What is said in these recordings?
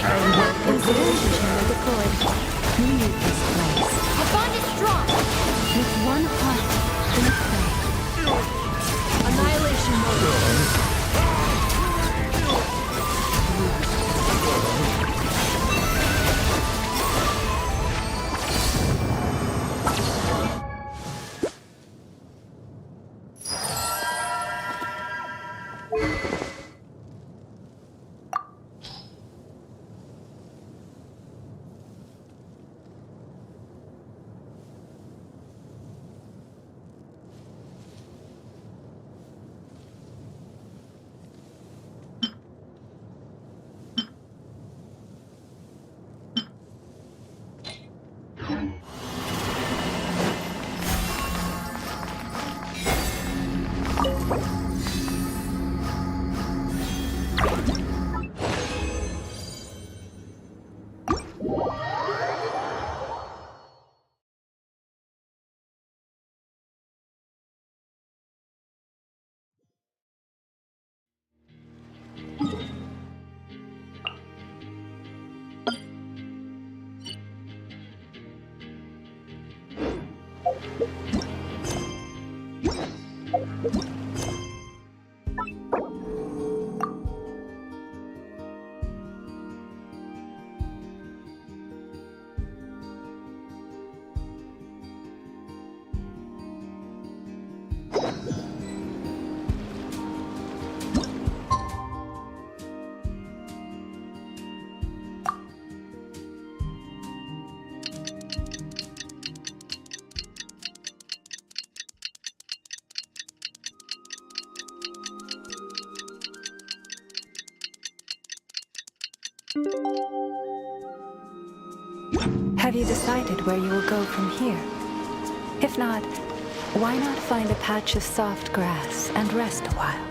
Consider chamber deployed. We need this place. The bond is strong. With one heart, we pray. Annihilation mode. Have you decided where you will go from here? If not, why not find a patch of soft grass and rest a while?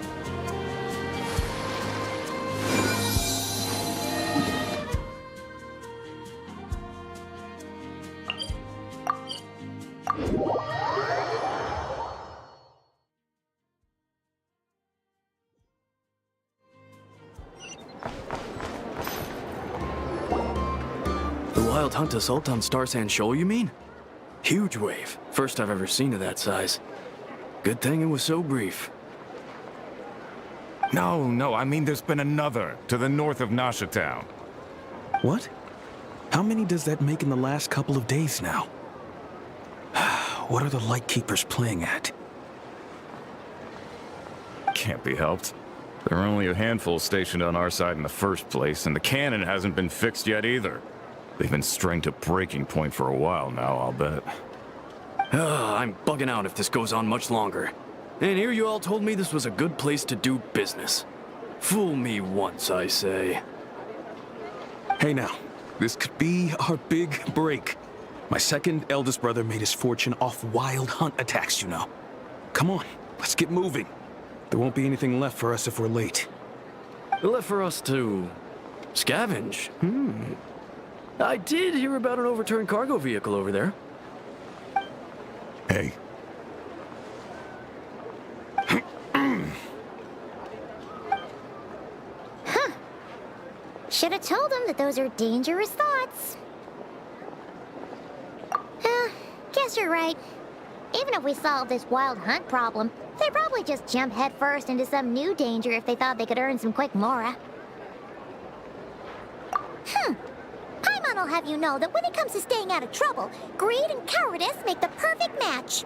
Wild hunt assault on Star Sand Shoal, you mean? Huge wave. First I've ever seen of that size. Good thing it was so brief. No, I mean there's been another to the north of Nasha Town. What? How many does that make in the last couple of days now? What are the Lightkeepers playing at? Can't be helped. There are only a handful stationed on our side in the first place, and the cannon hasn't been fixed yet either. They've been strained to breaking point for a while now, I'll bet. I'm bugging out if this goes on much longer. And here you all told me this was a good place to do business. Fool me once, I say. Hey now, this could be our big break. My second eldest brother made his fortune off wild hunt attacks, you know. Come on, let's get moving. There won't be anything left for us if we're late. Left for us to scavenge? I did hear about an overturned cargo vehicle over there. Hey. Should have told them that those are dangerous thoughts. Guess you're right. Even if we solve this wild hunt problem, they'd probably just jump headfirst into some new danger if they thought they could earn some quick mora. Paimon will have you know that when it comes to staying out of trouble, greed and cowardice make the perfect match.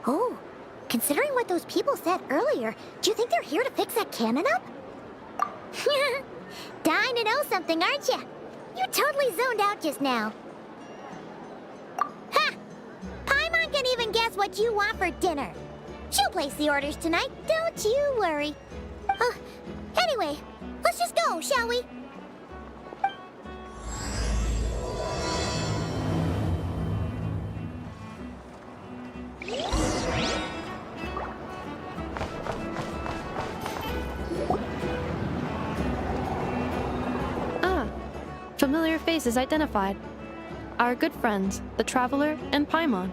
Oh, considering what those people said earlier, do you think they're here to fix that cannon up? Dying to know something, aren't you? You totally zoned out just now. Ha! Paimon can even guess what you want for dinner. She'll place the orders tonight, don't you worry. Anyway, let's just go, shall we? place is identified. Our good friends, the Traveler and Paimon.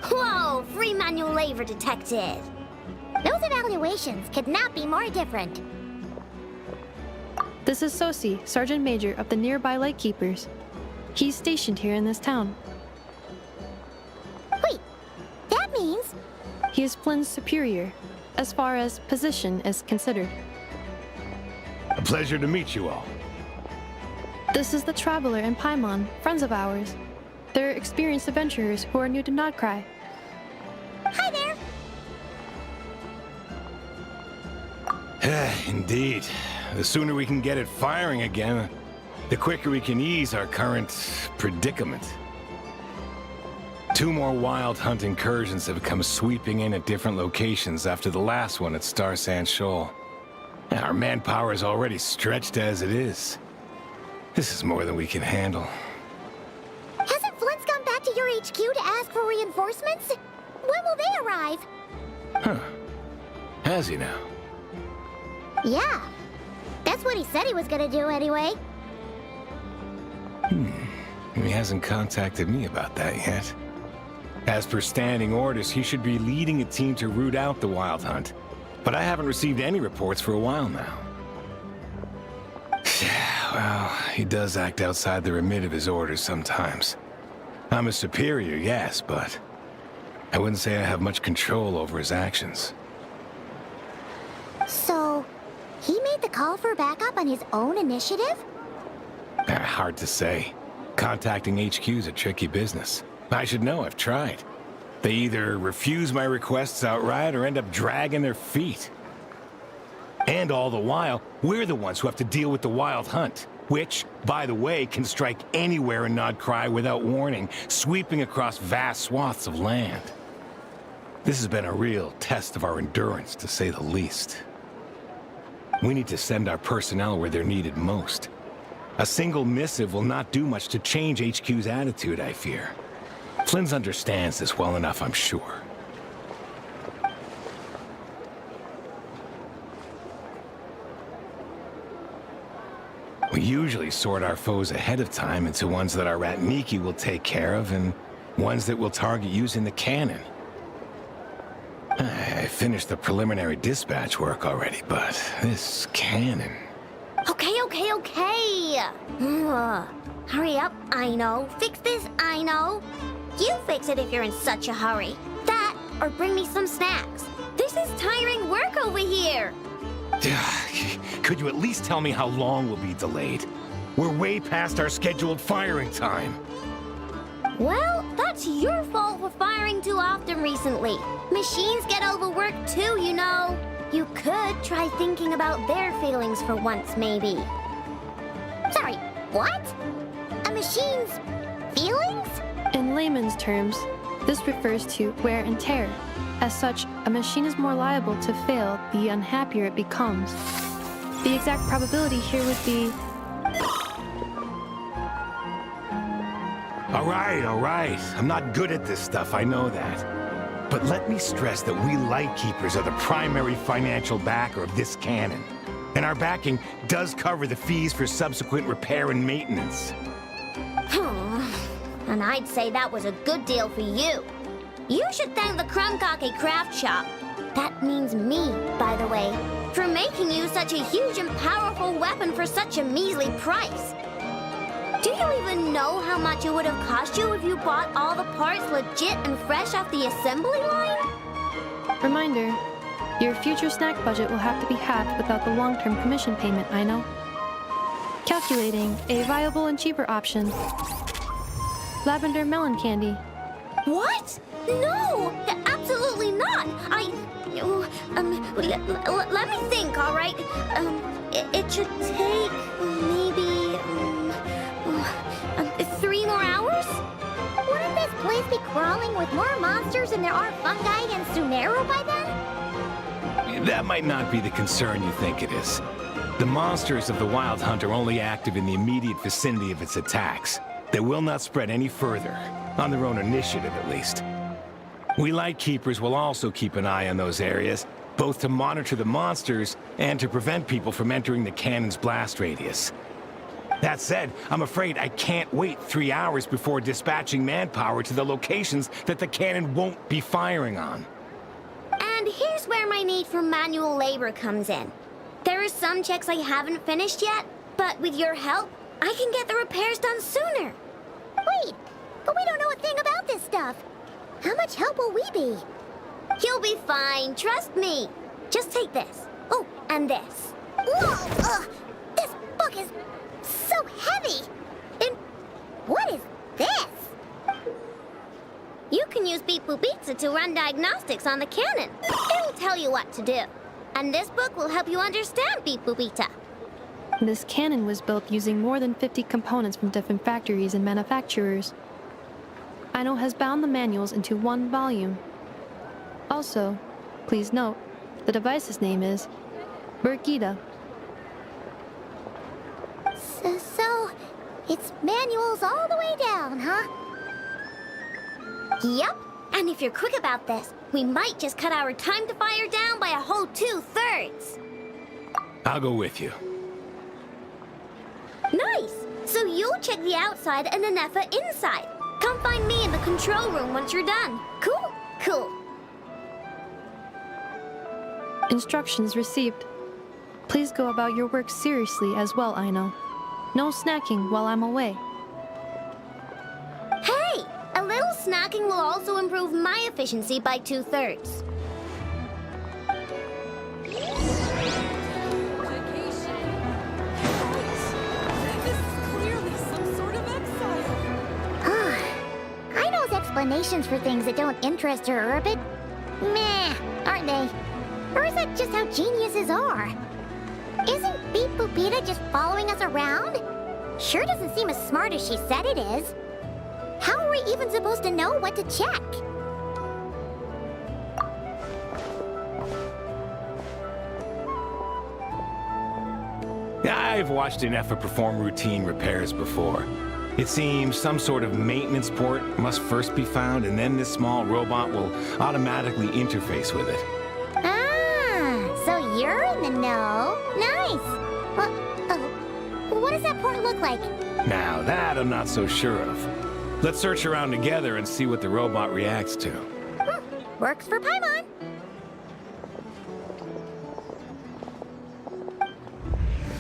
Whoa, free manual labor detected. Those evaluations could not be more different. This is Sosi, Sergeant Major of the nearby Lightkeepers. He's stationed here in this town. Wait, that means... He is Flins' superior, as far as position is considered. A pleasure to meet you all. This is the Traveler and Paimon, friends of ours. They're experienced adventurers who are new to Krai. Hi there! Indeed. The sooner we can get it firing again, the quicker we can ease our current predicament. 2 more wild hunt incursions have come sweeping in at different locations after the last one at Star Sand Shoal. Our manpower is already stretched as it is. This is more than we can handle. Hasn't Flint's gone back to your HQ to ask for reinforcements? When will they arrive? Huh. Has he now? Yeah. That's what he said he was gonna do anyway. He hasn't contacted me about that yet. As per standing orders, he should be leading a team to root out the wild hunt. But I haven't received any reports for a while now. Well, he does act outside the remit of his orders sometimes. I'm a superior, yes, but I wouldn't say I have much control over his actions. So, he made the call for backup on his own initiative? Hard to say. Contacting HQ's a tricky business. I should know, I've tried. They either refuse my requests outright or end up dragging their feet. And all the while, we're the ones who have to deal with the wild hunt, which, by the way, can strike anywhere in Krai without warning, sweeping across vast swaths of land. This has been a real test of our endurance, to say the least. We need to send our personnel where they're needed most. A single missive will not do much to change HQ's attitude, I fear. Flins understands this well enough, I'm sure. We usually sort our foes ahead of time into ones that our Ratniki will take care of and ones that we'll target using the cannon. I finished the preliminary dispatch work already, but this cannon... Okay. Hurry up, I know. Fix this, I know. You fix it if you're in such a hurry. That, or bring me some snacks. This is tiring work over here. Could you at least tell me how long we'll be delayed? We're way past our scheduled firing time. Well, that's your fault for firing too often recently. Machines get overworked too, you know. You could try thinking about their feelings for once, maybe. Sorry, what? A machine's feelings? In layman's terms, this refers to wear and tear. As such, a machine is more liable to fail the unhappier it becomes. The exact probability here would be... All right. I'm not good at this stuff, I know that. But let me stress that we Lightkeepers are the primary financial backer of this cannon. And our backing does cover the fees for subsequent repair and maintenance. And I'd say that was a good deal for you. You should thank the Krumkake Craft Shop. That means me, by the way, for making you such a huge and powerful weapon for such a measly price. Do you even know how much it would have cost you if you bought all the parts legit and fresh off the assembly line? Reminder, your future snack budget will have to be halved without the long-term commission payment, I know. Calculating a viable and cheaper option. Lavender melon candy. What? No! Absolutely not! Let me think, all right? It should take maybe 3 more hours? Wouldn't this place be crawling with more monsters than there are fungi and Sumeru by then? That might not be the concern you think it is. The monsters of the Wild Hunt are only active in the immediate vicinity of its attacks. They will not spread any further, on their own initiative at least. We Lightkeepers will also keep an eye on those areas, both to monitor the monsters and to prevent people from entering the cannon's blast radius. That said, I'm afraid I can't wait 3 hours before dispatching manpower to the locations that the cannon won't be firing on. And here's where my need for manual labor comes in. There are some checks I haven't finished yet, but with your help, I can get the repairs done sooner. Wait, but we don't know a thing about this stuff. How much help will we be? You'll be fine, trust me. Just take this. Oh, and this. Whoa! This book is so heavy! And what is this? You can use Beep Boop Pizza to run diagnostics on the cannon. It'll tell you what to do. And this book will help you understand Beep Boop Pizza. This cannon was built using more than 50 components from different factories and manufacturers. Aino has bound the manuals into one volume. Also, please note, the device's name is Birgitta. So, it's manuals all the way down, huh? Yep. And if you're quick about this, we might just cut our time to fire down by a whole 2/3. I'll go with you. Nice! So you'll check the outside and Anefa inside. Come find me in the control room once you're done. Cool? Cool. Instructions received. Please go about your work seriously as well, Aino. No snacking while I'm away. Hey! A little snacking will also improve my efficiency by 2/3. Aino's explanations for things that don't interest her are a bit meh, aren't they? Or is that just how geniuses are? Isn't Beep Boop Pizza just following us around? Sure doesn't seem as smart as she said it is. How are we even supposed to know what to check? I've watched Anefa perform routine repairs before. It seems some sort of maintenance port must first be found, and then this small robot will automatically interface with it. Ah, so you're in the know. Nice. What does that port look like? Now, that I'm not so sure of. Let's search around together and see what the robot reacts to. Works for Paimon.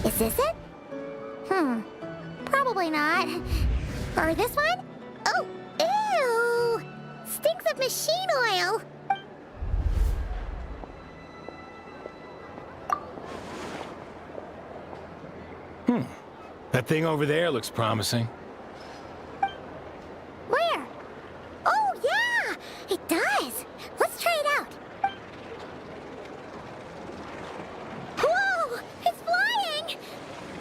Is this it? Probably not. Or this one? Oh, ew! Stinks of machine oil. That thing over there looks promising. Where? Oh, yeah! It does! Let's try it out. Whoa! It's flying!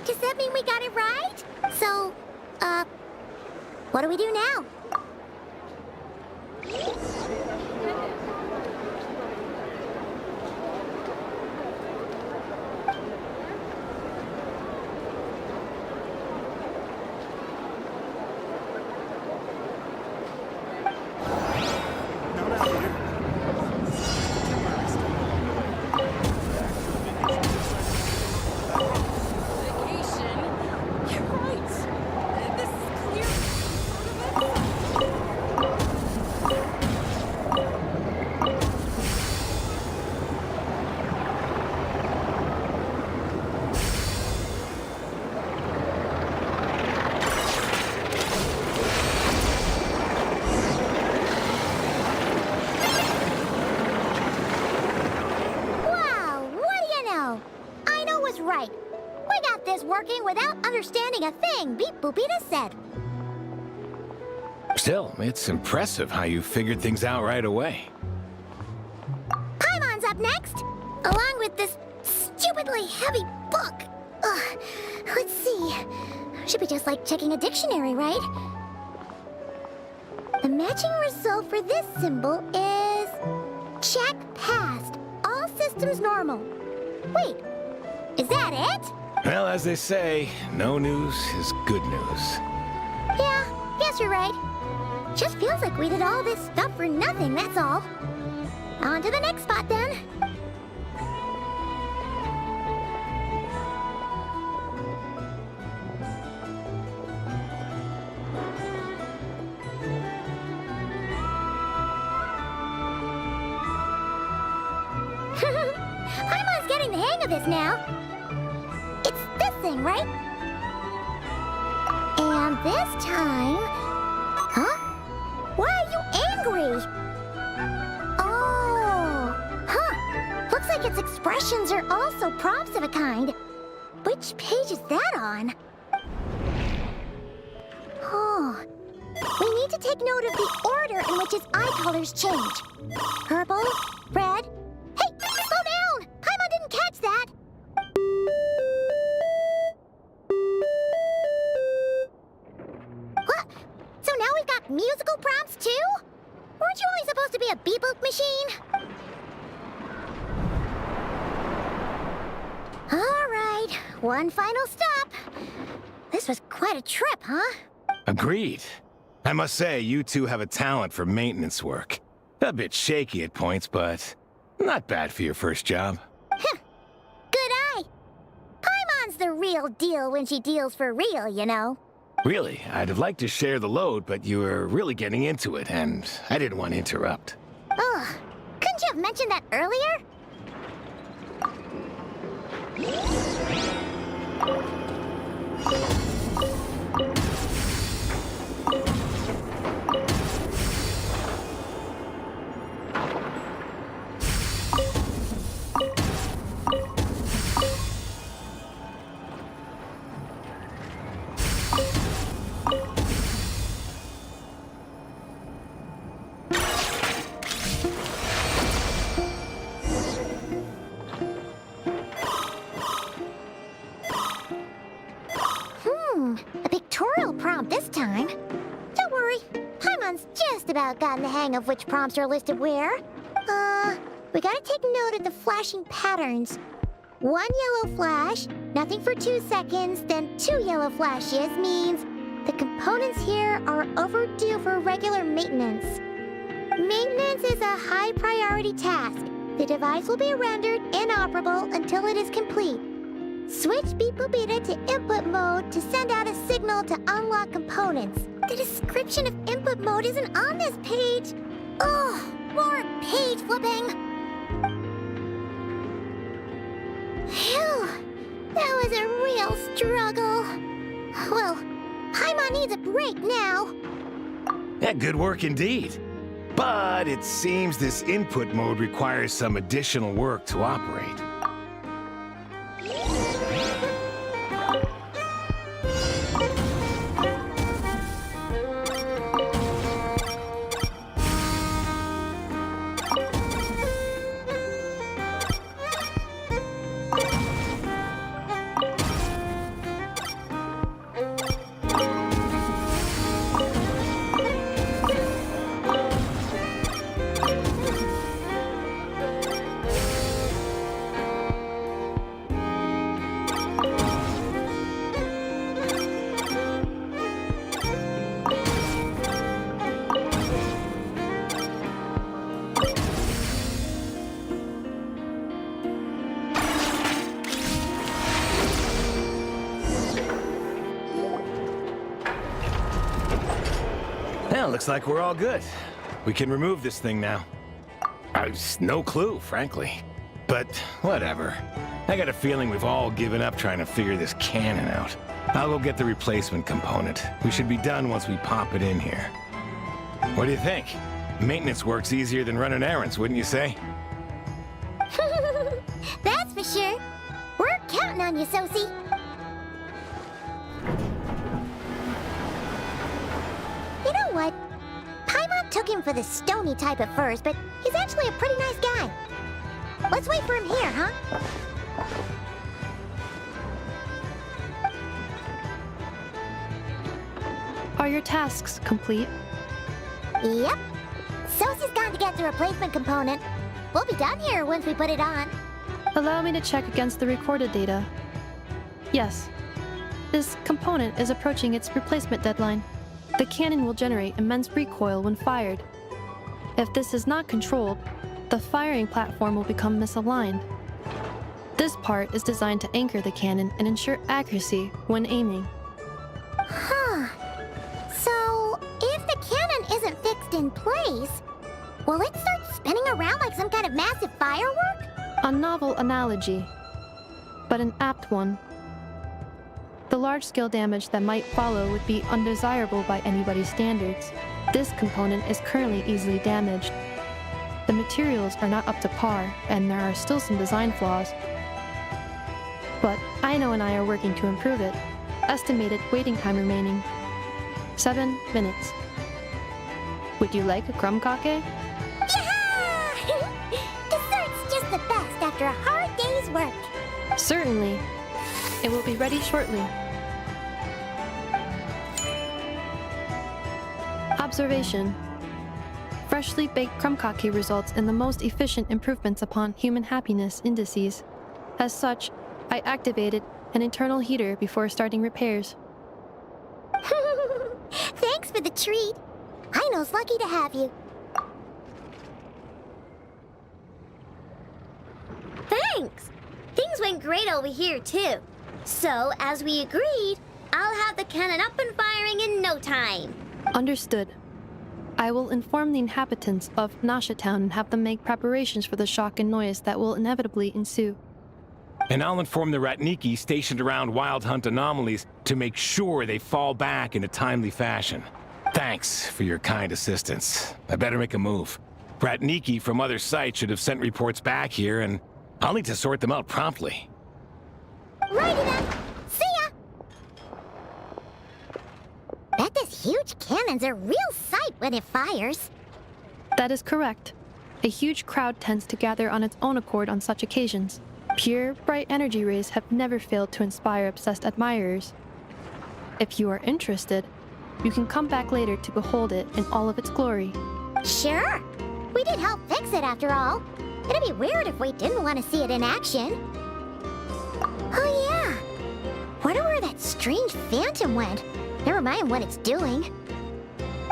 Does that mean we got it right? So, what do we do now? Right. We got this working without understanding a thing Beep Boop Pizza said. Still, it's impressive how you figured things out right away. Paimon's up next, along with this stupidly heavy book. Ugh. Let's see. Should be just like checking a dictionary, right? The matching result for this symbol is... check passed. All systems normal. Wait, is that it? Well, as they say, no news is good news. Yeah, guess you're right. Just feels like we did all this stuff for nothing, that's all. On to the next spot, then. Paimon's getting the hang of this now. It's this thing, right? And this time... Huh? Why are you angry? Oh, huh. Looks like its expressions are also prompts of a kind. Which page is that on? Oh. We need to take note of the order in which its eye colors change. Purple, red... Hey, slow down! Paimon didn't catch that! What? So now we've got musical prompts too? Weren't you only supposed to be a beep-boop machine? All right, one final stop. This was quite a trip, huh? Agreed. I must say, you two have a talent for maintenance work. A bit shaky at points, but not bad for your first job. Good eye. Paimon's the real deal when she deals for real, you know. Really, I'd have liked to share the load, but you were really getting into it, and I didn't want to interrupt. Ugh, couldn't you have mentioned that earlier? A pictorial prompt this time. Don't worry, Paimon's just about gotten the hang of which prompts are listed where. We gotta take note of the flashing patterns. 1 yellow flash, nothing for 2 seconds, then 2 yellow flashes means the components here are overdue for regular maintenance. Maintenance is a high priority task. The device will be rendered inoperable until it is complete. Switch Beep Boop Beta to input mode to send out a signal to unlock components. The description of input mode isn't on this page. Ugh, more page flipping. Phew, that was a real struggle. Well, Paimon needs a break now. Yeah, good work indeed. But it seems this input mode requires some additional work to operate. Well, looks like we're all good. We can remove this thing now. I've no clue, frankly. But whatever. I got a feeling we've all given up trying to figure this cannon out. I'll go get the replacement component. We should be done once we pop it in here. What do you think? Maintenance work's easier than running errands, wouldn't you say? That's for sure. We're counting on you, Sosie. You know what? Paimon took him for the stony type at first, but he's actually a pretty nice guy. Let's wait for him here, huh? Are your tasks complete? Yep. Sosie's gone to get the replacement component. We'll be done here once we put it on. Allow me to check against the recorded data. Yes. This component is approaching its replacement deadline. The cannon will generate immense recoil when fired. If this is not controlled, the firing platform will become misaligned. This part is designed to anchor the cannon and ensure accuracy when aiming. Huh. So, if the cannon isn't fixed in place, will it start spinning around like some kind of massive firework? A novel analogy, but an apt one. The large-scale damage that might follow would be undesirable by anybody's standards. This component is currently easily damaged. The materials are not up to par, and there are still some design flaws. But Aino and I are working to improve it. Estimated waiting time remaining: 7 minutes. Would you like a crumb kake? Yeehaw! Dessert's just the best after a hard day's work. Certainly. It will be ready shortly. Observation. Freshly baked crumb kake results in the most efficient improvements upon human happiness indices. As such, I activated an internal heater before starting repairs. Thanks for the treat. Aino's lucky to have you. Thanks! Things went great over here, too. So, as we agreed, I'll have the cannon up and firing in no time. Understood. I will inform the inhabitants of Nasha Town and have them make preparations for the shock and noise that will inevitably ensue. And I'll inform the Ratniki stationed around Wild Hunt anomalies to make sure they fall back in a timely fashion. Thanks for your kind assistance. I better make a move. Ratniki from other sites should have sent reports back here, and I'll need to sort them out promptly. Right enough. See ya! Bet this huge cannon's a real sight when it fires. That is correct. A huge crowd tends to gather on its own accord on such occasions. Pure, bright energy rays have never failed to inspire obsessed admirers. If you are interested, you can come back later to behold it in all of its glory. Sure. We did help fix it after all. It'd be weird if we didn't want to see it in action. Oh yeah. Wonder where that strange phantom went. Never mind what it's doing.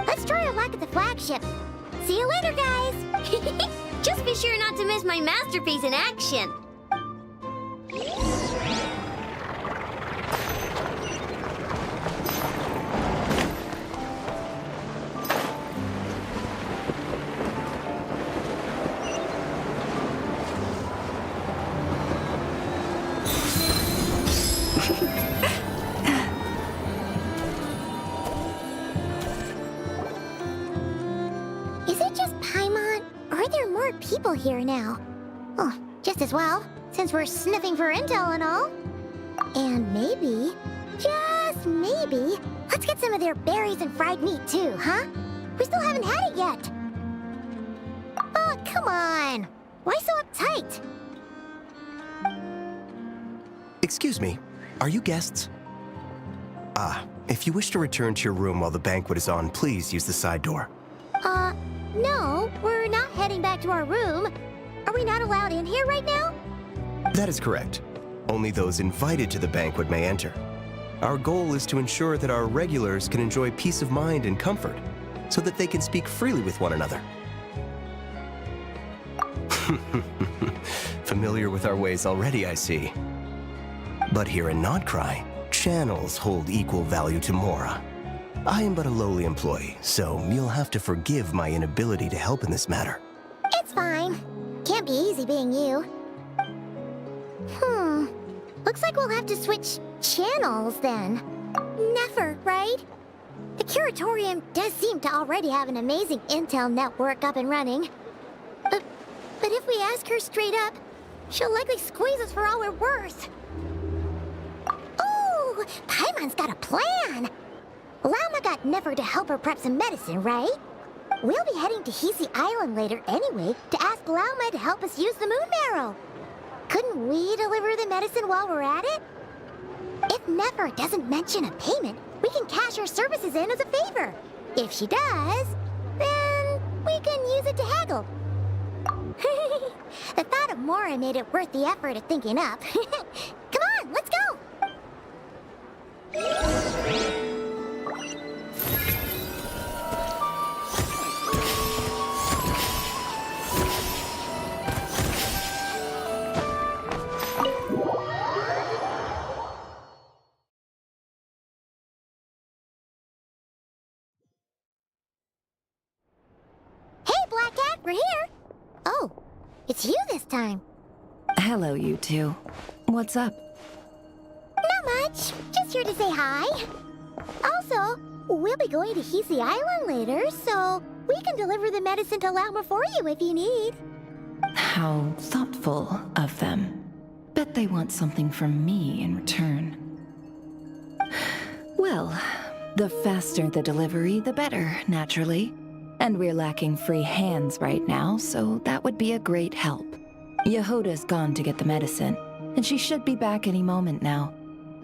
Let's try our luck at the flagship. See you later, guys. Just be sure not to miss my masterpiece in action. Is it just Paimon, or are there more people here now? Oh, just as well, since we're sniffing for intel and all. And maybe, just maybe, let's get some of their berries and fried meat too, huh? We still haven't had it yet. Oh, come on. Why so uptight? Excuse me, are you guests? If you wish to return to your room while the banquet is on, please use the side door. No, we're not heading back to our room. Are we not allowed in here right now? That is correct. Only those invited to the banquet may enter. Our goal is to ensure that our regulars can enjoy peace of mind and comfort, so that they can speak freely with one another. Familiar with our ways already, I see. But here in Krai, channels hold equal value to Mora. I am but a lowly employee, so you'll have to forgive my inability to help in this matter. It's fine. Can't be easy being you. Looks like we'll have to switch channels then. Never, right? The Curatorium does seem to already have an amazing intel network up and running. But if we ask her straight up, she'll likely squeeze us for all we're worth. Ooh, Paimon's got a plan! Lauma got Nefer to help her prep some medicine, right? We'll be heading to Hisi Island later anyway to ask Lauma to help us use the moon marrow. Couldn't we deliver the medicine while we're at it? If Nefer doesn't mention a payment, we can cash our services in as a favor. If she does, then we can use it to haggle. The thought of Mora made it worth the effort of thinking up. Come on, let's go! Hey, Black Cat, we're here! Oh, it's you this time. Hello, you two. What's up? Not much. Just here to say hi. Also, we'll be going to Hisi Island later, so we can deliver the medicine to Lauma for you if you need. How thoughtful of them. Bet they want something from me in return. Well, the faster the delivery, the better, naturally. And we're lacking free hands right now, so that would be a great help. Yehoda's gone to get the medicine, and she should be back any moment now.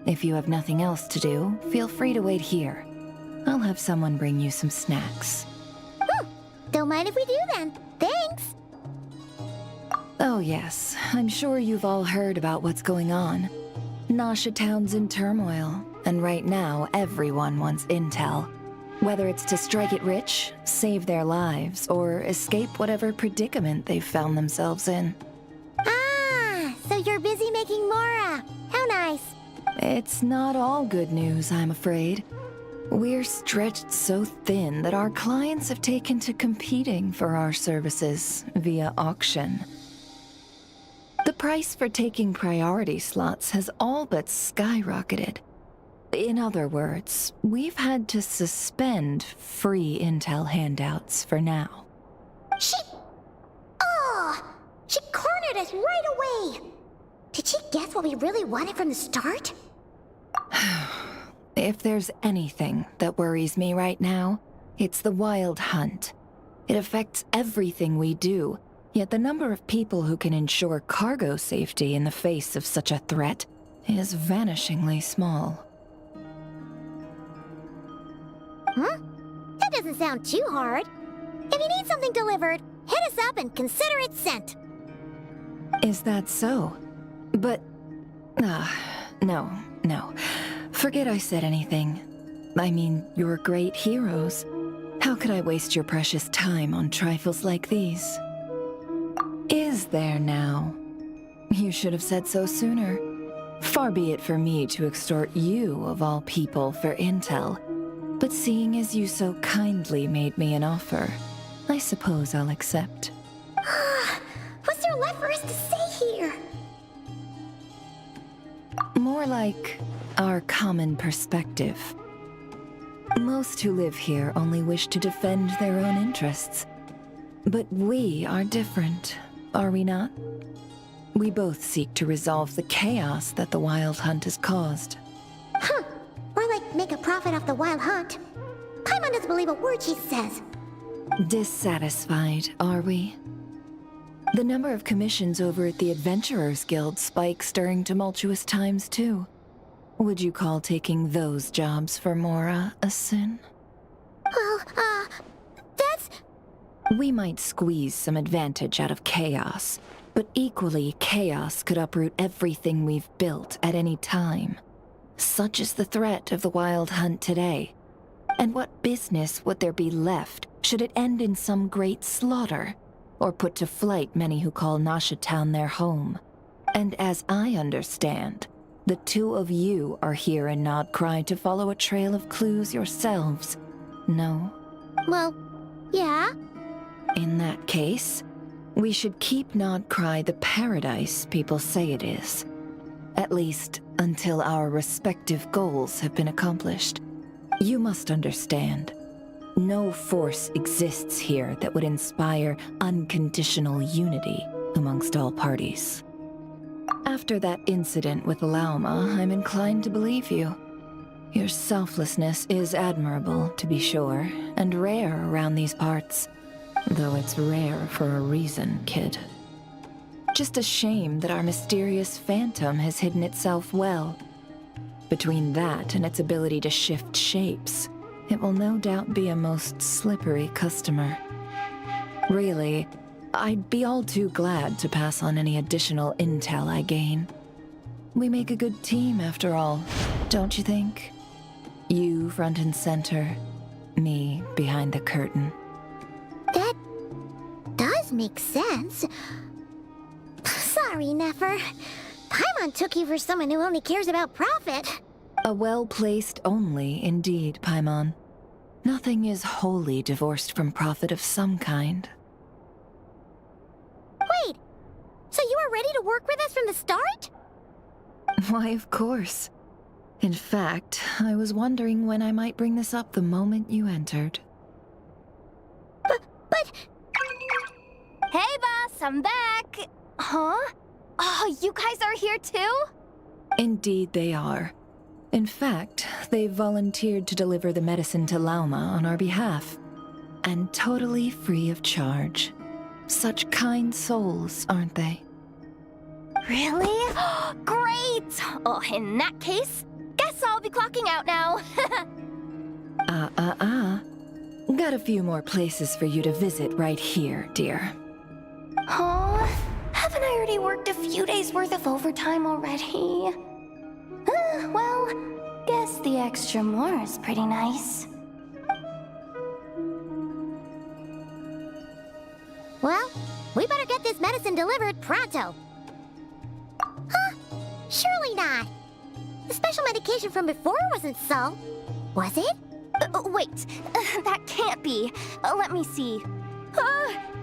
If you have nothing else to do, feel free to wait here. I'll have someone bring you some snacks. Don't mind if we do then. Thanks. Oh yes, I'm sure you've all heard about what's going on. Nasha Town's in turmoil, and right now everyone wants intel. Whether it's to strike it rich, save their lives, or escape whatever predicament they've found themselves in. Ah, so you're busy making Mora. How nice. It's not all good news, I'm afraid. We're stretched so thin that our clients have taken to competing for our services via auction. The price for taking priority slots has all but skyrocketed. In other words, we've had to suspend free intel handouts for now. She cornered us right away. Did she guess what we really wanted from the start? If there's anything that worries me right now, it's the wild hunt. It affects everything we do, yet the number of people who can ensure cargo safety in the face of such a threat is vanishingly small. That doesn't sound too hard. If you need something delivered, hit us up and consider it sent. Is that so? But... no. Forget I said anything. I mean, you're great heroes. How could I waste your precious time on trifles like these? Is there now? You should have said so sooner. Far be it for me to extort you, of all people, for intel. But seeing as you so kindly made me an offer, I suppose I'll accept. What's there left for us to say here? More like our common perspective. Most who live here only wish to defend their own interests. But we are different, are we not? We both seek to resolve the chaos that the Wild Hunt has caused. Or like make a profit off the Wild Hunt. Paimon doesn't believe a word she says. Dissatisfied, are we? The number of commissions over at the Adventurers Guild spikes during tumultuous times, too. Would you call taking those jobs for Mora a sin? Well, that's... We might squeeze some advantage out of chaos, but equally, chaos could uproot everything we've built at any time. Such is the threat of the Wild Hunt today. And what business would there be left should it end in some great slaughter, or put to flight many who call Nasha Town their home? And as I understand, the two of you are here in Krai to follow a trail of clues yourselves, no? Well, yeah. In that case, we should keep Krai the paradise people say it is. At least, until our respective goals have been accomplished. You must understand, no force exists here that would inspire unconditional unity amongst all parties. After that incident with Lauma, I'm inclined to believe you. Your selflessness is admirable, to be sure, and rare around these parts. Though it's rare for a reason, kid. Just a shame that our mysterious phantom has hidden itself well. Between that and its ability to shift shapes, it will no doubt be a most slippery customer. Really, I'd be all too glad to pass on any additional intel I gain. We make a good team, after all, don't you think? You front and center, me behind the curtain. That does make sense. Sorry, Nefer. Paimon took you for someone who only cares about profit. A well-placed only, indeed, Paimon. Nothing is wholly divorced from profit of some kind. Wait, so you were ready to work with us from the start? Why, of course. In fact, I was wondering when I might bring this up the moment you entered. But... Hey, boss, I'm back. Huh? Oh, you guys are here too? Indeed they are. In fact, they've volunteered to deliver the medicine to Lauma on our behalf. And totally free of charge. Such kind souls, aren't they? Really? Great! Oh, in that case, guess I'll be clocking out now. Got a few more places for you to visit right here, dear. Huh? Haven't I already worked a few days worth of overtime already? Well, guess the extra more is pretty nice. Well, we better get this medicine delivered pronto. Huh? Surely not. The special medication from before wasn't so. Was it? Wait, that can't be. Let me see.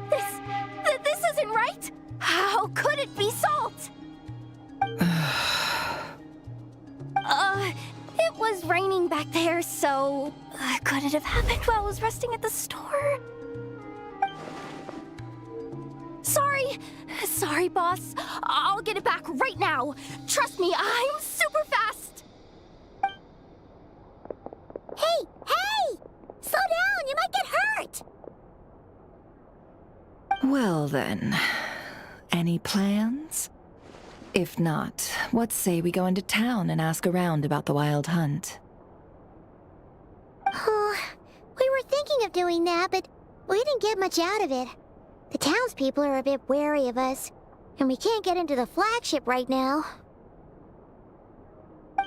This isn't right. How could it be salt? It was raining back there, so could it have happened while I was resting at the store? Sorry, boss. I'll get it back right now. Trust me, I'm super fast. Hey! Slow down, you might get hurt! Well then, any plans? If not, what say we go into town and ask around about the wild hunt? Oh, we were thinking of doing that, but we didn't get much out of it. The townspeople are a bit wary of us, and we can't get into the flagship right now.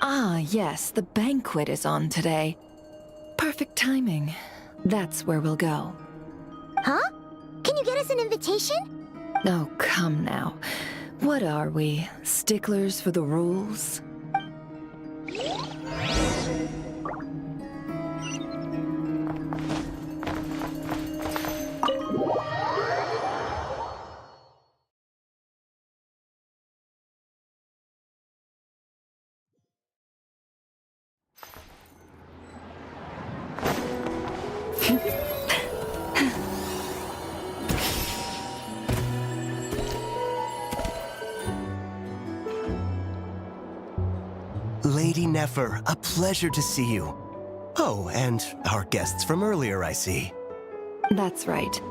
Ah, yes, the banquet is on today. Perfect timing. That's where we'll go. Huh? Can you get us an invitation? Oh, come now. What are we, sticklers for the rules? Lady Nefer, a pleasure to see you. Oh, and our guests from earlier, I see. That's right.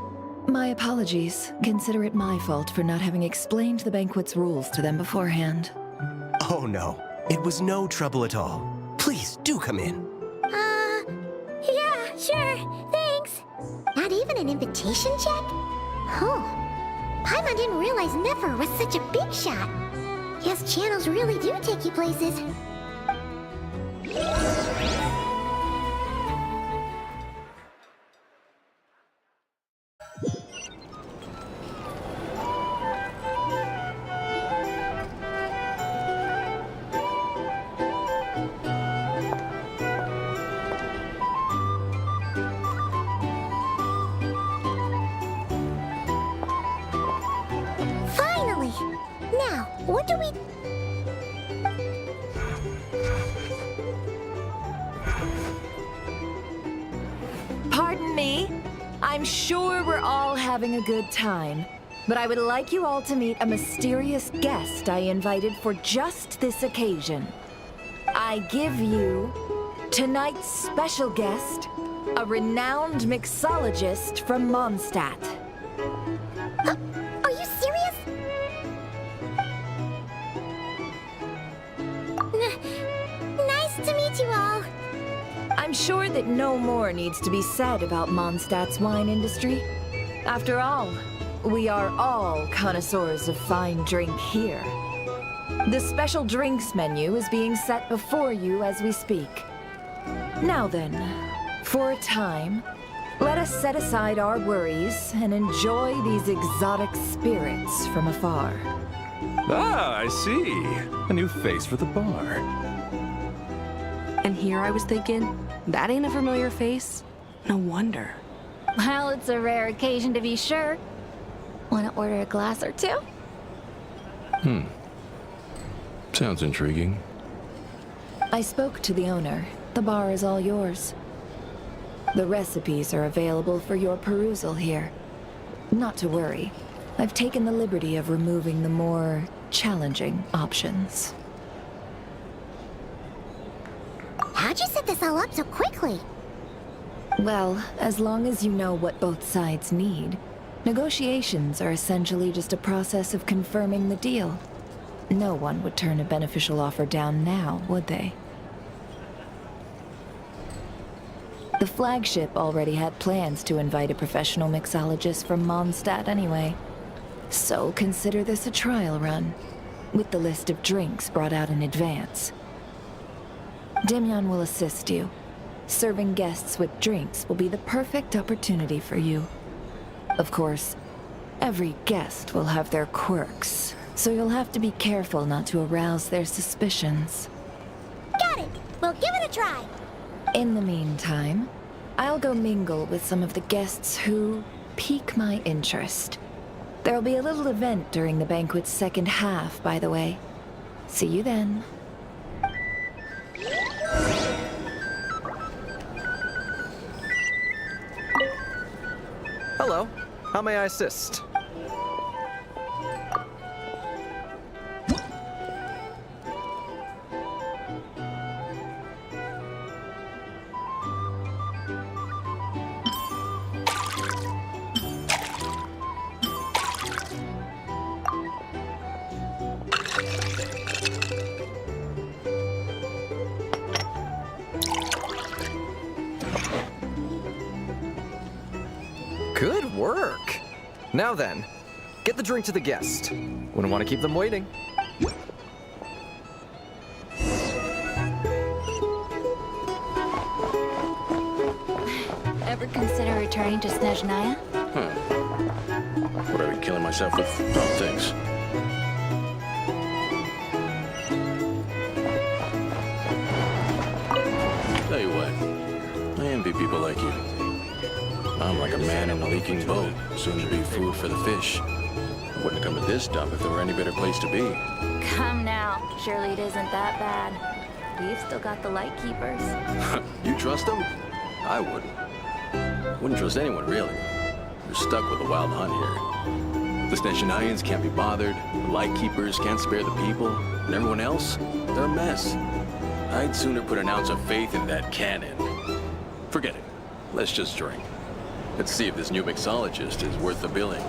My apologies. Consider it my fault for not having explained the banquet's rules to them beforehand. Oh no, it was no trouble at all. Please, do come in. Yeah, sure, thanks. Not even an invitation check? Oh, Paimon didn't realize Nefer was such a big shot. Yes, channels really do take you places. Finally! Now, what do we... Pardon me. I'm sure we're all having a good time, but I would like you all to meet a mysterious guest I invited for just this occasion. I give you tonight's special guest, a renowned mixologist from Mondstadt. Are you serious? Nice to meet you all. I'm sure that no more needs to be said about Mondstadt's wine industry. After all, we are all connoisseurs of fine drink here. The special drinks menu is being set before you as we speak. Now then, for a time, let us set aside our worries and enjoy these exotic spirits from afar. Ah, I see. A new face for the bar. And here I was thinking, that ain't a familiar face. No wonder. Well, it's a rare occasion to be sure. Want to order a glass or two? Sounds intriguing. I spoke to the owner. The bar is all yours. The recipes are available for your perusal here. Not to worry. I've taken the liberty of removing the more challenging options. How'd you set this all up so quickly? Well, as long as you know what both sides need, negotiations are essentially just a process of confirming the deal. No one would turn a beneficial offer down now, would they? The flagship already had plans to invite a professional mixologist from Mondstadt anyway. So consider this a trial run, with the list of drinks brought out in advance. Demyon will assist you. Serving guests with drinks will be the perfect opportunity for you. Of course, every guest will have their quirks, so you'll have to be careful not to arouse their suspicions. Got it! We'll give it a try! In the meantime, I'll go mingle with some of the guests who pique my interest. There'll be a little event during the banquet's second half, by the way. See you then. Hello. How may I assist? Good work! Now then, get the drink to the guest. Wouldn't want to keep them waiting. Ever consider returning to Snezhnaya? Would I be killing myself with dumb things? Tell you what, I envy people like you. I'm like a man in a leaking boat, soon to be food for the fish. I wouldn't come to this dump if there were any better place to be. Come now. Surely it isn't that bad. We've still got the Lightkeepers. You trust them? I wouldn't. Wouldn't trust anyone, really. You're stuck with the wild hunt here. The Snezhnayans can't be bothered, the Lightkeepers can't spare the people, and everyone else, they're a mess. I'd sooner put an ounce of faith in that cannon. Forget it. Let's just drink. Let's see if this new mixologist is worth the billing.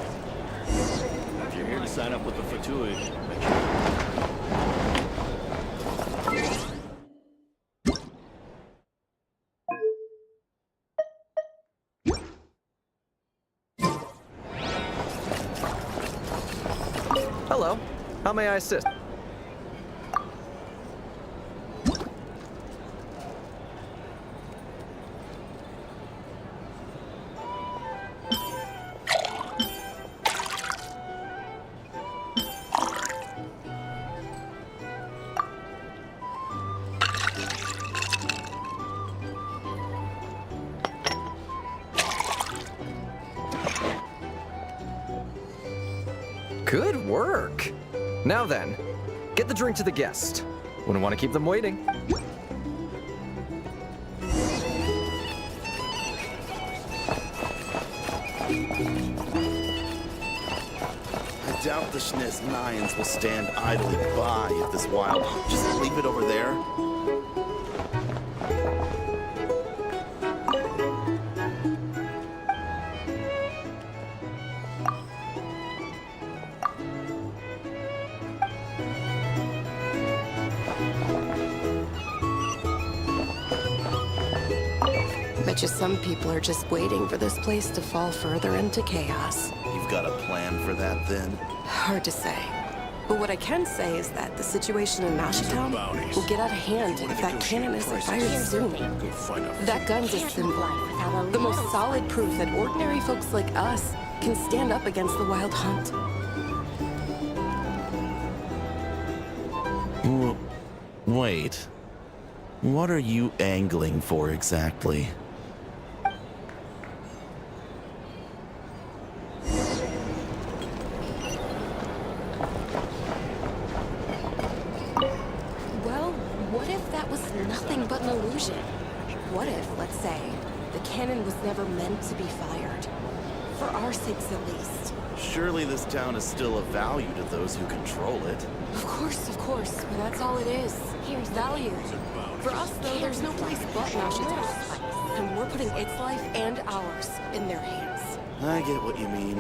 If you're here to sign up with the Fatui, Hello. How may I assist? Good work! Now then, get the drink to the guest. Wouldn't want to keep them waiting. I doubt the Snezhnayans will stand idly by if this wild hunt. Just leave it over there. Bet you some people are just waiting for this place to fall further into chaos. You've got a plan for that, then? Hard to say. But what I can say is that the situation in Mashtown will get out of hand if that cannon isn't fired soon. That gun's a symbol. The most solid proof that ordinary folks like us can stand up against the wild hunt. Wait. What are you angling for exactly? nothing but an illusion. What if, let's say, the cannon was never meant to be fired? For our sakes, at least. Surely this town is still of value to those who control it. Of course, but that's all it is. Here's value. For us, though, there's no place but Nashitown. And we're putting its life and ours in their hands. I get what you mean.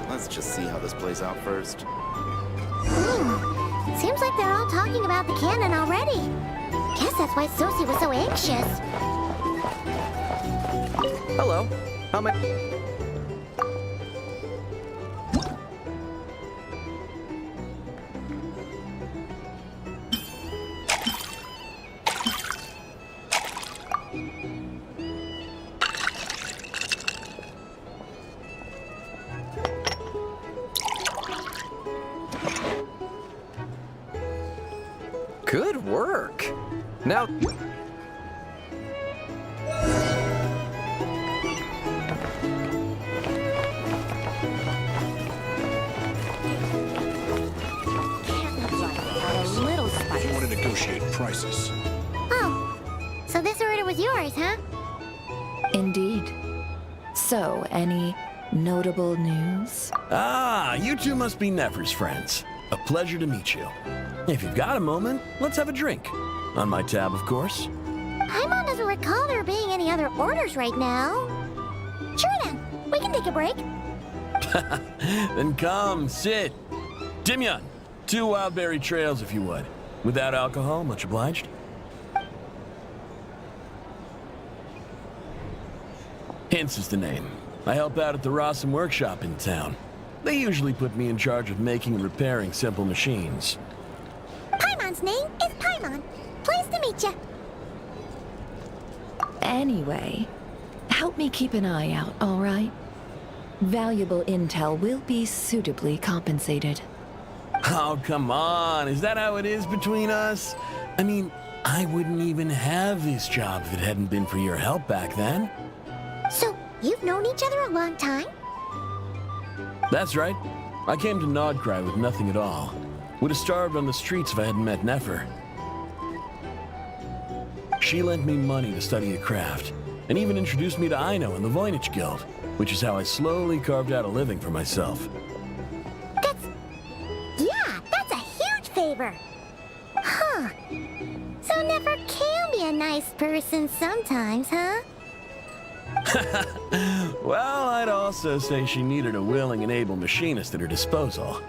Let's just see how this plays out first. Seems like they're all talking about the cannon already. Guess that's why Sosie was so anxious. Hello. How may... Good work. Now... A little spice. You want to negotiate prices. Oh, so this order was yours, huh? Indeed. So, any notable news? Ah, you two must be Nefer's friends. A pleasure to meet you. If you've got a moment, let's have a drink. On my tab, of course. Paimon doesn't recall there being any other orders right now. Sure then, we can take a break. Then come, sit. Dimyon, 2 wildberry trails if you would. Without alcohol, much obliged. Hints is the name. I help out at the Rossum workshop in town. They usually put me in charge of making and repairing simple machines. Paimon's name is Paimon. Pleased to meet you. Anyway, help me keep an eye out, all right? Valuable intel will be suitably compensated. Oh, come on. Is that how it is between us? I mean, I wouldn't even have this job if it hadn't been for your help back then. So, you've known each other a long time? That's right. I came to Krai with nothing at all. Would have starved on the streets if I hadn't met Nefer. She lent me money to study a craft, and even introduced me to Aino and the Voynich Guild, which is how I slowly carved out a living for myself. That's a huge favor. Huh. So Nefer can be a nice person sometimes, huh? Well, I'd also say she needed a willing and able machinist at her disposal.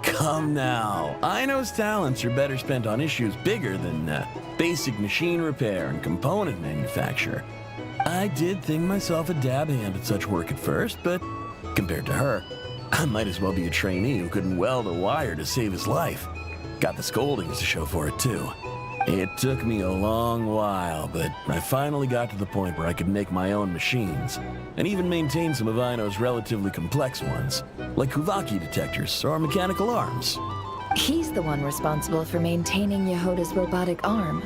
Come now, Aino's talents are better spent on issues bigger than basic machine repair and component manufacture. I did think myself a dab hand at such work at first, but compared to her, I might as well be a trainee who couldn't weld a wire to save his life. Got the scoldings to show for it, too. It took me a long while, but I finally got to the point where I could make my own machines, and even maintain some of Aino's relatively complex ones, like Kuvaki detectors or mechanical arms. He's the one responsible for maintaining Yehoda's robotic arm.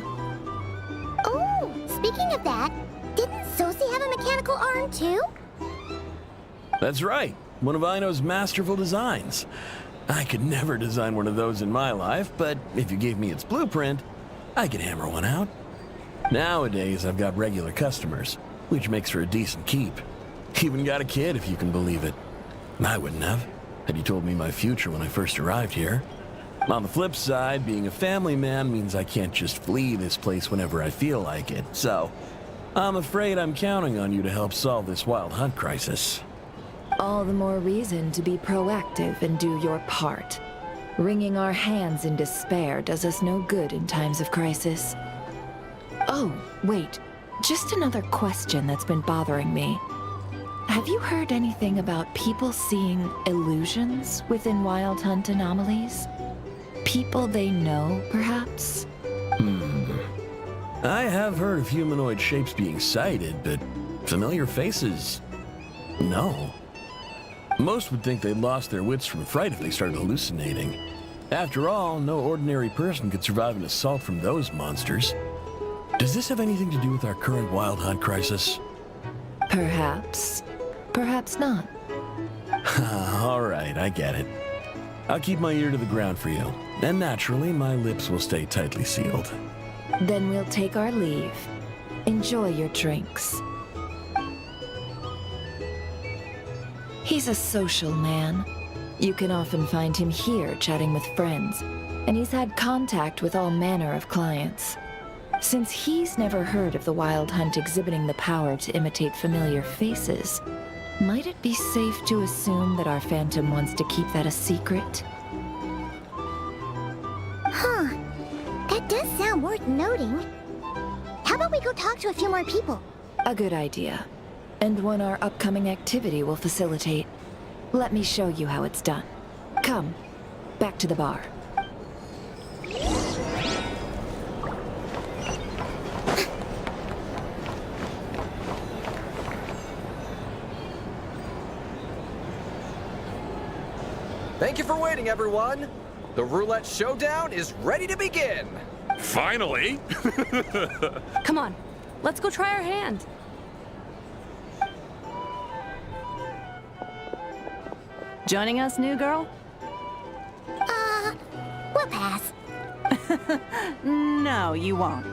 Oh, speaking of that, didn't Sosie have a mechanical arm too? That's right, one of Aino's masterful designs. I could never design one of those in my life, but if you gave me its blueprint, I could hammer one out. Nowadays, I've got regular customers, which makes for a decent keep. Even got a kid, if you can believe it. I wouldn't have, had you told me my future when I first arrived here. On the flip side, being a family man means I can't just flee this place whenever I feel like it, so I'm afraid I'm counting on you to help solve this wild hunt crisis. All the more reason to be proactive and do your part. Wringing our hands in despair does us no good in times of crisis. Oh, wait. Just another question that's been bothering me. Have you heard anything about people seeing illusions within Wild Hunt anomalies? People they know, perhaps? I have heard of humanoid shapes being sighted, but familiar faces? No. Most would think they'd lost their wits from fright if they started hallucinating. After all, no ordinary person could survive an assault from those monsters. Does this have anything to do with our current Wild Hunt crisis? Perhaps. Perhaps not. All right, I get it. I'll keep my ear to the ground for you. And naturally, my lips will stay tightly sealed. Then we'll take our leave. Enjoy your drinks. He's a social man. You can often find him here chatting with friends, and he's had contact with all manner of clients. Since he's never heard of the Wild Hunt exhibiting the power to imitate familiar faces, might it be safe to assume that our Phantom wants to keep that a secret? Huh. That does sound worth noting. How about we go talk to a few more people? A good idea. And one our upcoming activity will facilitate. Let me show you how it's done. Come, back to the bar. Thank you for waiting, everyone. The roulette showdown is ready to begin. Finally! Come on, let's go try our hand. Joining us, new girl? We'll pass. No, you won't.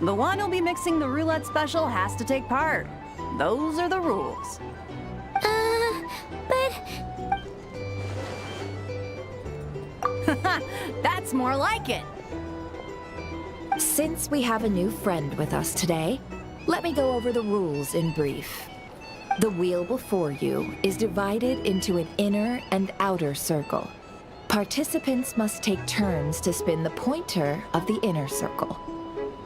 The one who'll be mixing the roulette special has to take part. Those are the rules. But... That's more like it. Since we have a new friend with us today, let me go over the rules in brief. The wheel before you is divided into an inner and outer circle. Participants must take turns to spin the pointer of the inner circle.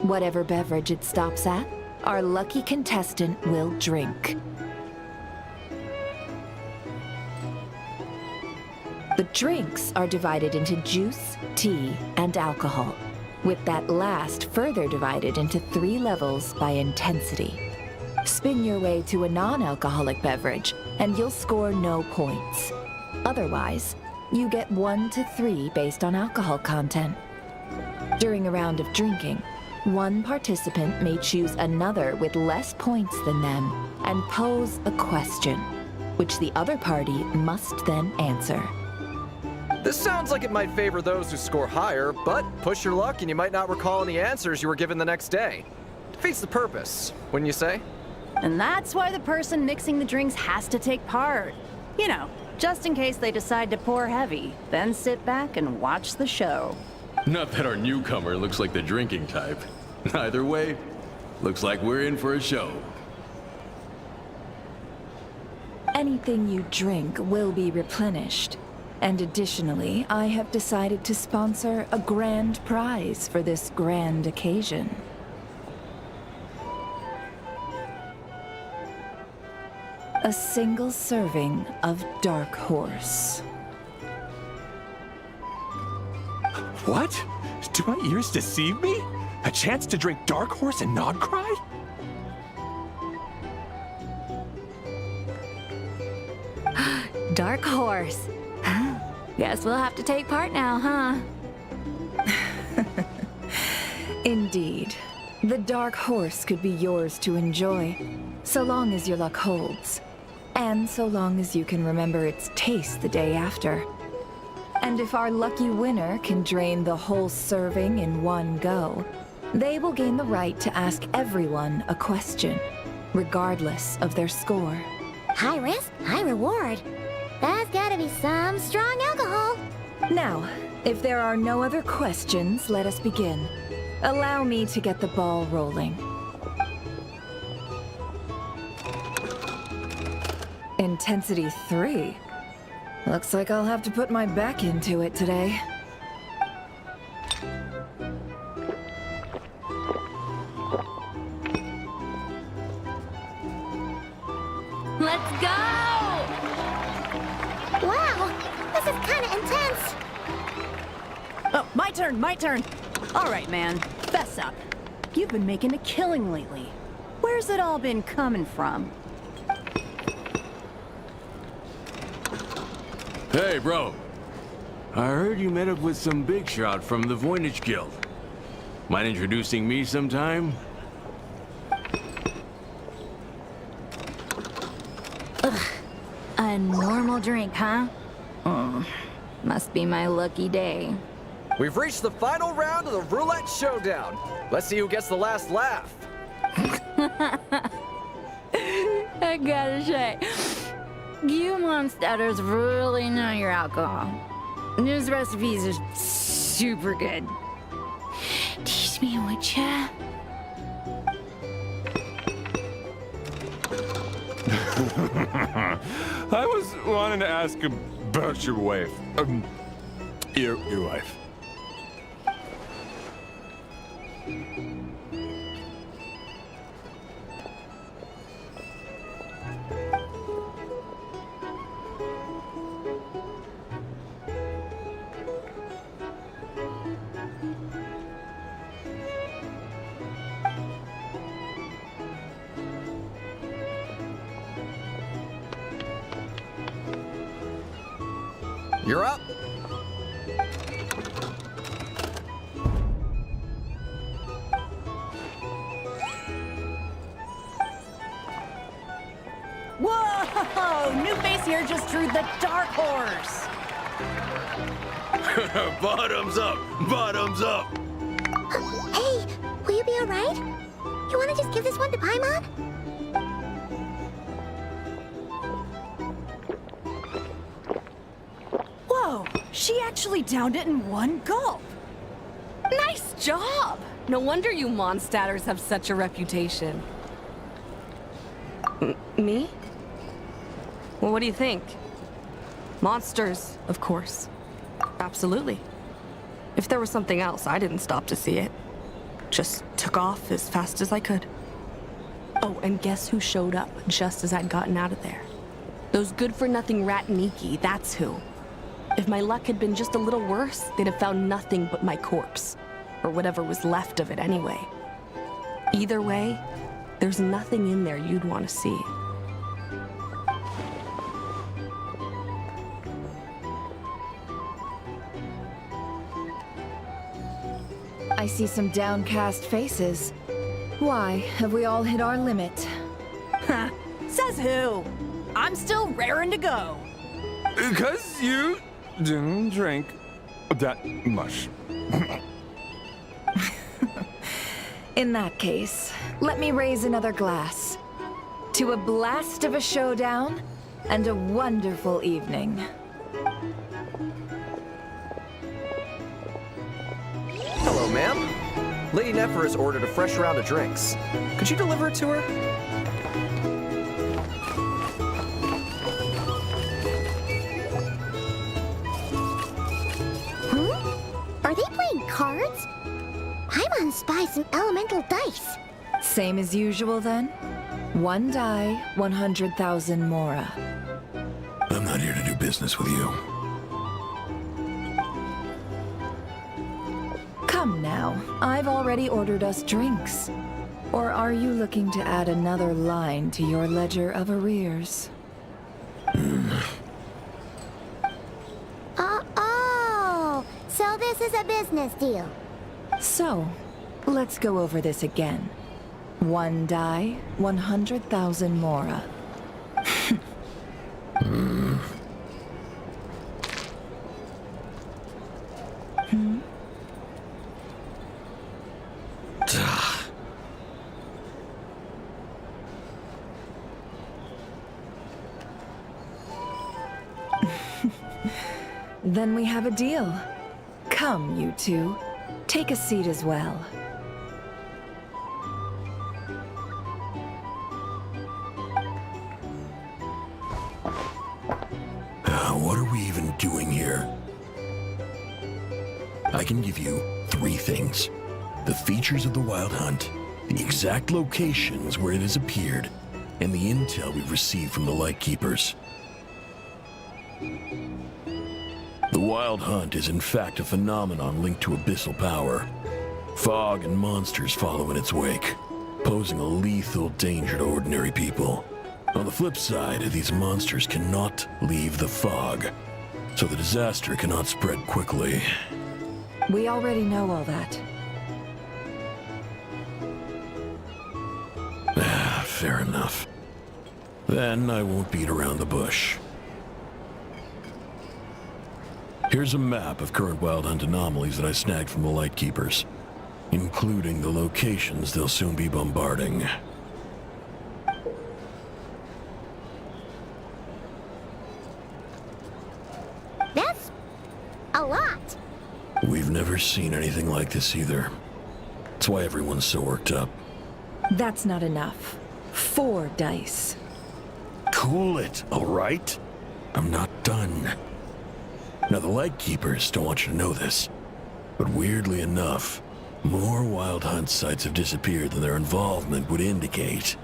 Whatever beverage it stops at, our lucky contestant will drink. The drinks are divided into juice, tea, and alcohol, with that last further divided into 3 levels by intensity. Spin your way to a non-alcoholic beverage, and you'll score no points. Otherwise, you get 1 to 3 based on alcohol content. During a round of drinking, one participant may choose another with less points than them and pose a question, which the other party must then answer. This sounds like it might favor those who score higher, but push your luck and you might not recall any answers you were given the next day. Defeats the purpose, wouldn't you say? And that's why the person mixing the drinks has to take part. You know, just in case they decide to pour heavy, then sit back and watch the show. Not that our newcomer looks like the drinking type. Either way, looks like we're in for a show. Anything you drink will be replenished. And additionally, I have decided to sponsor a grand prize for this grand occasion. A single serving of Dark Horse. What? Do my ears deceive me? A chance to drink Dark Horse and not cry? Dark Horse. Guess we'll have to take part now, huh? Indeed. The Dark Horse could be yours to enjoy, so long as your luck holds. And so long as you can remember its taste the day after. And if our lucky winner can drain the whole serving in one go, they will gain the right to ask everyone a question, regardless of their score. High risk, high reward. That's gotta be some strong alcohol. Now, if there are no other questions, let us begin. Allow me to get the ball rolling. Intensity 3. Looks like I'll have to put my back into it today. Let's go! Wow, this is kinda intense. Oh, my turn, my turn. All right, man, fess up. You've been making a killing lately. Where's it all been coming from? Hey, bro. I heard you met up with some big shot from the Voynich Guild. Mind introducing me sometime? A normal drink, huh? Must be my lucky day. We've reached the final round of the roulette showdown. Let's see who gets the last laugh. I gotta say, you monsters really know your alcohol. These recipes are super good. Teach me, would ya? I was wanting to ask about your wife. Your wife. You're up. Whoa! New face here just drew the dark horse. Bottoms up! Bottoms up! Hey, will you be alright? You wanna just give this one to Paimon? Whoa! She actually downed it in one gulp. Nice job! No wonder you monstatters have such a reputation. Me? Well, what do you think? Monsters, of course. Absolutely. If there was something else, I didn't stop to see it. Just took off as fast as I could. Oh, and guess who showed up just as I'd gotten out of there? Those good-for-nothing Rataniki, that's who. If my luck had been just a little worse, they'd have found nothing but my corpse. Or whatever was left of it anyway. Either way, there's nothing in there you'd want to see. I see some downcast faces. Why, have we all hit our limit? Ha! Says who? I'm still raring to go. Because you didn't drink that much. In that case, let me raise another glass. To a blast of a showdown and a wonderful evening. Hello, ma'am. Lady Nefer has ordered a fresh round of drinks. Could you deliver it to her? Are they playing cards? Paimon spies some elemental dice. Same as usual then? One die, 100,000 mora. I'm not here to do business with you. Come now, I've already ordered us drinks. Or are you looking to add another line to your ledger of arrears? Oh, so this is a business deal. So, let's go over this again. One die, 100,000 mora. Then we have a deal. Come, you two. Take a seat as well. What are we even doing here? I can give you 3 things. The features of the Wild Hunt, the exact locations where it has appeared, and the intel we've received from the Lightkeepers. The Wild Hunt is in fact a phenomenon linked to abyssal power. Fog and monsters follow in its wake, posing a lethal danger to ordinary people. On the flip side, these monsters cannot leave the fog, so the disaster cannot spread quickly. We already know all that. Fair enough. Then I won't beat around the bush. Here's a map of current Wild Hunt anomalies that I snagged from the Lightkeepers, including the locations they'll soon be bombarding. That's a lot. We've never seen anything like this either. That's why everyone's so worked up. That's not enough. 4 dice. Cool it, all right? I'm not done. Now, the Lightkeepers don't want you to know this, but weirdly enough, more Wild Hunt sites have disappeared than their involvement would indicate.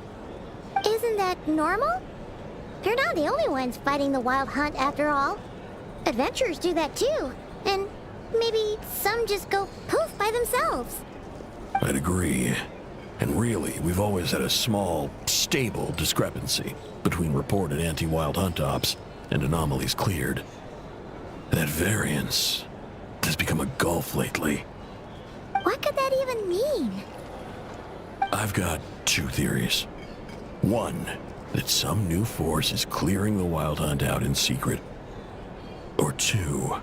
Isn't that normal? They're not the only ones fighting the Wild Hunt after all. Adventurers do that too, and maybe some just go poof by themselves. I'd agree. And really, we've always had a small, stable discrepancy between reported anti-Wild Hunt ops and anomalies cleared. That variance has become a gulf lately. What could that even mean? I've got 2 theories. One, that some new force is clearing the Wild Hunt out in secret. Or 2,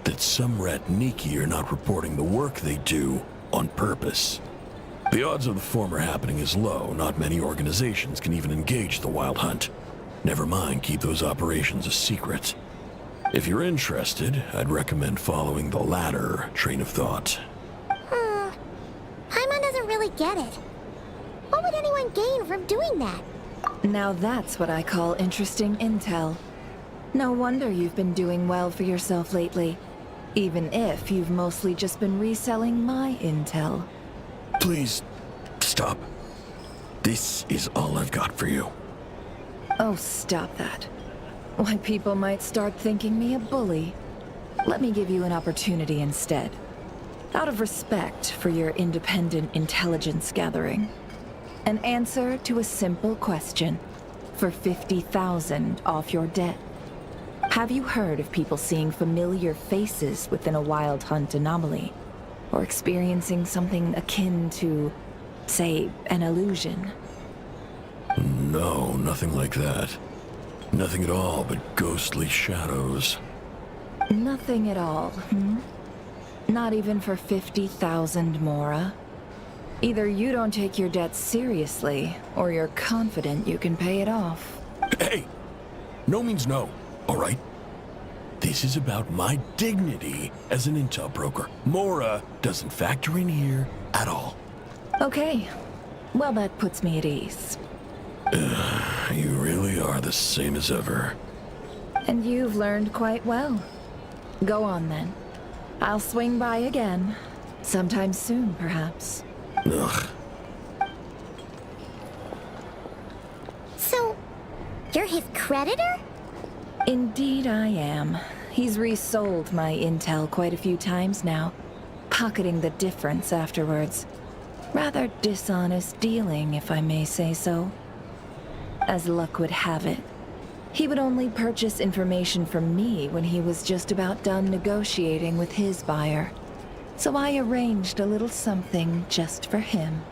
that some Ratniki are not reporting the work they do on purpose. The odds of the former happening is low. Not many organizations can even engage the Wild Hunt. Never mind keep those operations a secret. If you're interested, I'd recommend following the latter train of thought. Paimon doesn't really get it. What would anyone gain from doing that? Now that's what I call interesting intel. No wonder you've been doing well for yourself lately. Even if you've mostly just been reselling my intel. Please, stop. This is all I've got for you. Oh, stop that. Why, people might start thinking me a bully. Let me give you an opportunity instead. Out of respect for your independent intelligence gathering. An answer to a simple question for 50,000 off your debt. Have you heard of people seeing familiar faces within a Wild Hunt anomaly? Or experiencing something akin to, say, an illusion? No, nothing like that. Nothing at all but ghostly shadows. Nothing at all, hmm? Not even for 50,000 Mora? Either you don't take your debt seriously, or you're confident you can pay it off. Hey! No means no, all right? This is about my dignity as an intel broker. Mora doesn't factor in here at all. Okay. Well, that puts me at ease. You really are the same as ever. And you've learned quite well. Go on, then. I'll swing by again. Sometime soon, perhaps. Ugh. So, you're his creditor? Indeed I am. He's resold my intel quite a few times now, pocketing the difference afterwards. Rather dishonest dealing, if I may say so. As luck would have it, he would only purchase information from me when he was just about done negotiating with his buyer. So I arranged a little something just for him.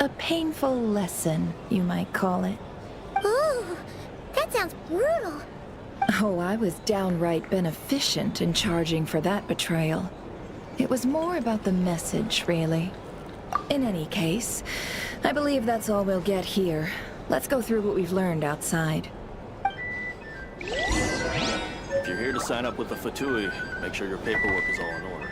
A painful lesson, you might call it. Ooh, that sounds brutal. Oh, I was downright beneficent in charging for that betrayal. It was more about the message, really. In any case, I believe that's all we'll get here. Let's go through what we've learned outside. If you're here to sign up with the Fatui, make sure your paperwork is all in order.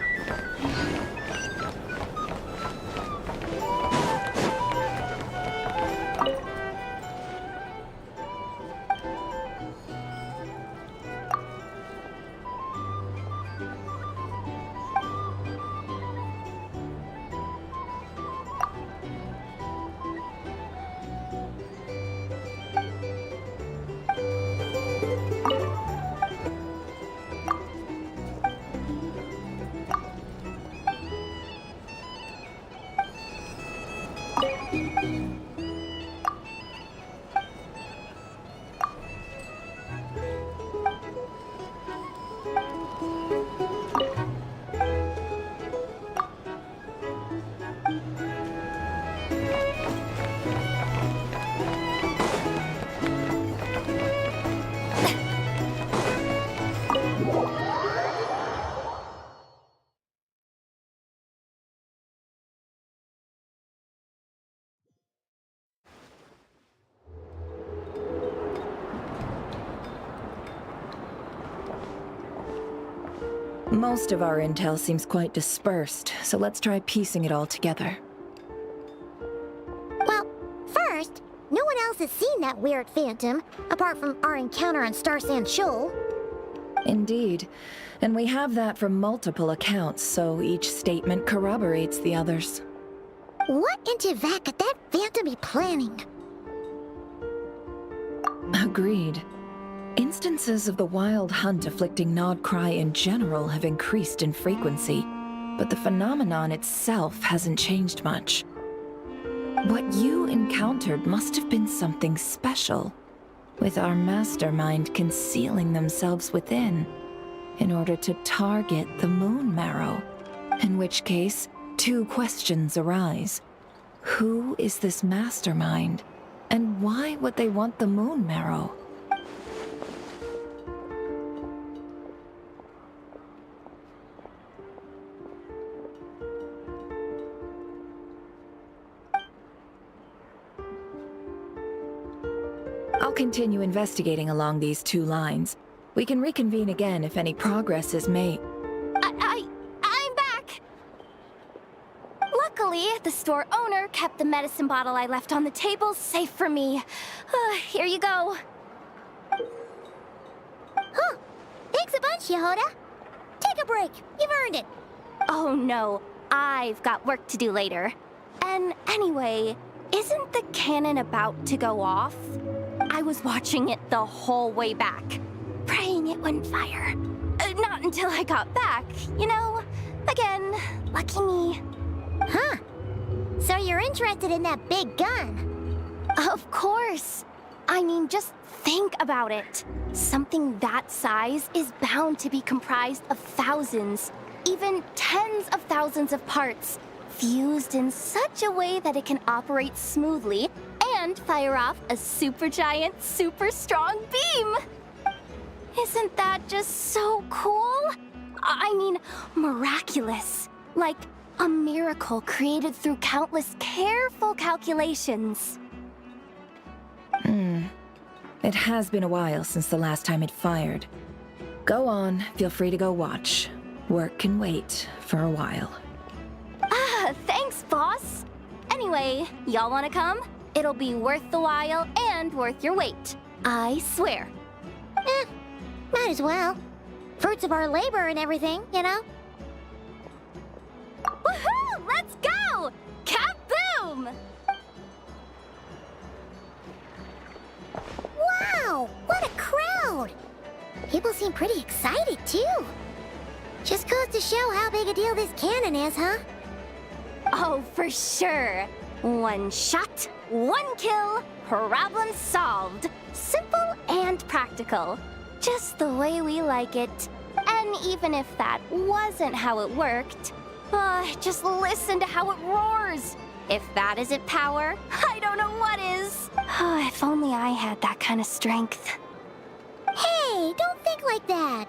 Most of our intel seems quite dispersed, so let's try piecing it all together. Well, first, no one else has seen that weird phantom, apart from our encounter on Star Sand Shoal. Indeed. And we have that from multiple accounts, so each statement corroborates the others. What in Tivat could that phantom be planning? Agreed. Instances of the wild hunt afflicting Nod Krai in general have increased in frequency, but the phenomenon itself hasn't changed much. What you encountered must have been something special, with our mastermind concealing themselves within, in order to target the Moon Marrow. In which case, two questions arise. Who is this mastermind, and why would they want the Moon Marrow? I'll continue investigating along these two lines. We can reconvene again if any progress is made. I'm back! Luckily, the store owner kept the medicine bottle I left on the table safe for me. Here you go. Huh. Thanks a bunch, Yehoda. Take a break. You've earned it. Oh no, I've got work to do later. And anyway, isn't the cannon about to go off? I was watching it the whole way back, praying it wouldn't fire. Not until I got back, you know? Again, lucky me. Huh. So you're interested in that big gun? Of course. I mean, just think about it. Something that size is bound to be comprised of thousands, even tens of thousands of parts, fused in such a way that it can operate smoothly and fire off a supergiant, super strong beam. Isn't that just so cool? I mean, miraculous. Like a miracle created through countless careful calculations. It has been a while since the last time it fired. Go on, feel free to go watch. Work can wait for a while. Thanks, boss. Anyway, y'all wanna come? It'll be worth the while and worth your wait. I swear. Might as well. Fruits of our labor and everything, you know? Woohoo! Let's go! Kaboom! Wow! What a crowd! People seem pretty excited, too. Just goes to show how big a deal this cannon is, huh? Oh, for sure. One shot, one kill, problem solved. Simple and practical. Just the way we like it. And even if that wasn't how it worked, just listen to how it roars. If that isn't power, I don't know what is. If only I had that kind of strength. Hey, don't think like that.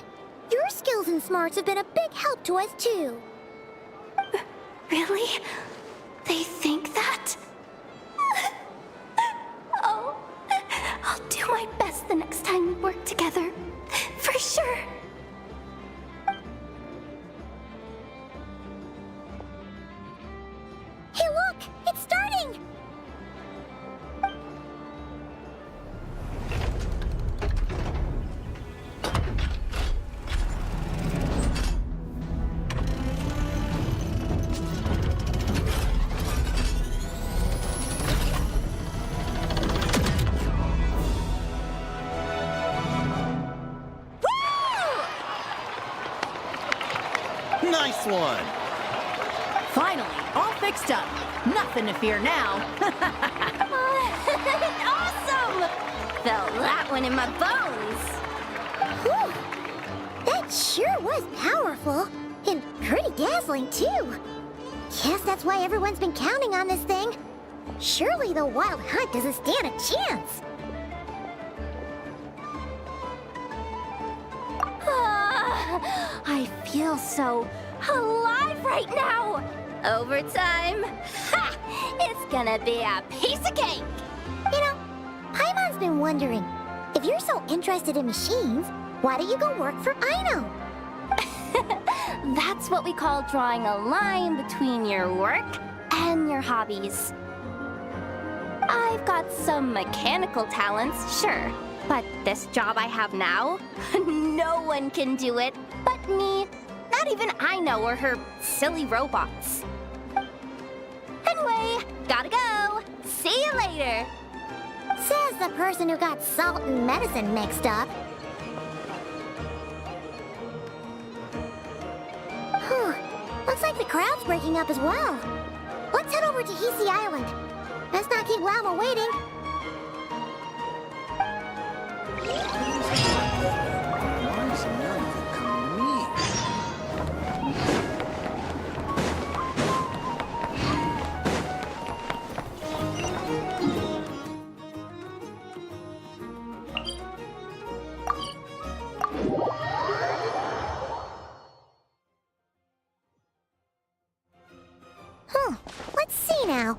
Your skills and smarts have been a big help to us, too. Really? They think that? Oh, I'll do my best the next time we work together. For sure. Hey, look! It's starting! Nice one! Finally, all fixed up. Nothing to fear now. Awesome! Felt that one in my bones. Whew! That sure was powerful. And pretty dazzling, too. Guess that's why everyone's been counting on this thing. Surely the Wild Hunt doesn't stand a chance. I feel so alive right now. Overtime? Ha! It's gonna be a piece of cake. You know, Paimon's been wondering, if you're so interested in machines, why don't you go work for Aino? That's what we call drawing a line between your work and your hobbies. I've got some mechanical talents, sure, but this job I have now, no one can do it but me. Not even I know or her silly robots. Anyway, gotta go. See you later. Says the person who got salt and medicine mixed up. Looks like the crowd's breaking up as well. Let's head over to Hisi Island. Let's not keep Llama waiting. Why is none of it coming to me? Let's see now.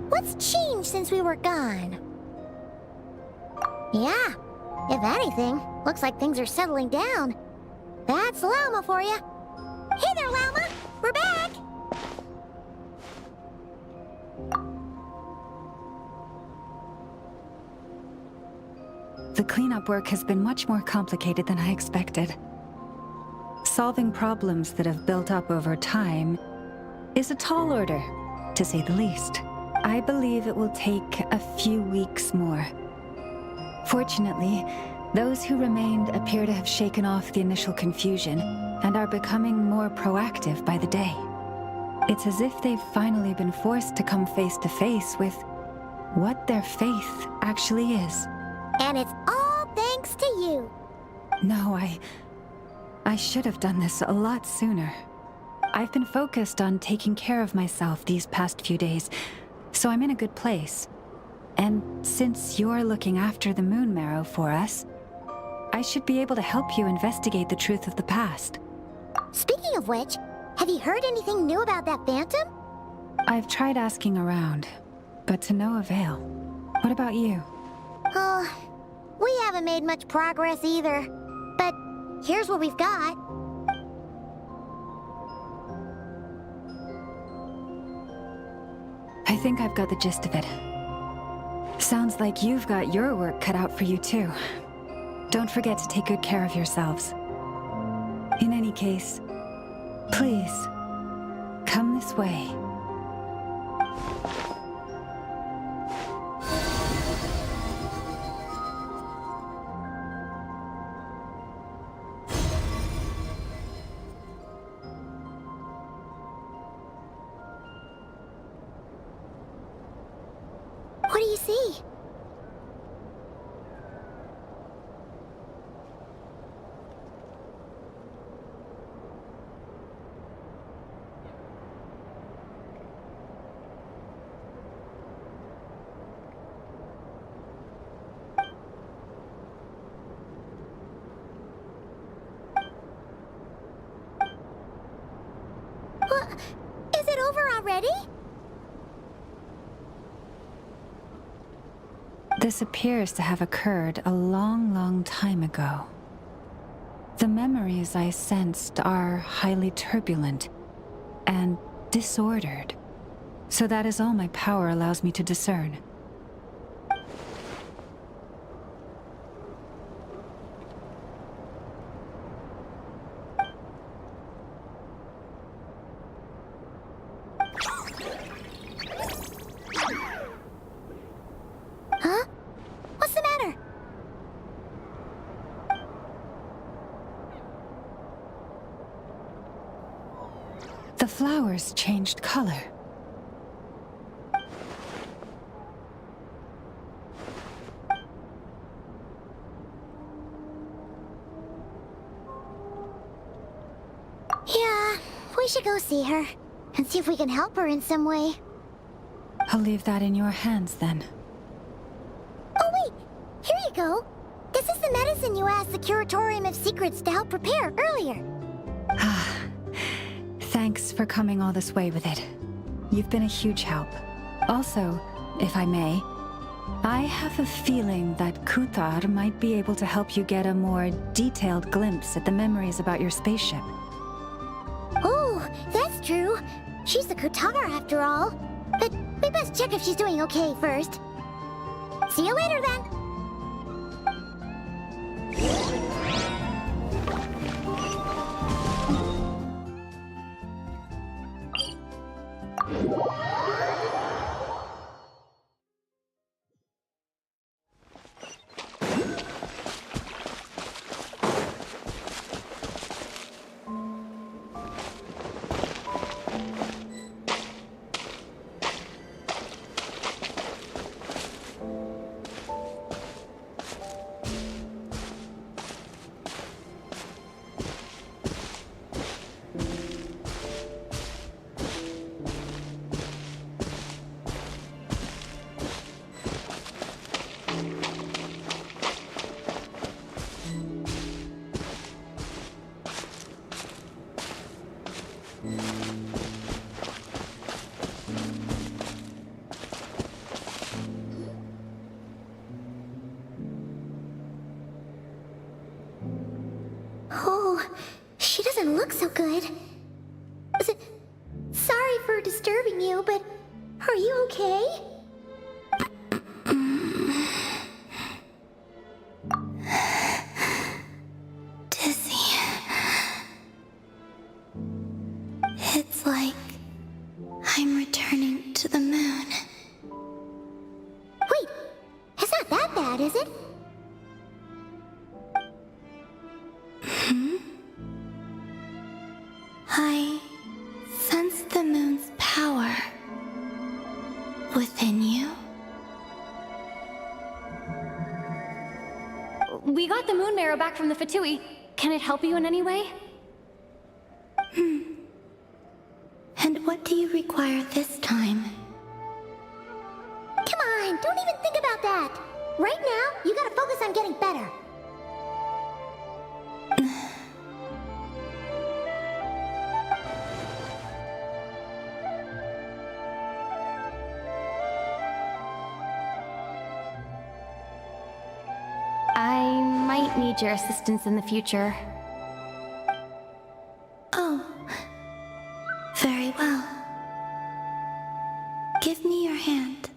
What's changed since we were gone? Yeah, if anything, looks like things are settling down. That's Llama for you. Hey there, Llama! We're back! The cleanup work has been much more complicated than I expected. Solving problems that have built up over time is a tall order, to say the least. I believe it will take a few weeks more. Fortunately, those who remained appear to have shaken off the initial confusion and are becoming more proactive by the day. It's as if they've finally been forced to come face to face with what their faith actually is. And it's all thanks to you. No, I should have done this a lot sooner. I've been focused on taking care of myself these past few days, so I'm in a good place. And since you're looking after the Moon Marrow for us, I should be able to help you investigate the truth of the past. Speaking of which, have you heard anything new about that phantom? I've tried asking around, but to no avail. What about you? Oh, we haven't made much progress either. But here's what we've got. I think I've got the gist of it. Sounds like you've got your work cut out for you too. Don't forget to take good care of yourselves. In any case, please, come this way. What do you see? What? Is it over already? This appears to have occurred a long, long time ago. The memories I sensed are highly turbulent and disordered, so that is all my power allows me to discern. Huh? What's the matter? The flowers changed color. Yeah, we should go see her and see if we can help her in some way. I'll leave that in your hands then. Oh wait, here you go. This is the medicine you asked the Curatorium of Secrets to help prepare earlier. Thanks for coming all this way with it. You've been a huge help. Also, if I may, I have a feeling that Kuthar might be able to help you get a more detailed glimpse at the memories about your spaceship. She's the Kotara after all. But we best check if she's doing okay first. See you later then. Oh, she doesn't look so good. Sorry for disturbing you, but are you okay? Dizzy. It's like I'm returning to the moon. Wait, it's not that bad, is it? I sense the moon's power within you. We got the moon marrow back from the Fatui. Can it help you in any way? And what do you require this time? Come on, don't even think about that. Right now, you gotta focus on getting better. I might need your assistance in the future. Oh, very well. Give me your hand.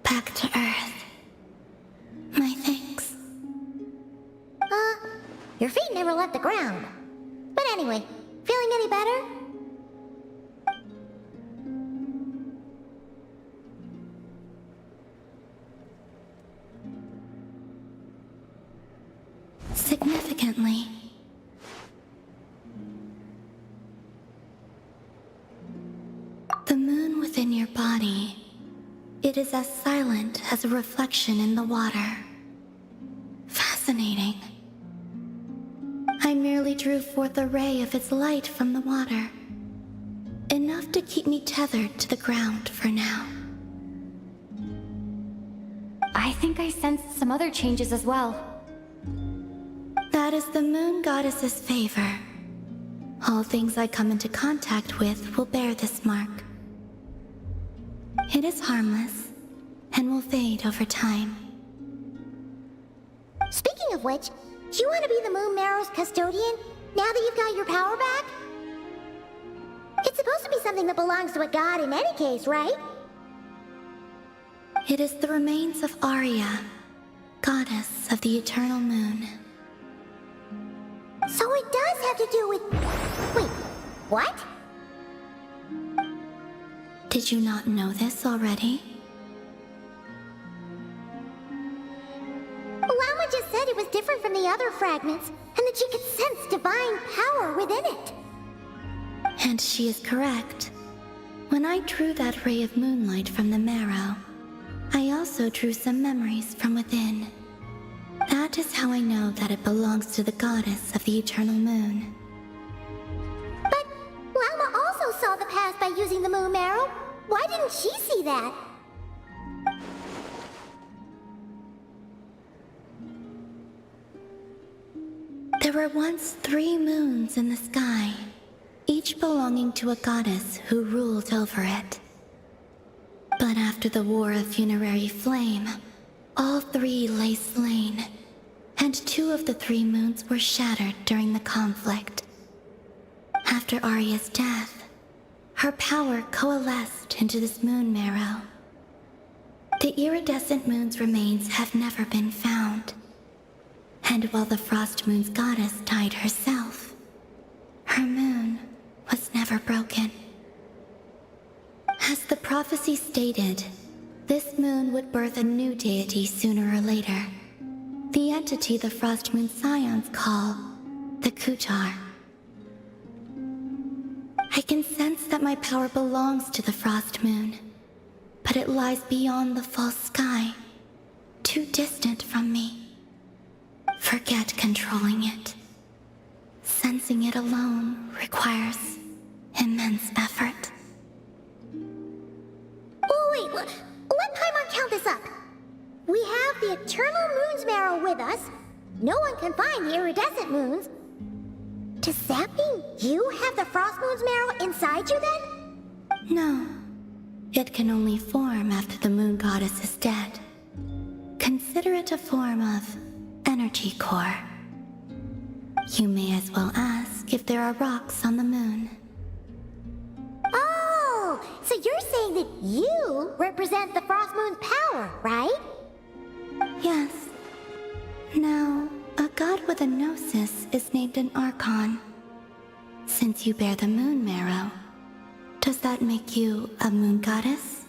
Back to Earth. My thanks. Your feet never left the ground. But anyway, feeling any better? Significantly. The moon within your body. It is as silent as a reflection in the water. Fascinating. I merely drew forth a ray of its light from the water. Enough to keep me tethered to the ground for now. I think I sensed some other changes as well. That is the moon goddess's favor. All things I come into contact with will bear this mark. It is harmless, and will fade over time. Speaking of which, do you want to be the Moon Marrow's custodian, now that you've got your power back? It's supposed to be something that belongs to a god in any case, right? It is the remains of Arya, goddess of the eternal moon. So it does have to do with... Wait, what? Did you not know this already? Lama just said it was different from the other fragments, and that she could sense divine power within it. And she is correct. When I drew that ray of moonlight from the marrow, I also drew some memories from within. That is how I know that it belongs to the goddess of the eternal moon. But Lama also saw the past by using the moon marrow. Why didn't she see that? There were once 3 moons in the sky, each belonging to a goddess who ruled over it. But after the War of Funerary Flame, all 3 lay slain, and 2 of the 3 moons were shattered during the conflict. After Arya's death, her power coalesced into this moon marrow. The iridescent moon's remains have never been found. And while the Frost Moon's goddess died herself, her moon was never broken. As the prophecy stated, this moon would birth a new deity sooner or later. The entity the Frost Moon Scions call the Kutar. I can sense that my power belongs to the Frost Moon, but it lies beyond the false sky, too distant from me. Forget controlling it. Sensing it alone requires immense effort. Oh, wait, let Paimon count this up. We have the Eternal Moon's Marrow with us. No one can find the iridescent moons. Does that mean you have the Frost Moon's Marrow inside you then? No. It can only form after the moon goddess is dead. Consider it a form of energy core. You may as well ask if there are rocks on the moon. Oh, so you're saying that you represent the Frost Moon's power, right? Yes. Now, a god with a gnosis is named an Archon. Since you bear the moon marrow, does that make you a moon goddess?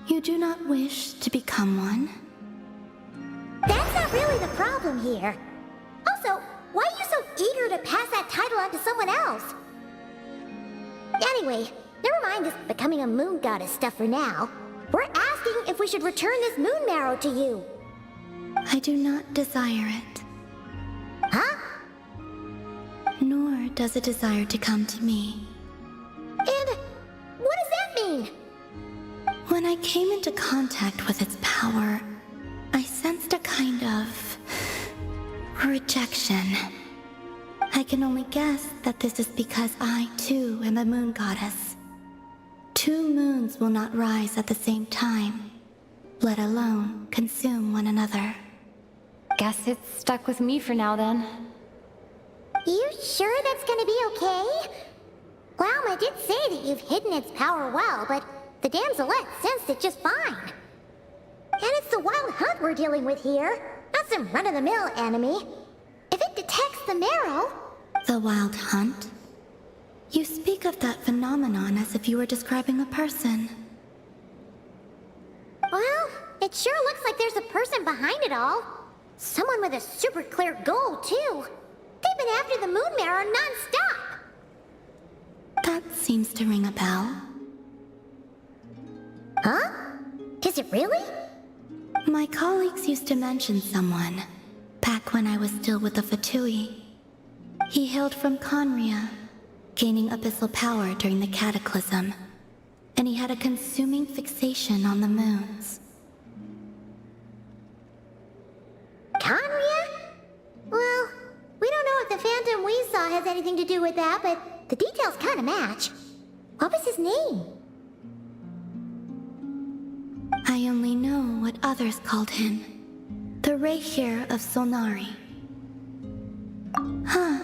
You do not wish to become one? That's not really the problem here. Also, why are you so eager to pass that title on to someone else? Anyway, never mind this becoming a moon goddess stuff for now. We're asking if we should return this moon marrow to you. I do not desire it. Huh? Nor does it desire to come to me. And what does that mean? When I came into contact with its power, I sensed a kind of rejection. I can only guess that this is because I, too, am a moon goddess. 2 moons will not rise at the same time, let alone consume one another. Guess it's stuck with me for now then. You sure that's gonna be okay? Glauma did say that you've hidden its power well, but the damselette sensed it just fine. And it's the wild hunt we're dealing with here, not some run-of-the-mill enemy. If it detects the marrow... The wild hunt? You speak of that phenomenon as if you were describing a person. Well, it sure looks like there's a person behind it all. Someone with a super clear goal, too. They've been after the moon marrow non-stop. That seems to ring a bell. Huh? Is it really? My colleagues used to mention someone, back when I was still with the Fatui. He hailed from Conria, gaining abyssal power during the Cataclysm, and he had a consuming fixation on the moons. Conria? Well, we don't know if the phantom we saw has anything to do with that, but the details kind of match. What was his name? I only know what others called him. The Rayhir of Solnari. Huh.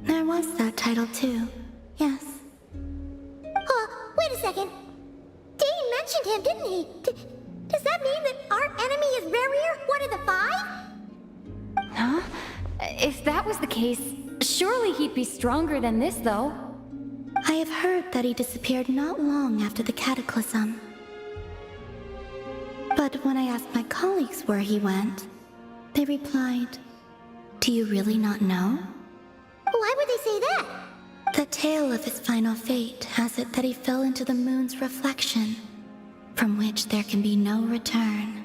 There was that title too. Yes. Wait a second. Dane mentioned him, didn't he? Does that mean that our enemy is Rarier, one of the 5? Huh? If that was the case, surely he'd be stronger than this, though. I have heard that he disappeared not long after the Cataclysm. But when I asked my colleagues where he went, they replied, "Do you really not know?" Why would they say that? The tale of his final fate has it that he fell into the moon's reflection, from which there can be no return.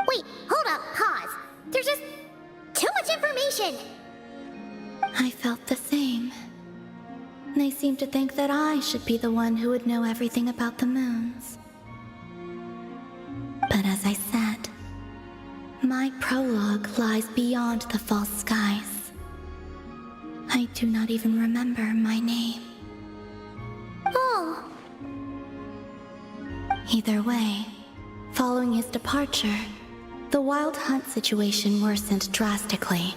Wait, hold up, pause. There's just too much information. I felt the same. They seem to think that I should be the one who would know everything about the moons. But as I said, my prologue lies beyond the false skies. I do not even remember my name. Oh. Either way, following his departure, the Wild Hunt situation worsened drastically,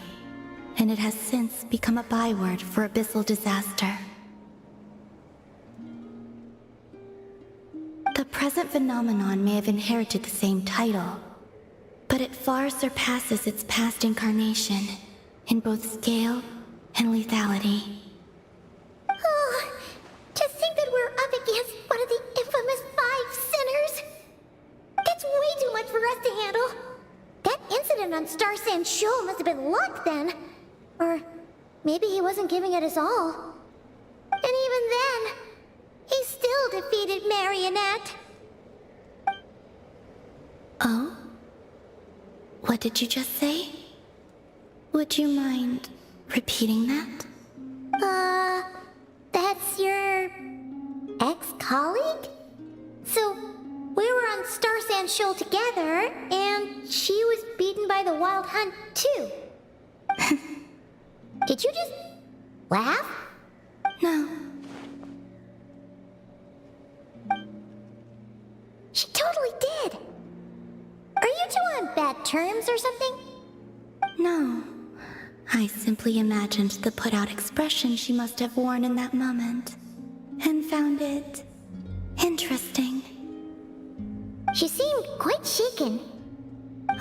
and it has since become a byword for abyssal disaster. The present phenomenon may have inherited the same title, but it far surpasses its past incarnation in both scale and lethality. Oh, to think that we're up against one of the infamous 5 sinners! That's way too much for us to handle. That incident on Star Sand Shoal must have been luck then. Or maybe he wasn't giving it his all. And even then, he still defeated Marionette. Oh? What did you just say? Would you mind repeating that? That's your ex-colleague? So, we were on Star Sand Shoal together, and she was beaten by the Wild Hunt too. Did you just laugh? No. She totally did. Are you two on bad terms or something? No. I simply imagined the put-out expression she must have worn in that moment, and found it interesting. She seemed quite shaken.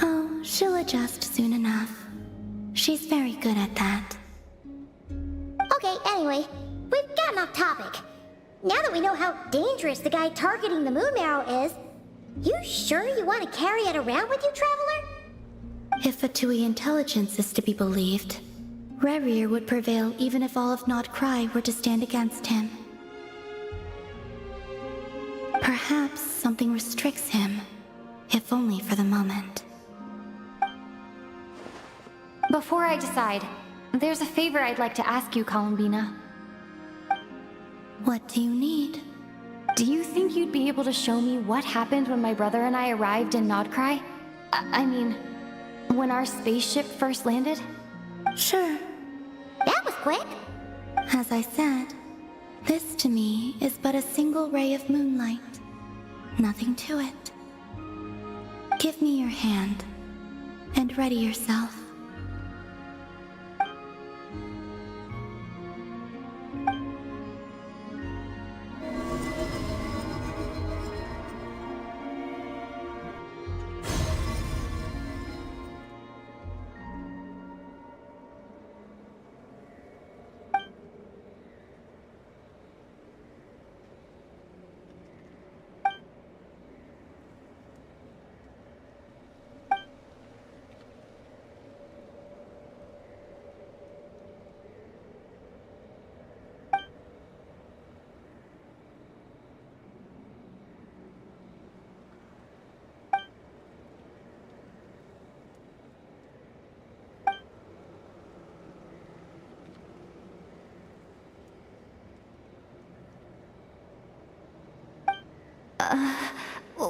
Oh, she'll adjust soon enough. She's very good at that. Okay, anyway, we've gotten off topic. Now that we know how dangerous the guy targeting the moon marrow is, you sure you want to carry it around with you, Traveler? If Fatui intelligence is to be believed, Rerir would prevail even if all of Nod Krai were to stand against him. Perhaps something restricts him, if only for the moment. Before I decide, there's a favor I'd like to ask you, Columbina. What do you need? Do you think you'd be able to show me what happened when my brother and I arrived in Nod Krai? I mean, when our spaceship first landed? Sure. That was quick. As I said, this to me is but a single ray of moonlight. Nothing to it. Give me your hand, and ready yourself.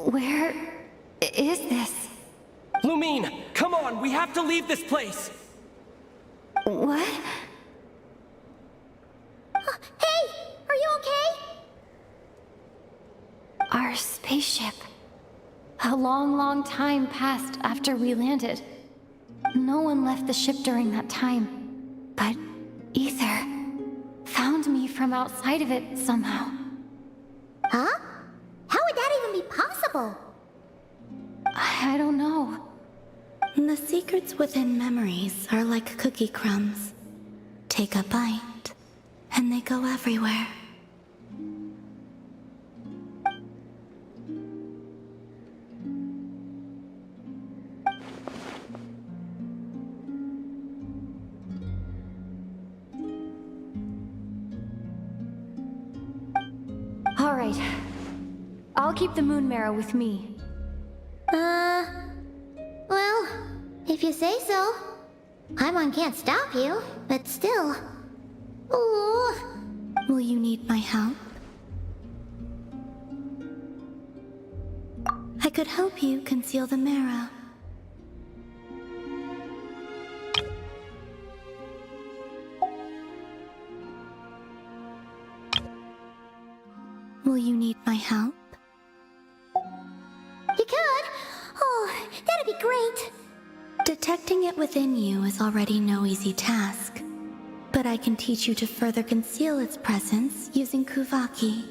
Where is this? Lumine, come on, we have to leave this place! What? Hey, are you okay? Our spaceship. A long, long time passed after we landed. No one left the ship during that time, but Ether found me from outside of it somehow. Huh? How would that even be possible? I don't know. The secrets within memories are like cookie crumbs. Take a bite, and they go everywhere. All right. I'll keep the moon marrow with me. Well, if you say so. Paimon can't stop you, but still. Ooh, Will you need my help? I could help you conceal the marrow. Will you need my help? You could? Oh, that'd be great. Detecting it within you is already no easy task, but I can teach you to further conceal its presence using Kuvaki.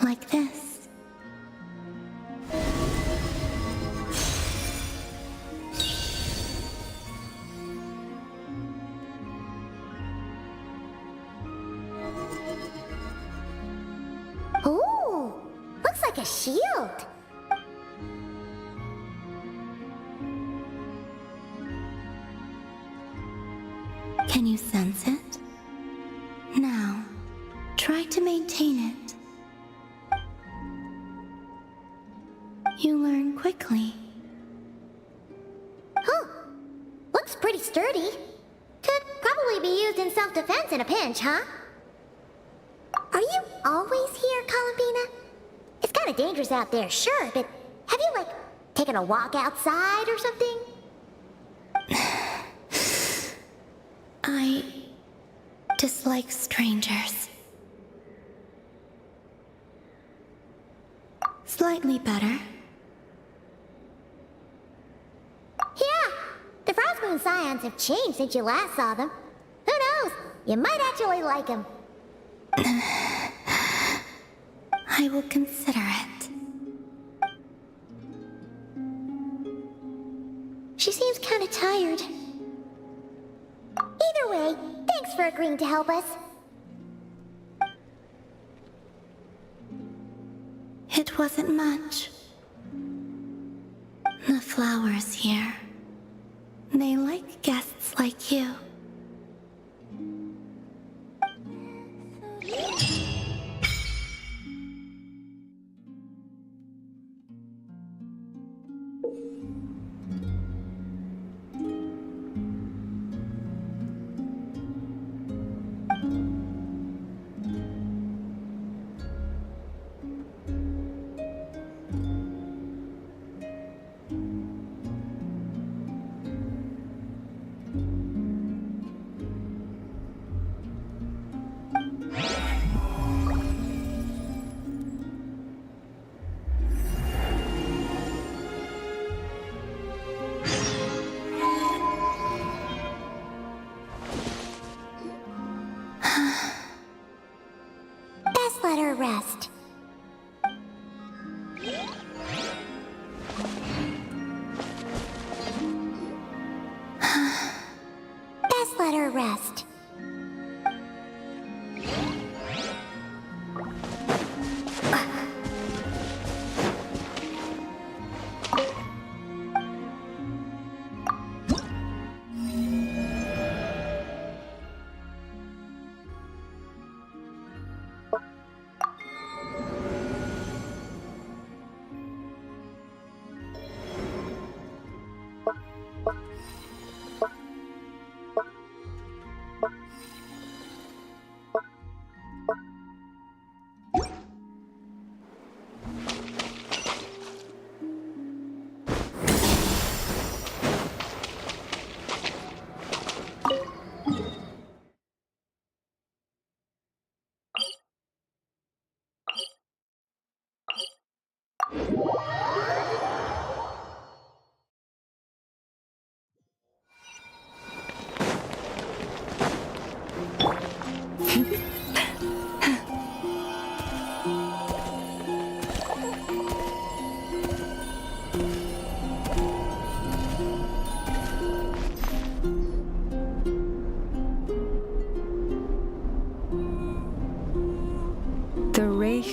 Like this. Ooh, looks like a shield. Can you sense it? Now, try to maintain it. You learn quickly. Huh. Looks pretty sturdy. Could probably be used in self-defense in a pinch, huh? Are you always here, Columbina? It's kind of dangerous out there, sure, but have you, like, taken a walk outside or something? I dislike strangers. Slightly better. Yeah, the Frostmoon Scions have changed since you last saw them. Who knows? You might actually like them. I will consider it. She seems kind of tired. Either way, thanks for agreeing to help us. It wasn't much. The flowers here. They like guests like you. Best let her rest. Best let her rest.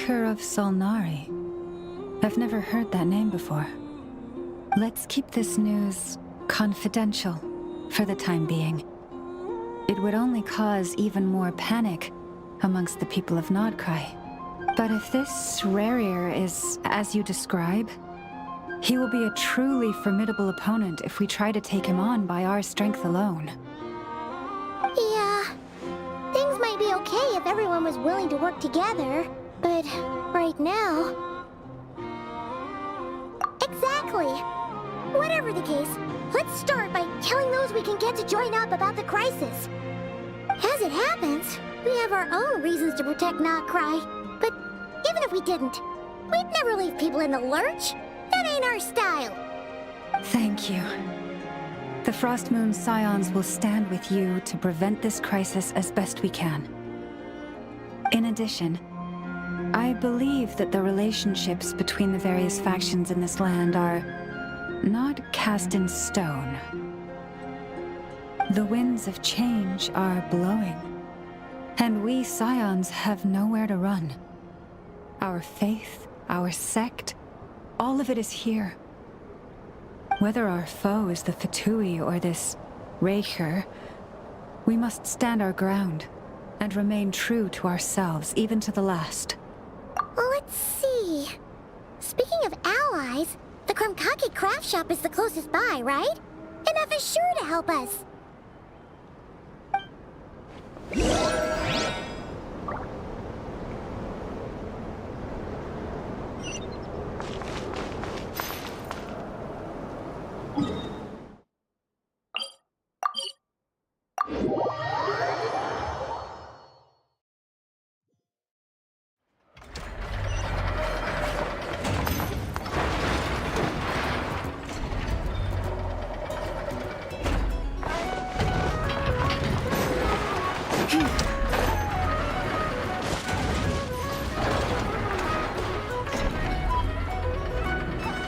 Of Solnari. I've never heard that name before. Let's keep this news confidential for the time being. It would only cause even more panic amongst the people of Krai. But if this Rarier is as you describe, he will be a truly formidable opponent if we try to take him on by our strength alone. Yeah, things might be okay if everyone was willing to work together, but right now... Exactly! Whatever the case, let's start by telling those we can get to join up about the crisis. As it happens, we have our own reasons to protect Not Krai, but even if we didn't, we'd never leave people in the lurch. That ain't our style. Thank you. The Frost Moon Scions will stand with you to prevent this crisis as best we can. In addition, I believe that the relationships between the various factions in this land are not cast in stone. The winds of change are blowing, and we Scions have nowhere to run. Our faith, our sect, all of it is here. Whether our foe is the Fatui or this Raker, we must stand our ground and remain true to ourselves, even to the last. Let's see. Speaking of allies, the Krumkake craft shop is the closest by, right? And F is sure to help us.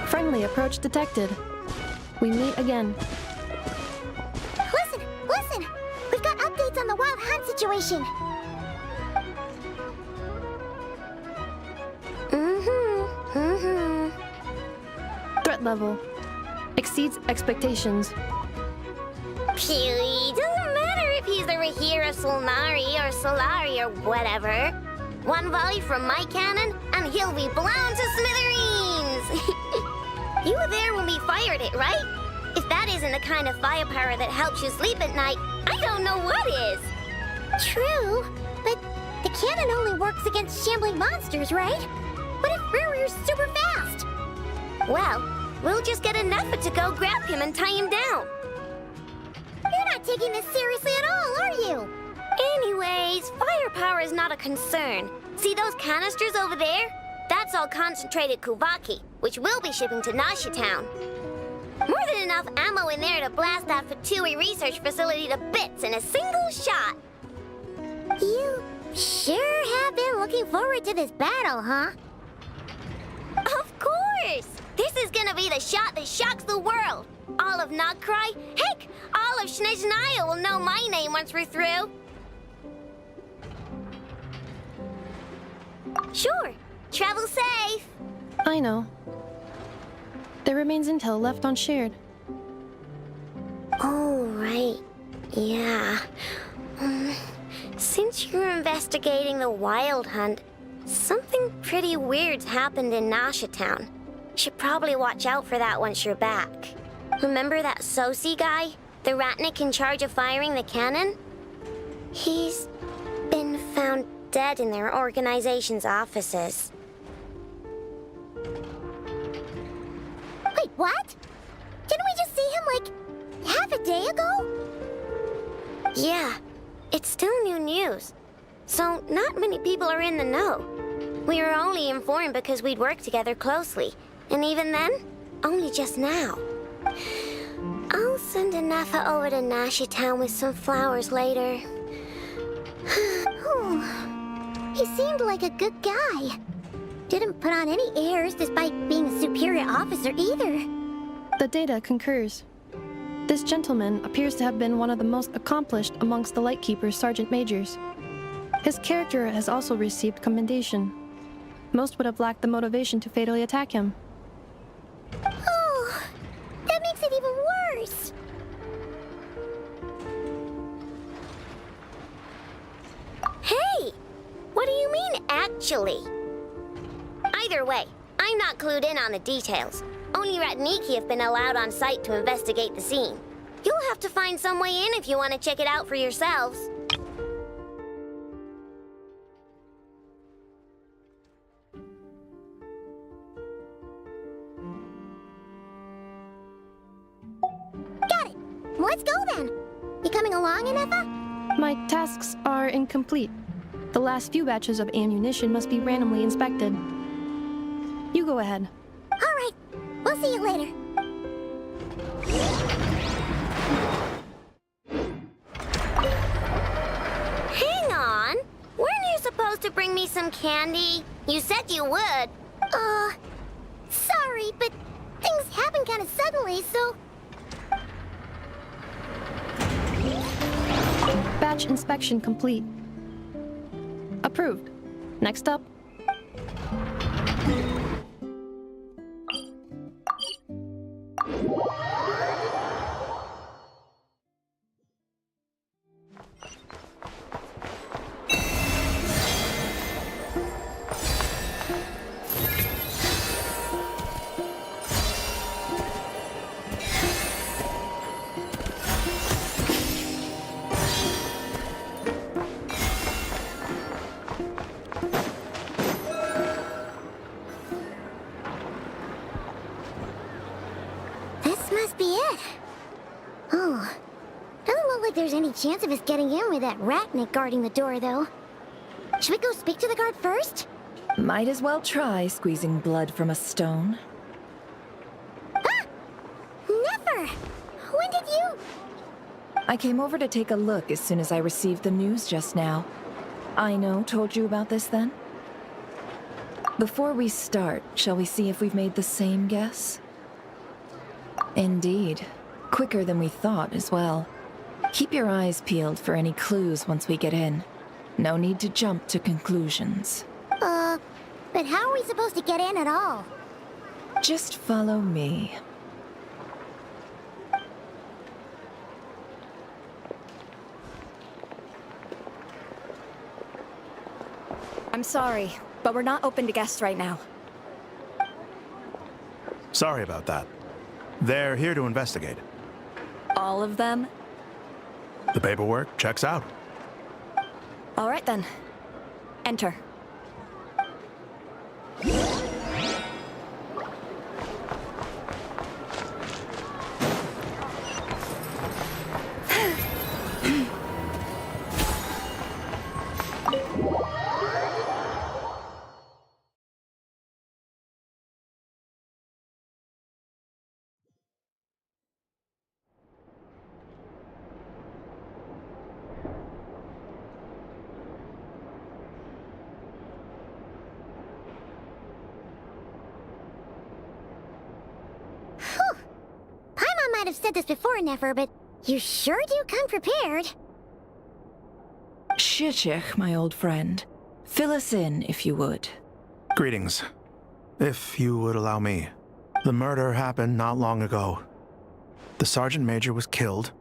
Friendly approach detected. We meet again. Listen! Listen! We've got updates on the Wild Hunt situation. Threat level exceeds expectations. Peely, doesn't matter if he's the Rahira Solnari or Solari or whatever. One volley from my cannon, and he'll be blown to smithereens! You were there when we fired it, right? If that isn't the kind of firepower that helps you sleep at night, I don't know what is! True, but the cannon only works against shambling monsters, right? What if Rirrir's super fast? Well, we'll just get enough to go grab him and tie him down. You're not taking this seriously at all, are you? Anyways, firepower is not a concern. See those canisters over there? That's all concentrated Kuvaki, which we'll be shipping to Nasha Town. More than enough ammo in there to blast that Fatui research facility to bits in a single shot. You sure have been looking forward to this battle, huh? Of course! This is gonna be the shot that shocks the world. All of Not Krai, heck, all of Snezhnaya will know my name once we're through. Sure, travel safe. I know. There remains intel left unshared. Oh, right. Yeah. Since you're investigating the Wild Hunt, something pretty weird's happened in Nasha Town. Should probably watch out for that once you're back. Remember that Sosi guy? The Ratnik in charge of firing the cannon? He's been found dead in their organization's offices. Wait, what? Didn't we just see him, like, half a day ago? Yeah, it's still new news. So not many people are in the know. We were only informed because we'd worked together closely. And even then, only just now. I'll send Anafa over to Nasha Town with some flowers later. He seemed like a good guy. Didn't put on any airs despite being a superior officer either. The data concurs. This gentleman appears to have been one of the most accomplished amongst the Lightkeeper's Sergeant Majors. His character has also received commendation. Most would have lacked the motivation to fatally attack him. Oh, that makes it even worse. Hey! What do you mean, actually? Either way, I'm not clued in on the details. Only Ratniki have been allowed on site to investigate the scene. You'll have to find some way in if you want to check it out for yourselves. Let's go then. You coming along, Inefa? My tasks are incomplete. The last few batches of ammunition must be randomly inspected. You go ahead. All right. We'll see you later. Hang on. Weren't you supposed to bring me some candy? You said you would. Sorry, but things happen kind of suddenly, so... Batch inspection complete. Approved. Next up. This must be it. Oh. Doesn't look like there's any chance of us getting in with that ratnik guarding the door, though. Should we go speak to the guard first? Might as well try squeezing blood from a stone. Ah! Never! When did you... I came over to take a look as soon as I received the news just now. Aino told you about this then? Before we start, shall we see if we've made the same guess? Indeed. Quicker than we thought as well. Keep your eyes peeled for any clues once we get in. No need to jump to conclusions. But how are we supposed to get in at all? Just follow me. I'm sorry, but we're not open to guests right now. Sorry about that. They're here to investigate. All of them? The paperwork checks out. All right then. Enter. Paimon might have said this before, Nefer, but you sure do come prepared. Shishich, my old friend. Fill us in, if you would. Greetings. If you would allow me. The murder happened not long ago. The Sergeant Major was killed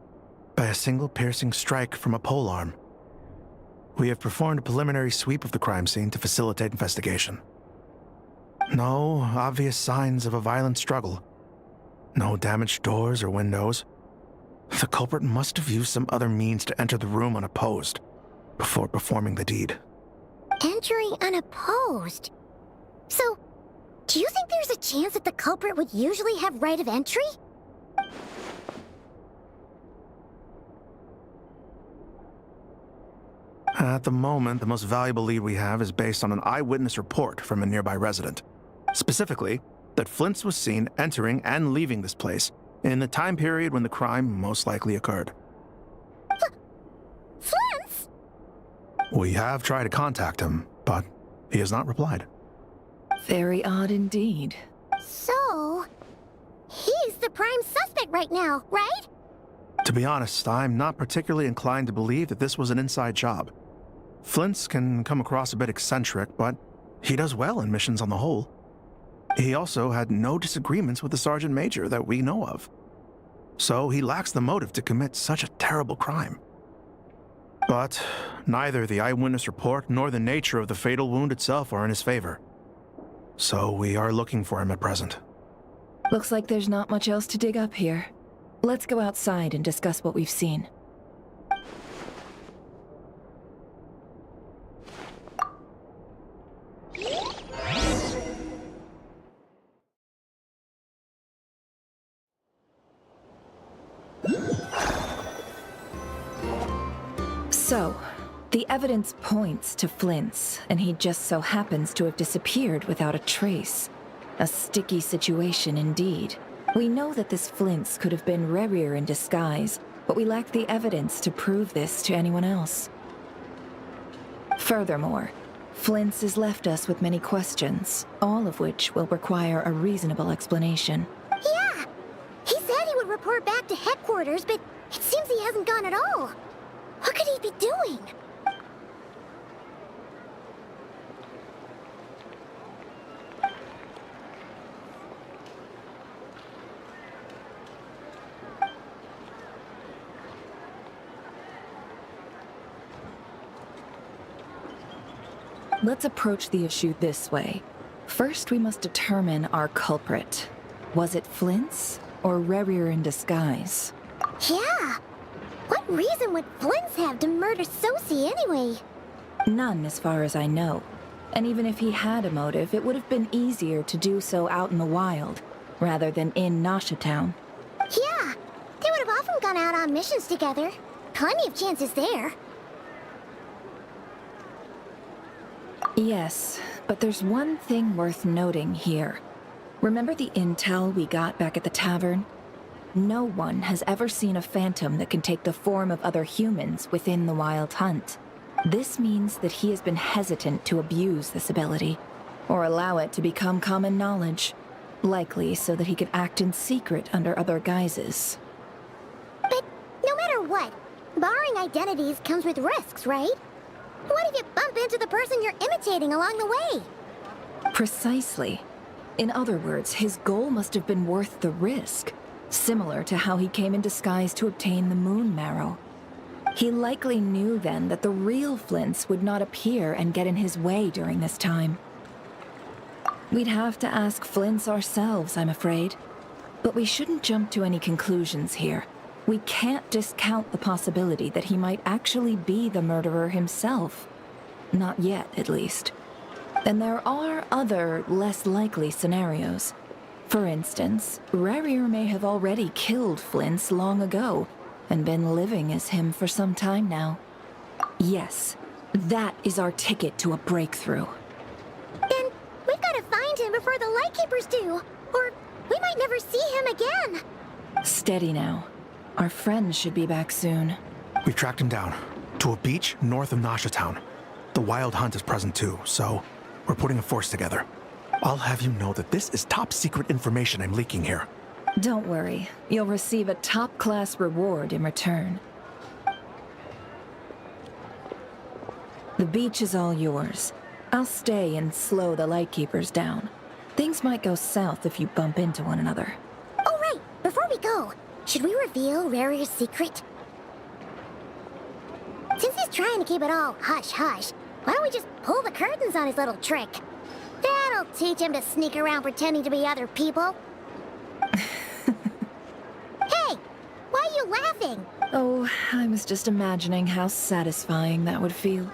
by a single piercing strike from a polearm. We have performed a preliminary sweep of the crime scene to facilitate investigation. No obvious signs of a violent struggle. No damaged doors or windows. The culprit must have used some other means to enter the room unopposed before performing the deed. Entering unopposed? So, do you think there's a chance that the culprit would usually have right of entry? At the moment, the most valuable lead we have is based on an eyewitness report from a nearby resident. Specifically, that Flins was seen entering and leaving this place in the time period when the crime most likely occurred. Flins? We have tried to contact him, but he has not replied. Very odd indeed. So, he's the prime suspect right now, right? To be honest, I'm not particularly inclined to believe that this was an inside job. Flins can come across a bit eccentric, but he does well in missions on the whole. He also had no disagreements with the Sergeant Major that we know of. So he lacks the motive to commit such a terrible crime. But neither the eyewitness report nor the nature of the fatal wound itself are in his favor. So we are looking for him at present. Looks like there's not much else to dig up here. Let's go outside and discuss what we've seen. So, the evidence points to Flins, and he just so happens to have disappeared without a trace. A sticky situation indeed. We know that this Flins could have been Rerir in disguise, but we lack the evidence to prove this to anyone else. Furthermore, Flins has left us with many questions, all of which will require a reasonable explanation. Yeah! He said he would report back to headquarters, but it seems he hasn't gone at all. What could he be doing? Let's approach the issue this way. First, we must determine our culprit. Was it Flins or Rerir in disguise? Yeah! What reason would Flins have to murder Sosie anyway? None, as far as I know. And even if he had a motive, it would have been easier to do so out in the wild, rather than in Nasha Town. Yeah! They would have often gone out on missions together. Plenty of chances there. Yes, but there's one thing worth noting here. Remember the intel we got back at the tavern? No one has ever seen a phantom that can take the form of other humans within the Wild Hunt. This means that he has been hesitant to abuse this ability, or allow it to become common knowledge, likely so that he could act in secret under other guises. But no matter what, barring identities comes with risks, right? What if you bump into the person you're imitating along the way? Precisely. In other words, his goal must have been worth the risk, similar to how he came in disguise to obtain the moon marrow. He likely knew then that the real Flins would not appear and get in his way during this time. We'd have to ask Flins ourselves, I'm afraid. But we shouldn't jump to any conclusions here. We can't discount the possibility that he might actually be the murderer himself. Not yet, at least. And there are other, less likely scenarios. For instance, Rerir may have already killed Flins long ago, and been living as him for some time now. Yes, that is our ticket to a breakthrough. Then we've got to find him before the Lightkeepers do, or we might never see him again. Steady now. Our friends should be back soon. We've tracked him down to a beach north of Nasha Town. The Wild Hunt is present too, so we're putting a force together. I'll have you know that this is top secret information I'm leaking here. Don't worry. You'll receive a top-class reward in return. The beach is all yours. I'll stay and slow the Lightkeepers down. Things might go south if you bump into one another. Oh, right. Before we go, should we reveal Rerir's secret? Since he's trying to keep it all hush-hush, why don't we just pull the curtains on his little trick? That'll teach him to sneak around pretending to be other people. Hey! Why are you laughing? Oh, I was just imagining how satisfying that would feel.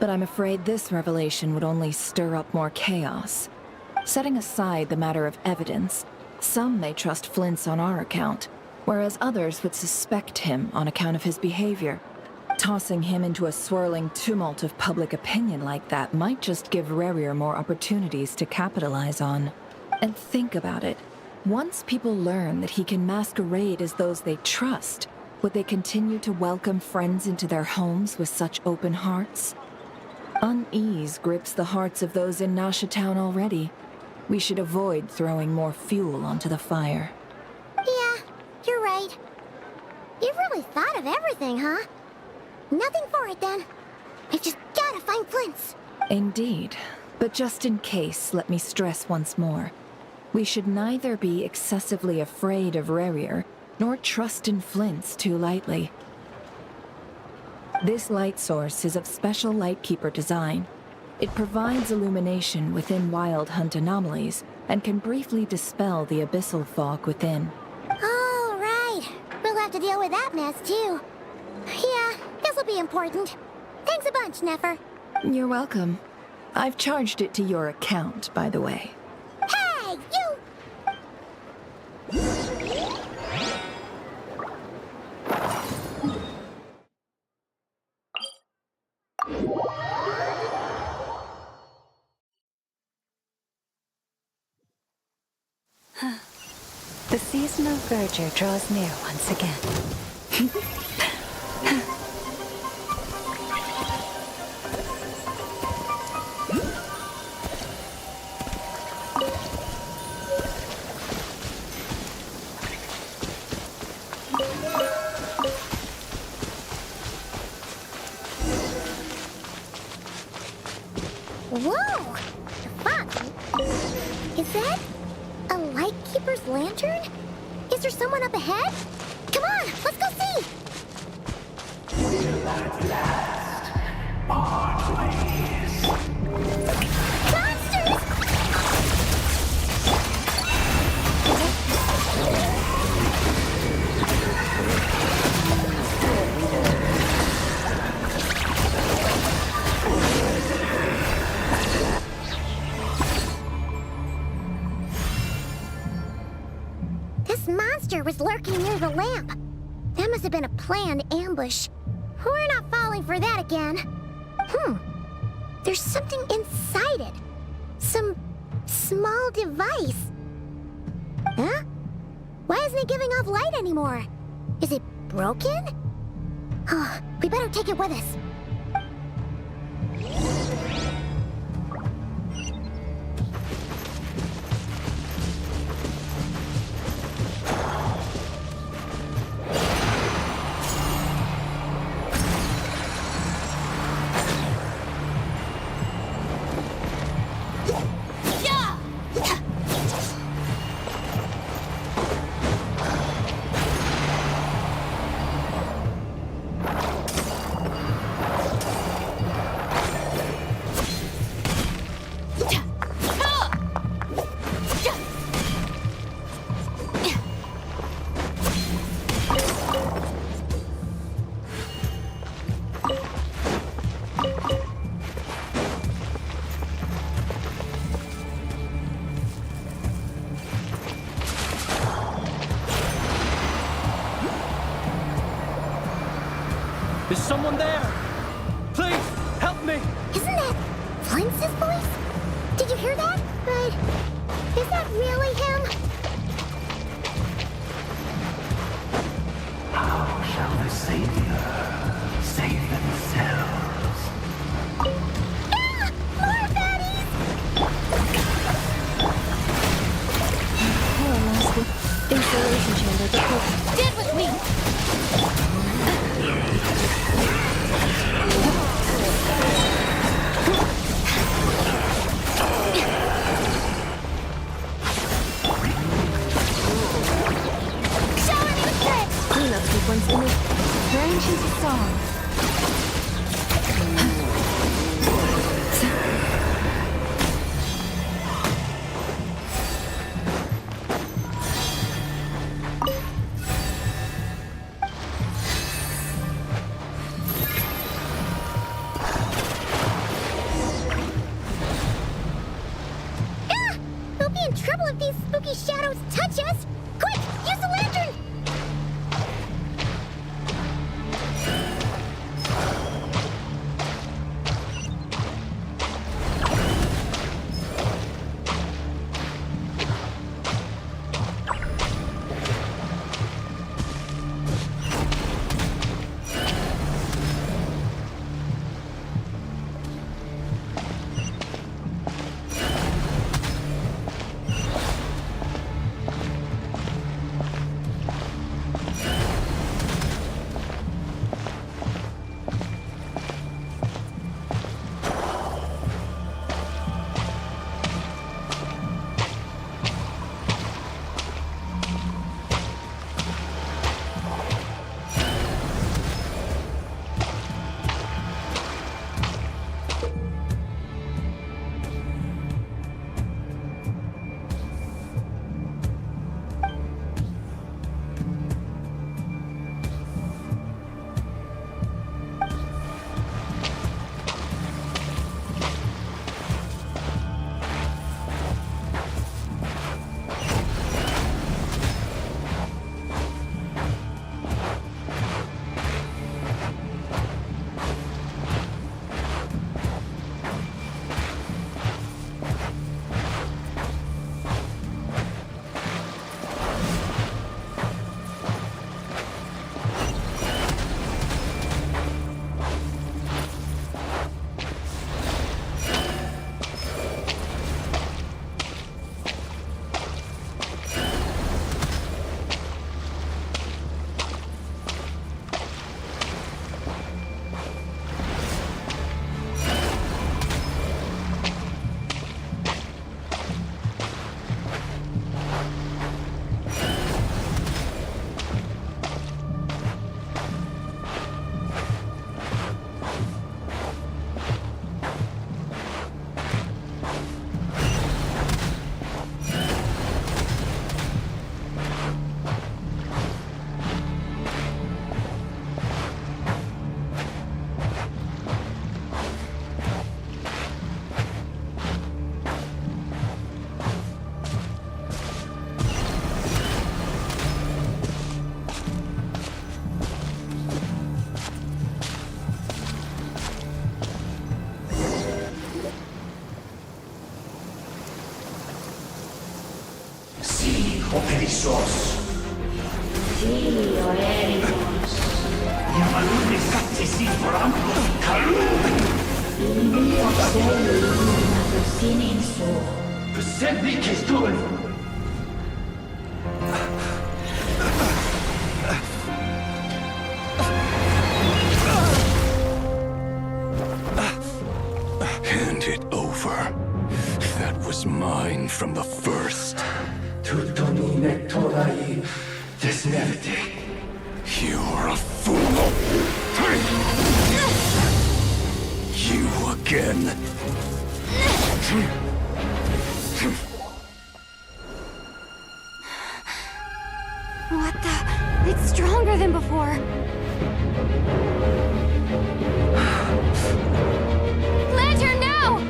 But I'm afraid this revelation would only stir up more chaos. Setting aside the matter of evidence, some may trust Flins on our account, whereas others would suspect him on account of his behavior. Tossing him into a swirling tumult of public opinion like that might just give Rerir more opportunities to capitalize on. And think about it. Once people learn that he can masquerade as those they trust, would they continue to welcome friends into their homes with such open hearts? Unease grips the hearts of those in Nasha Town already. We should avoid throwing more fuel onto the fire. Yeah, you're right. You've really thought of everything, huh? Nothing for it, then. We've just gotta find Flins. Indeed. But just in case, let me stress once more. We should neither be excessively afraid of Rerir, nor trust in Flins too lightly. This light source is of special Lightkeeper design. It provides illumination within Wild Hunt anomalies, and can briefly dispel the abyssal fog within. Oh, right. We'll have to deal with that mess, too. Yeah, this'll be important. Thanks a bunch, Nefer. You're welcome. I've charged it to your account, by the way. Hey, you! The seasonal verger draws near once again. Whoa! Fuck! Is that a lightkeeper's lantern? Is there someone up ahead? Come on, let's go see! This monster was lurking near the lamp. That must have been a planned ambush. We're not falling for that again. There's something inside it. Some small device. Huh? Why isn't it giving off light anymore? Is it broken? Oh, we better take it with us. Is someone there? Please, help me! Isn't that Flins' voice? Did you hear that? But is that really him? How shall the Savior save themselves? Ah! More baddies! Hello, Master. Installation chamber deployed. Get with me! Shower me with threats! Cleanup sequence image. Range into song. We'll be in trouble if these spooky shadows touch us! Quick, use the lantern! Sos. Yamaluni satsisi porambos kalu. Ilmio selu ilma sinin so. Presently kistun. Hand it over. That was mine from the first. Tutoni nektorai desmerte. You're a fool. You again. What the? It's stronger than before. Lantern, now!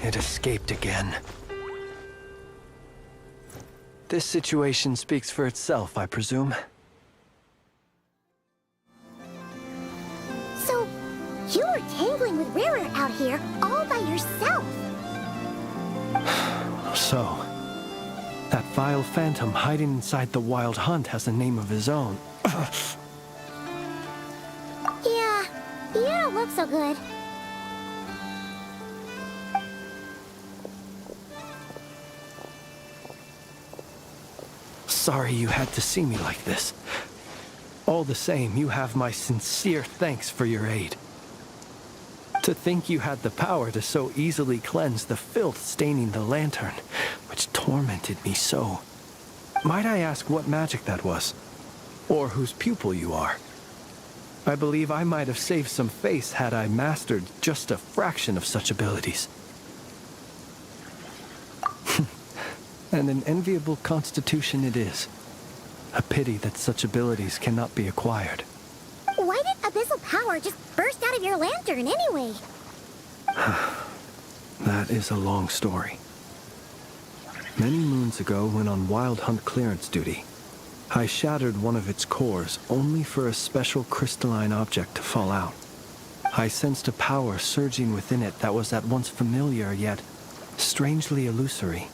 It escaped again. This situation speaks for itself, I presume. So, you were tangling with Rara out here all by yourself. So, that vile phantom hiding inside the Wild Hunt has a name of his own. Yeah, you don't look so good. Sorry you had to see me like this. All the same, you have my sincere thanks for your aid. To think you had the power to so easily cleanse the filth staining the lantern, which tormented me so. Might I ask what magic that was? Or whose pupil you are? I believe I might have saved some face had I mastered just a fraction of such abilities. And an enviable constitution it is. A pity that such abilities cannot be acquired. Why did abyssal power just burst out of your lantern anyway? That is a long story. Many moons ago, when on Wild Hunt clearance duty, I shattered one of its cores only for a special crystalline object to fall out. I sensed a power surging within it that was at once familiar yet strangely illusory.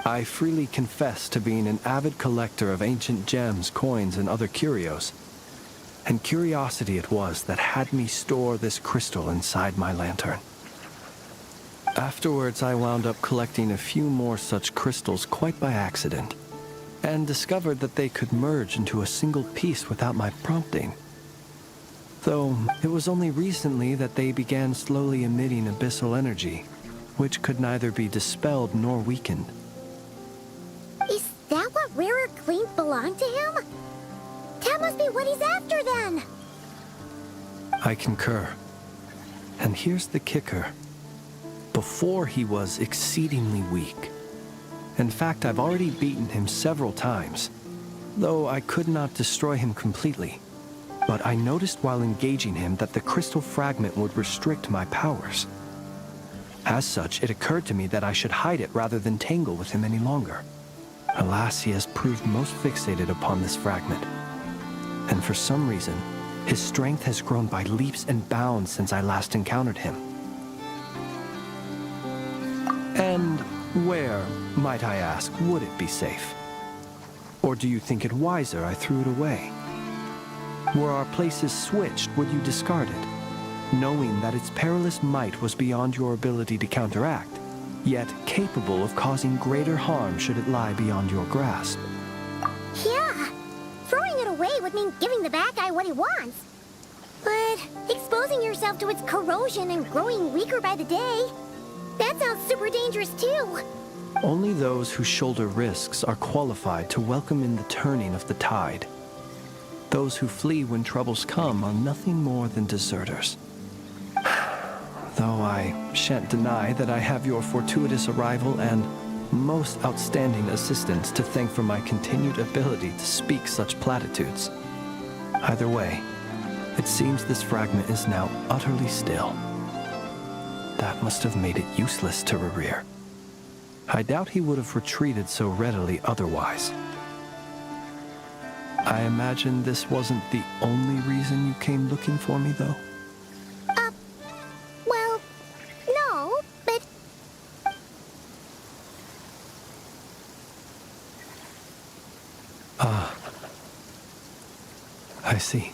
I freely confess to being an avid collector of ancient gems, coins, and other curios. And curiosity it was that had me store this crystal inside my lantern. Afterwards, I wound up collecting a few more such crystals quite by accident, and discovered that they could merge into a single piece without my prompting. Though it was only recently that they began slowly emitting abyssal energy, which could neither be dispelled nor weakened. Is that what Rara claimed belonged to him? That must be what he's after then! I concur. And here's the kicker. Before he was exceedingly weak. In fact, I've already beaten him several times, though I could not destroy him completely. But I noticed while engaging him that the crystal fragment would restrict my powers. As such, it occurred to me that I should hide it rather than tangle with him any longer. Alas, he has proved most fixated upon this fragment. And for some reason, his strength has grown by leaps and bounds since I last encountered him. And where, might I ask, would it be safe? Or do you think it wiser I threw it away? Were our places switched, would you discard it, knowing that its perilous might was beyond your ability to counteract, yet capable of causing greater harm should it lie beyond your grasp? Yeah, throwing it away would mean giving the bad guy what he wants. But exposing yourself to its corrosion and growing weaker by the day, that sounds super dangerous too. Only those who shoulder risks are qualified to welcome in the turning of the tide. Those who flee when troubles come are nothing more than deserters. Though I shan't deny that I have your fortuitous arrival and most outstanding assistance to thank for my continued ability to speak such platitudes. Either way, it seems this fragment is now utterly still. That must have made it useless to Rerir. I doubt he would have retreated so readily otherwise. I imagine this wasn't the only reason you came looking for me, though? Well, no, but... Ah. I see.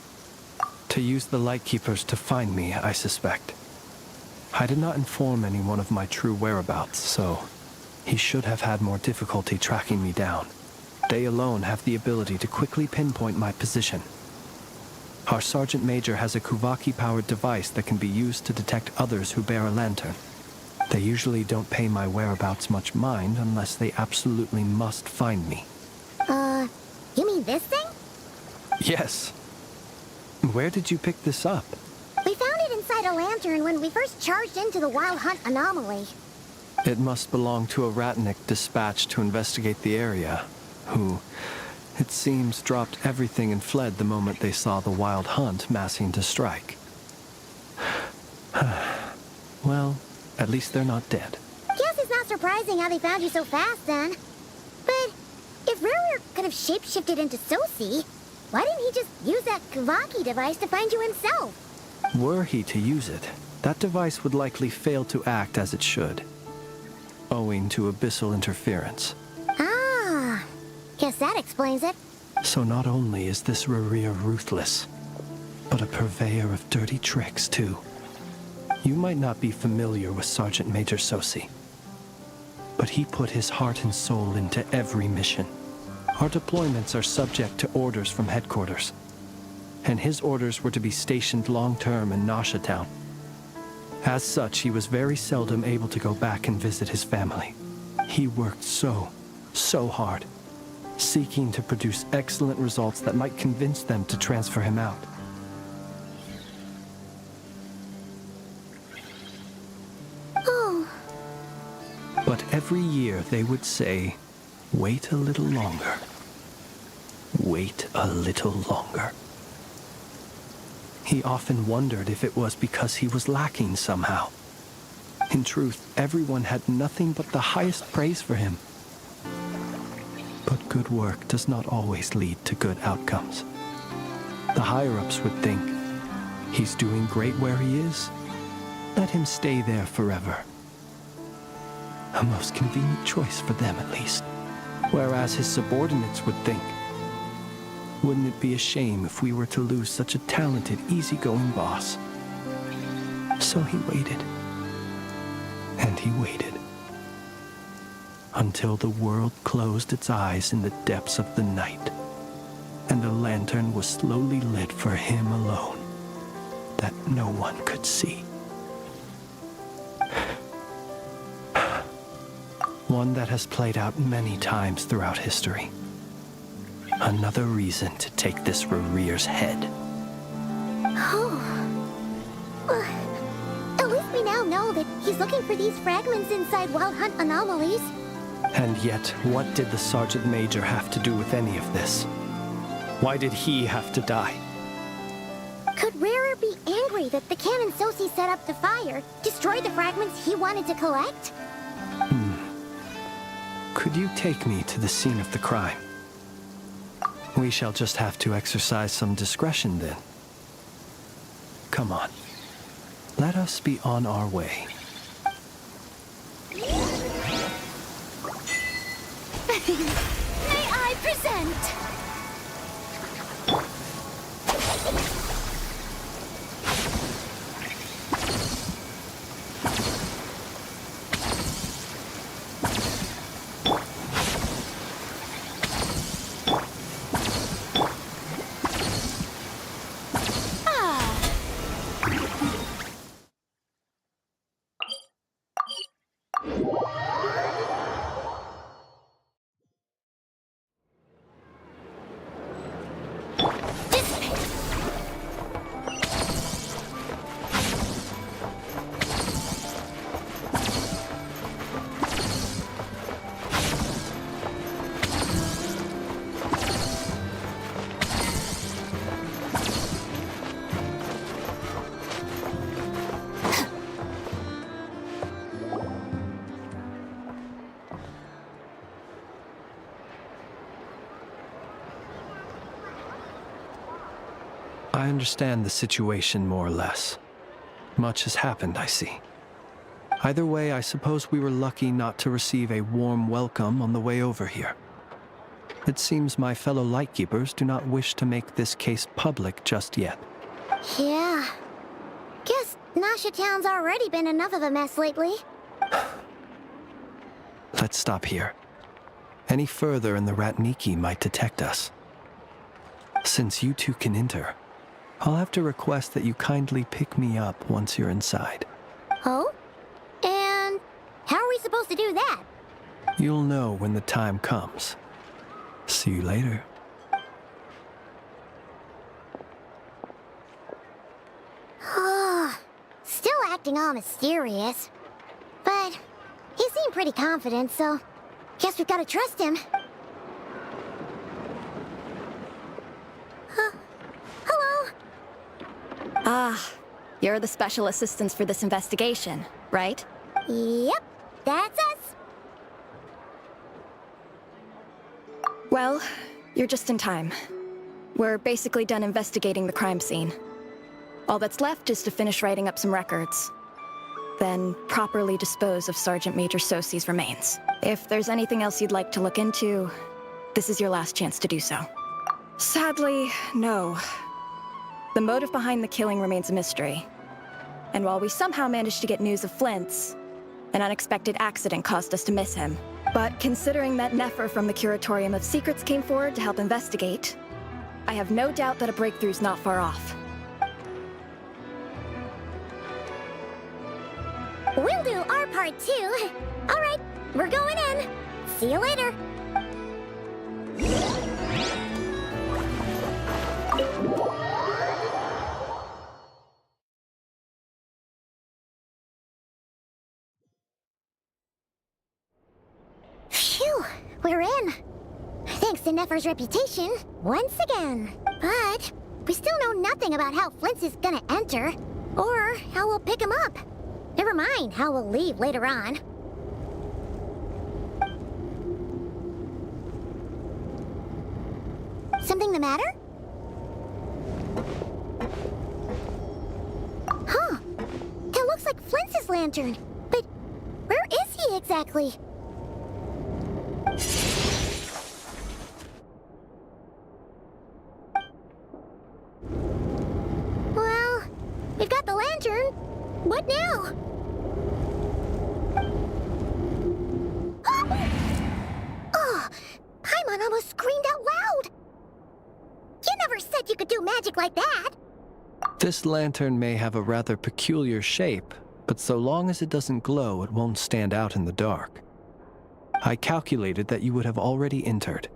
To use the Lightkeepers to find me, I suspect. I did not inform anyone of my true whereabouts, so he should have had more difficulty tracking me down. They alone have the ability to quickly pinpoint my position. Our Sergeant Major has a Kuvaki-powered device that can be used to detect others who bear a lantern. They usually don't pay my whereabouts much mind unless they absolutely must find me. You mean this thing? Yes. Where did you pick this up? We found it inside a lantern when we first charged into the Wild Hunt anomaly. It must belong to a Ratnik dispatched to investigate the area, who, it seems, dropped everything and fled the moment they saw the Wild Hunt massing to strike. Well, at least they're not dead. Guess it's not surprising how they found you so fast, then. But if Rerir could have shapeshifted into Sosi, why didn't he just use that Kuvaki device to find you himself? Were he to use it, that device would likely fail to act as it should, owing to abyssal interference. Ah, guess that explains it. So not only is this Rerir ruthless, but a purveyor of dirty tricks, too. You might not be familiar with Sergeant Major Sosi, but he put his heart and soul into every mission. Our deployments are subject to orders from headquarters, and his orders were to be stationed long-term in Nasha Town. As such, he was very seldom able to go back and visit his family. He worked so hard, seeking to produce excellent results that might convince them to transfer him out. Oh. But every year they would say, "Wait a little longer. Wait a little longer." He often wondered if it was because he was lacking somehow. In truth, everyone had nothing but the highest praise for him. But good work does not always lead to good outcomes. The higher-ups would think, he's doing great where he is. Let him stay there forever. A most convenient choice for them, at least. Whereas his subordinates would think, wouldn't it be a shame if we were to lose such a talented, easygoing boss? So he waited. And he waited. Until the world closed its eyes in the depths of the night, and a lantern was slowly lit for him alone, that no one could see. One that has played out many times throughout history. Another reason to take this Rerir's head. Oh. At least we now know that he's looking for these fragments inside Wild Hunt anomalies. And yet, what did the Sergeant Major have to do with any of this? Why did he have to die? Could Rerir be angry that the cannon Sosi set up to fire destroyed the fragments he wanted to collect? Could you take me to the scene of the crime? We shall just have to exercise some discretion then. Come on. Let us be on our way. May I present? I understand the situation more or less. Much has happened, I see. Either way, I suppose we were lucky not to receive a warm welcome on the way over here. It seems my fellow Lightkeepers do not wish to make this case public just yet. Yeah. Guess Nasha Town's already been enough of a mess lately. Let's stop here. Any further and the Ratniki might detect us. Since you two can enter, I'll have to request that you kindly pick me up once you're inside. Oh? And how are we supposed to do that? You'll know when the time comes. See you later. Still acting all mysterious. But he seemed pretty confident, so guess we've got to trust him. Hello? Ah, you're the special assistants for this investigation, right? Yep, that's us. Well, you're just in time. We're basically done investigating the crime scene. All that's left is to finish writing up some records. Then properly dispose of Sergeant Major Sosi's remains. If there's anything else you'd like to look into, this is your last chance to do so. Sadly, no. The motive behind the killing remains a mystery. And while we somehow managed to get news of Flins, an unexpected accident caused us to miss him. But considering that Nefer from the Curatorium of Secrets came forward to help investigate, I have no doubt that a breakthrough's not far off. We'll do our part too. All right, we're going in. See you later. Phew, we're in. Thanks to Nefer's reputation, once again. But we still know nothing about how Flins is gonna enter, or how we'll pick him up. Never mind how we'll leave later on. Something the matter? Huh. That looks like Flint's lantern. But where is he exactly? Well, we've got the lantern. What now? Oh, Paimon almost screamed out loud. You never said you could do magic like that. This lantern may have a rather peculiar shape, but so long as it doesn't glow, it won't stand out in the dark. I calculated that you would have already entered,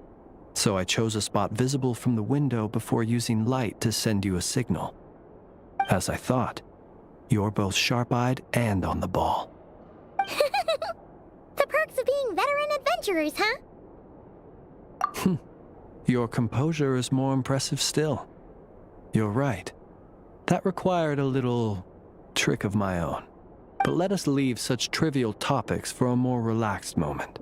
so I chose a spot visible from the window before using light to send you a signal. As I thought, you're both sharp-eyed and on the ball. The perks of being veteran adventurers, huh? Your composure is more impressive still. You're right. That required a little trick of my own. But let us leave such trivial topics for a more relaxed moment.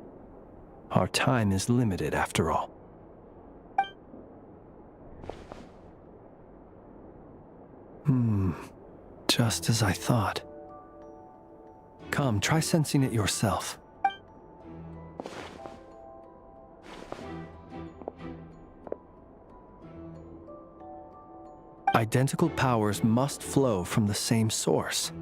Our time is limited, after all. Just as I thought. Come, try sensing it yourself. Identical powers must flow from the same source.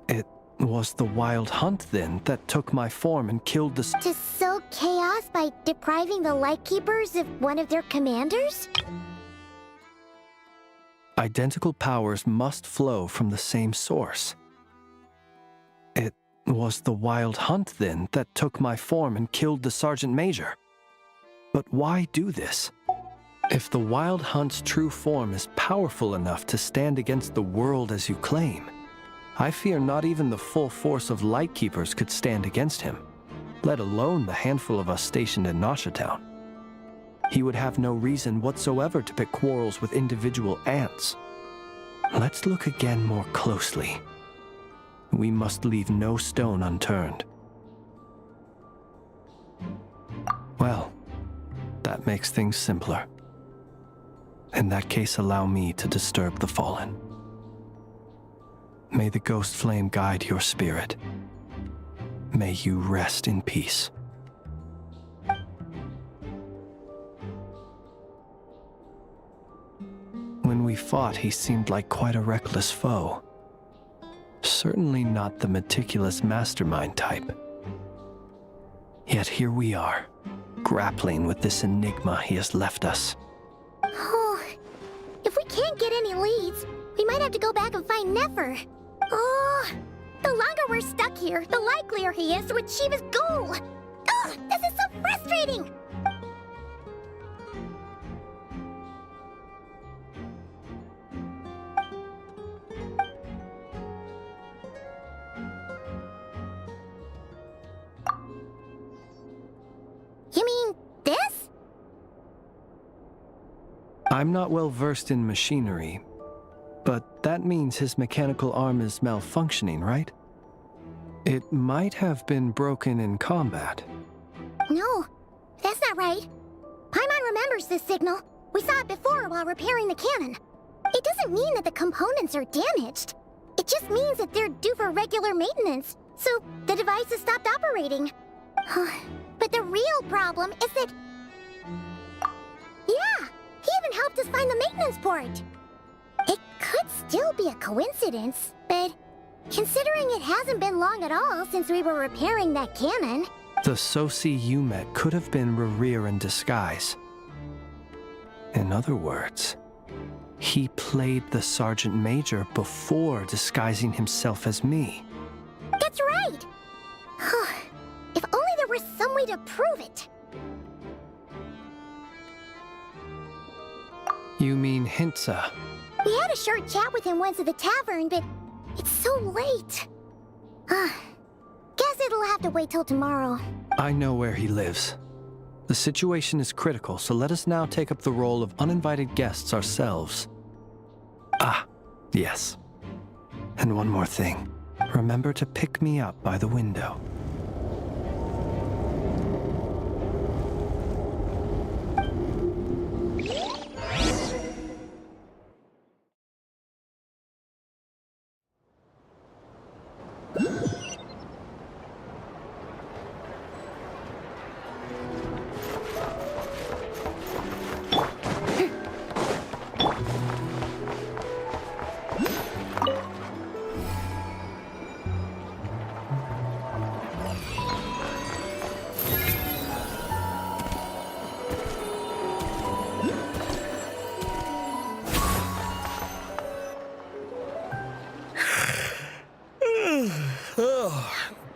It was the wild hunt, then, that took my form and killed the... To sow chaos by depriving the Lightkeepers of one of their commanders? Identical powers must flow from the same source. It was the wild hunt, then, that took my form and killed the Sergeant Major. But why do this? If the wild hunt's true form is powerful enough to stand against the world as you claim, I fear not even the full force of Lightkeepers could stand against him, let alone the handful of us stationed in Nasha Town. He would have no reason whatsoever to pick quarrels with individual ants. Let's look again more closely. We must leave no stone unturned. Well, that makes things simpler. In that case, allow me to disturb the fallen. May the ghost flame guide your spirit. May you rest in peace. When we fought, he seemed like quite a reckless foe. Certainly not the meticulous mastermind type. Yet here we are, grappling with this enigma he has left us. Oh, if we can't get any leads, we might have to go back and find Nefer. Oh, the longer we're stuck here, the likelier he is to achieve his goal. Ugh, this is so frustrating! You mean this? I'm not well versed in machinery, but that means his mechanical arm is malfunctioning, right? It might have been broken in combat. No, that's not right. Paimon remembers this signal. We saw it before while repairing the cannon. It doesn't mean that the components are damaged. It just means that they're due for regular maintenance, so the device has stopped operating. But the real problem is that... Yeah, he even helped us find the maintenance port. It could still be a coincidence, but considering it hasn't been long at all since we were repairing that cannon... The Sosi you met could have been Rerir in disguise. In other words, he played the Sergeant Major before disguising himself as me. That's right! If only there was some way to prove it. You mean Hintsa? We had a short chat with him once at the tavern, but it's so late. Guess it'll have to wait till tomorrow. I know where he lives. The situation is critical, so let us now take up the role of uninvited guests ourselves. Ah, yes. And one more thing. Remember to pick me up by the window.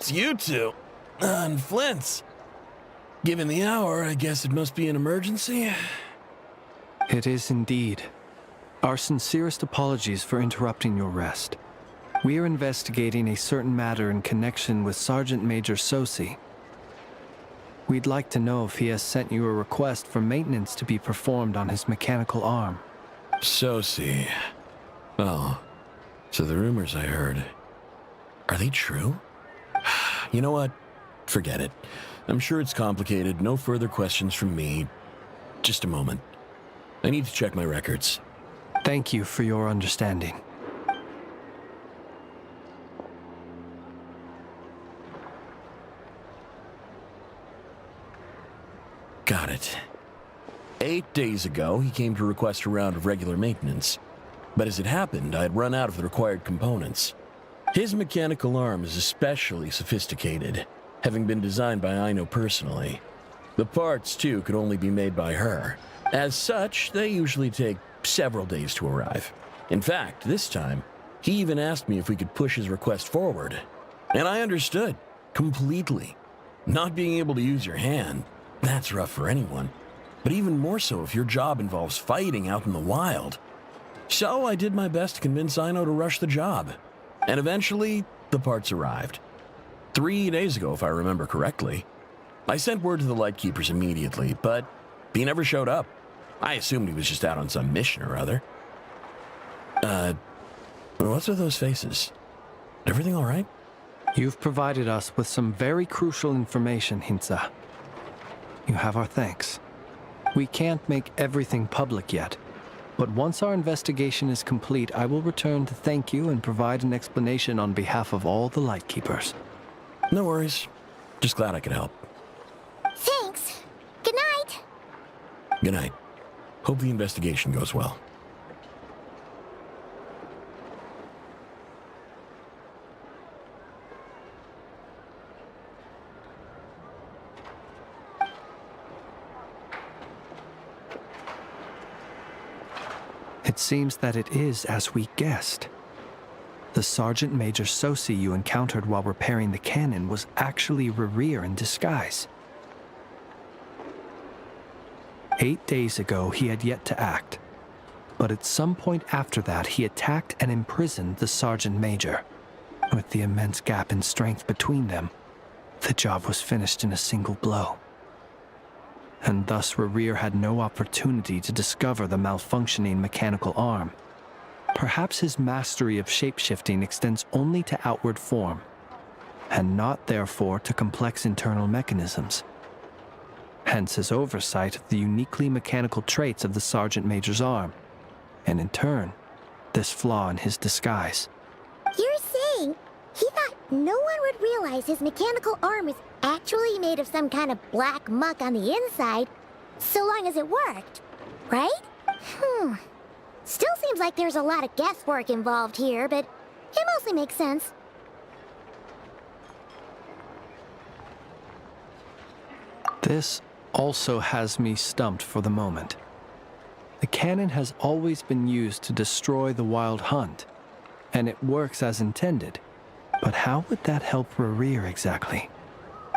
It's you two. And Flins. Given the hour, I guess it must be an emergency. It is indeed. Our sincerest apologies for interrupting your rest. We are investigating a certain matter in connection with Sergeant Major Sosi. We'd like to know if he has sent you a request for maintenance to be performed on his mechanical arm. Sosi. Oh, so the rumors I heard, are they true? You know what? Forget it. I'm sure it's complicated. No further questions from me. Just a moment. I need to check my records. Thank you for your understanding. Got it. 8 days ago, he came to request a round of regular maintenance. But as it happened, I had run out of the required components. His mechanical arm is especially sophisticated, having been designed by Aino personally. The parts, too, could only be made by her. As such, they usually take several days to arrive. In fact, this time, he even asked me if we could push his request forward. And I understood, completely. Not being able to use your hand, that's rough for anyone. But even more so if your job involves fighting out in the wild. So I did my best to convince Aino to rush the job. And eventually, the parts arrived. 3 days ago, if I remember correctly. I sent word to the Lightkeepers immediately, but he never showed up. I assumed he was just out on some mission or other. What's with those faces? Everything all right? You've provided us with some very crucial information, Hintsa. You have our thanks. We can't make everything public yet, But once our investigation is complete, I will return to thank you and provide an explanation on behalf of all the Lightkeepers. No worries. Just glad I could help. Thanks. Good night. Good night. Hope the investigation goes well. It seems that it is as we guessed. The Sergeant Major Sosi you encountered while repairing the cannon was actually Rerir in disguise. 8 days ago, he had yet to act. But at some point after that, he attacked and imprisoned the Sergeant Major. With the immense gap in strength between them, the job was finished in a single blow. And thus Rerir had no opportunity to discover the malfunctioning mechanical arm. Perhaps his mastery of shapeshifting extends only to outward form, and not therefore to complex internal mechanisms. Hence his oversight of the uniquely mechanical traits of the Sergeant Major's arm, and in turn, this flaw in his disguise. You're saying he thought no one would realize his mechanical arm is actually made of some kind of black muck on the inside, so long as it worked, right? Still seems like there's a lot of guesswork involved here, but it mostly makes sense. This also has me stumped for the moment. The cannon has always been used to destroy the Wild Hunt, and it works as intended. But how would that help Rerir exactly?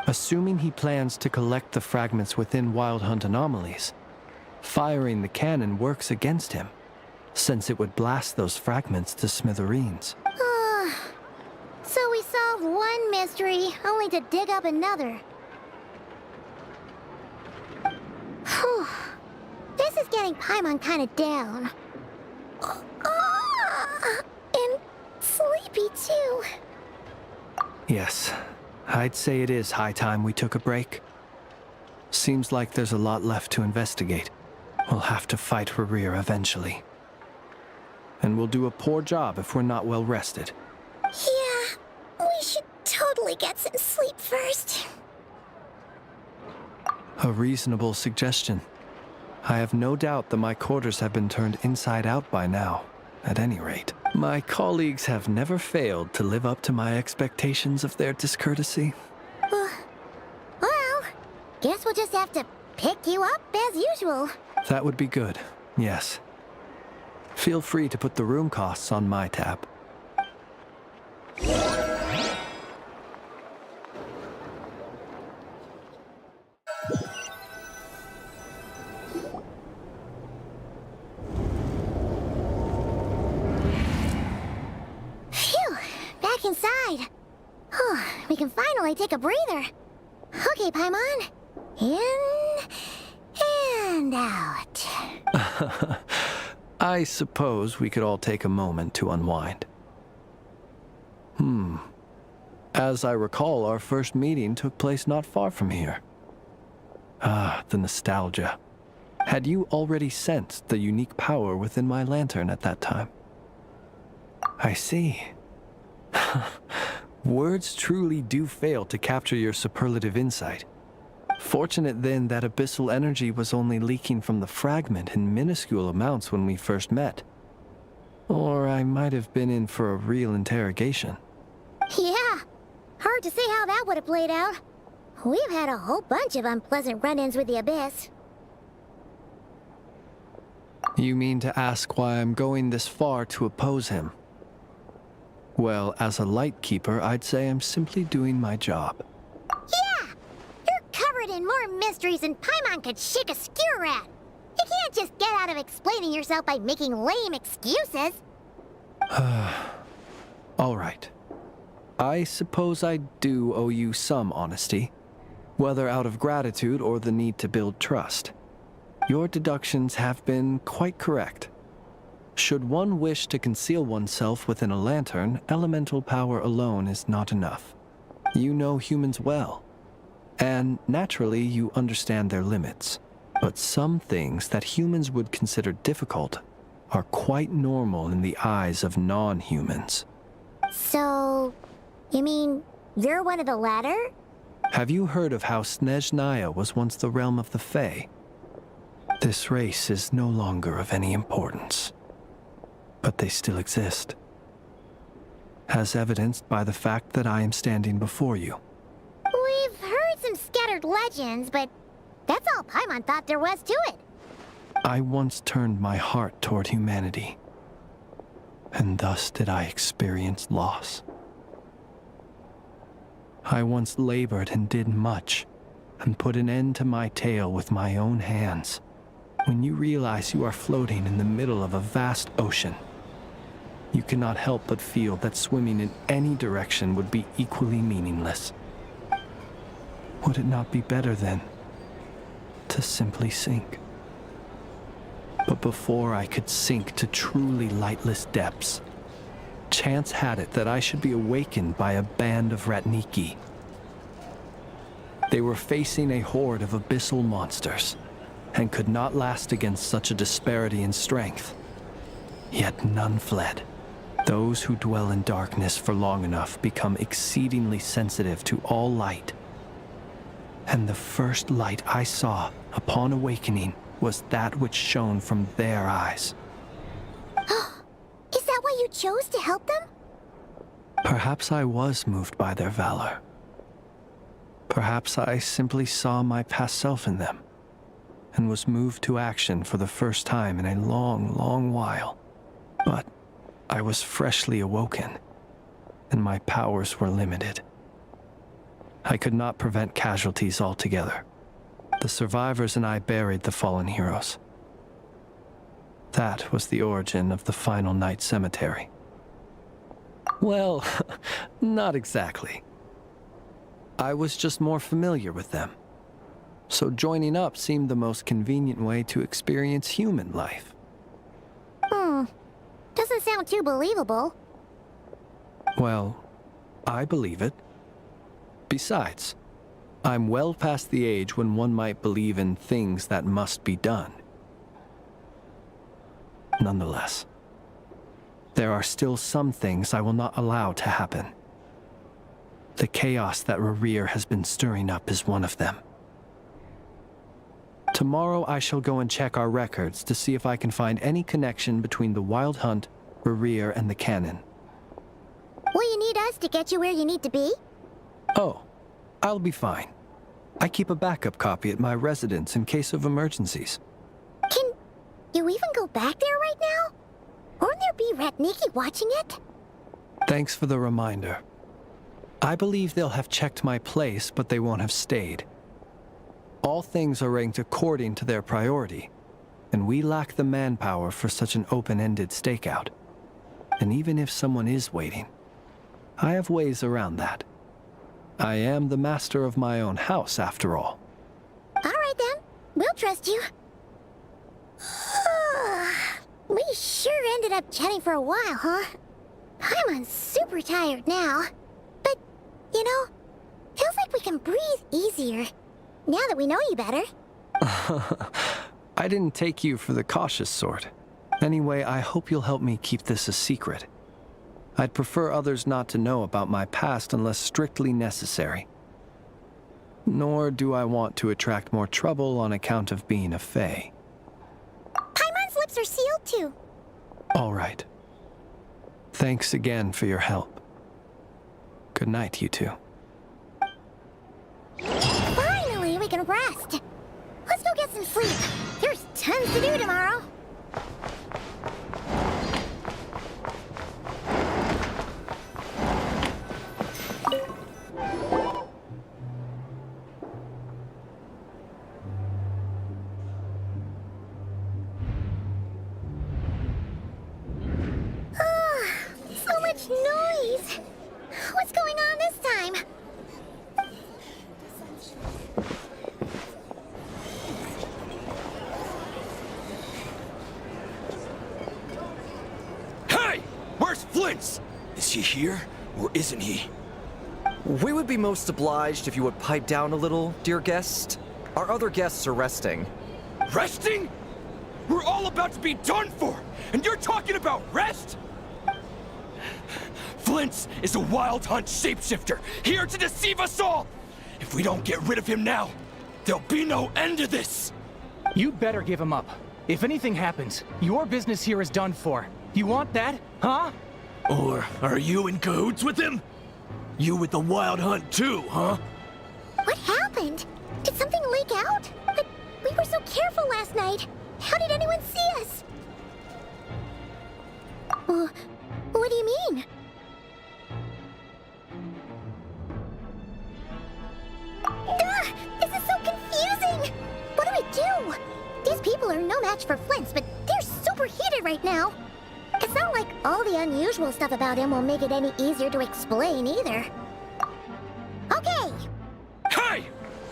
Assuming he plans to collect the fragments within Wild Hunt anomalies, firing the cannon works against him, since it would blast those fragments to smithereens. So we solved one mystery, only to dig up another. Whew. This is getting Paimon kind of down. And sleepy too. Yes, I'd say it is high time we took a break. Seems like there's a lot left to investigate. We'll have to fight Rerir eventually. And we'll do a poor job if we're not well rested. Yeah, we should totally get some sleep first. A reasonable suggestion. I have no doubt that my quarters have been turned inside out by now, at any rate. My colleagues have never failed to live up to my expectations of their discourtesy. Well, guess we'll just have to pick you up as usual. That would be good, yes. Feel free to put the room costs on my tab. Phew, back inside. We can finally take a breather. Okay, Paimon. In and out. I suppose we could all take a moment to unwind. As I recall, our first meeting took place not far from here. Ah, the nostalgia. Had you already sensed the unique power within my lantern at that time? I see. Words truly do fail to capture your superlative insight. Fortunate then that abyssal energy was only leaking from the fragment in minuscule amounts when we first met. Or I might have been in for a real interrogation. Yeah, hard to say how that would have played out. We've had a whole bunch of unpleasant run-ins with the Abyss. You mean to ask why I'm going this far to oppose him? Well, as a Lightkeeper, I'd say I'm simply doing my job. Yeah! You're covered in more mysteries than Paimon could shake a skewer at. You can't just get out of explaining yourself by making lame excuses. All right. I suppose I do owe you some honesty, whether out of gratitude or the need to build trust. Your deductions have been quite correct. Should one wish to conceal oneself within a lantern, elemental power alone is not enough. You know humans well, and naturally you understand their limits. But some things that humans would consider difficult are quite normal in the eyes of non-humans. So, you mean you're one of the latter? Have you heard of how Snezhnaya was once the realm of the Fae? This race is no longer of any importance, but they still exist, as evidenced by the fact that I am standing before you. We've heard some scattered legends, but that's all Paimon thought there was to it. I once turned my heart toward humanity, and thus did I experience loss. I once labored and did much, and put an end to my tale with my own hands. When you realize you are floating in the middle of a vast ocean, you cannot help but feel that swimming in any direction would be equally meaningless. Would it not be better, then, to simply sink? But before I could sink to truly lightless depths, chance had it that I should be awakened by a band of Ratniki. They were facing a horde of abyssal monsters, and could not last against such a disparity in strength. Yet none fled. Those who dwell in darkness for long enough become exceedingly sensitive to all light. And the first light I saw upon awakening was that which shone from their eyes. Is that why you chose to help them? Perhaps I was moved by their valor. Perhaps I simply saw my past self in them, and was moved to action for the first time in a long, long while. But I was freshly awoken, and my powers were limited. I could not prevent casualties altogether. The survivors and I buried the fallen heroes. That was the origin of the Final Night Cemetery. Well, not exactly. I was just more familiar with them. So joining up seemed the most convenient way to experience human life. Doesn't sound too believable. Well, I believe it. Besides, I'm well past the age when one might believe in things that must be done. Nonetheless, there are still some things I will not allow to happen. The chaos that Rerir has been stirring up is one of them. Tomorrow I shall go and check our records to see if I can find any connection between the Wild Hunt, Rerir, and the Cannon. Will you need us to get you where you need to be? Oh, I'll be fine. I keep a backup copy at my residence in case of emergencies. Can you even go back there right now? Won't there be Ratniki watching it? Thanks for the reminder. I believe they'll have checked my place, but they won't have stayed. All things are ranked according to their priority, and we lack the manpower for such an open-ended stakeout. And even if someone is waiting, I have ways around that. I am the master of my own house, after all. All right then, we'll trust you. We sure ended up chatting for a while, huh? I'm super tired now. But, you know, feels like we can breathe easier. Now that we know you better. I didn't take you for the cautious sort. Anyway, I hope you'll help me keep this a secret. I'd prefer others not to know about my past unless strictly necessary. Nor do I want to attract more trouble on account of being a Fae. Paimon's lips are sealed too. All right. Thanks again for your help. Good night, you two. Finally, we can rest. Let's go get some sleep. There's tons to do tomorrow. So much noise. What's going on this time? Hey! Where's Flins? Is he here, or isn't he? We would be most obliged if you would pipe down a little, dear guest. Our other guests are resting. Resting? We're all about to be done for, and you're talking about rest? Flins is a wild hunt shapeshifter, here to deceive us all! If we don't get rid of him now, there'll be no end to this! You better give him up. If anything happens, your business here is done for. You want that, huh? Or are you in cahoots with him? You with the wild hunt too, huh? What happened? Did something leak out? But we were so careful last night. How did anyone see us? What do you mean? This is so confusing! What do we do? These people are no match for Flint's, but they're super heated right now. It's not like all the unusual stuff about him will make it any easier to explain either. Okay! Hey!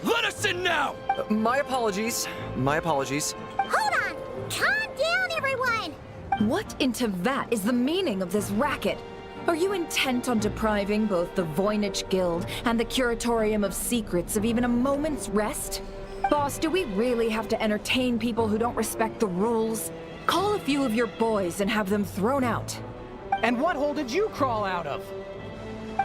Let us in now! My apologies. My apologies. Hold on! Calm down, everyone! What into that is the meaning of this racket? Are you intent on depriving both the Voynich Guild and the Curatorium of Secrets of even a moment's rest? Boss, do we really have to entertain people who don't respect the rules? Call a few of your boys and have them thrown out. And what hole did you crawl out of?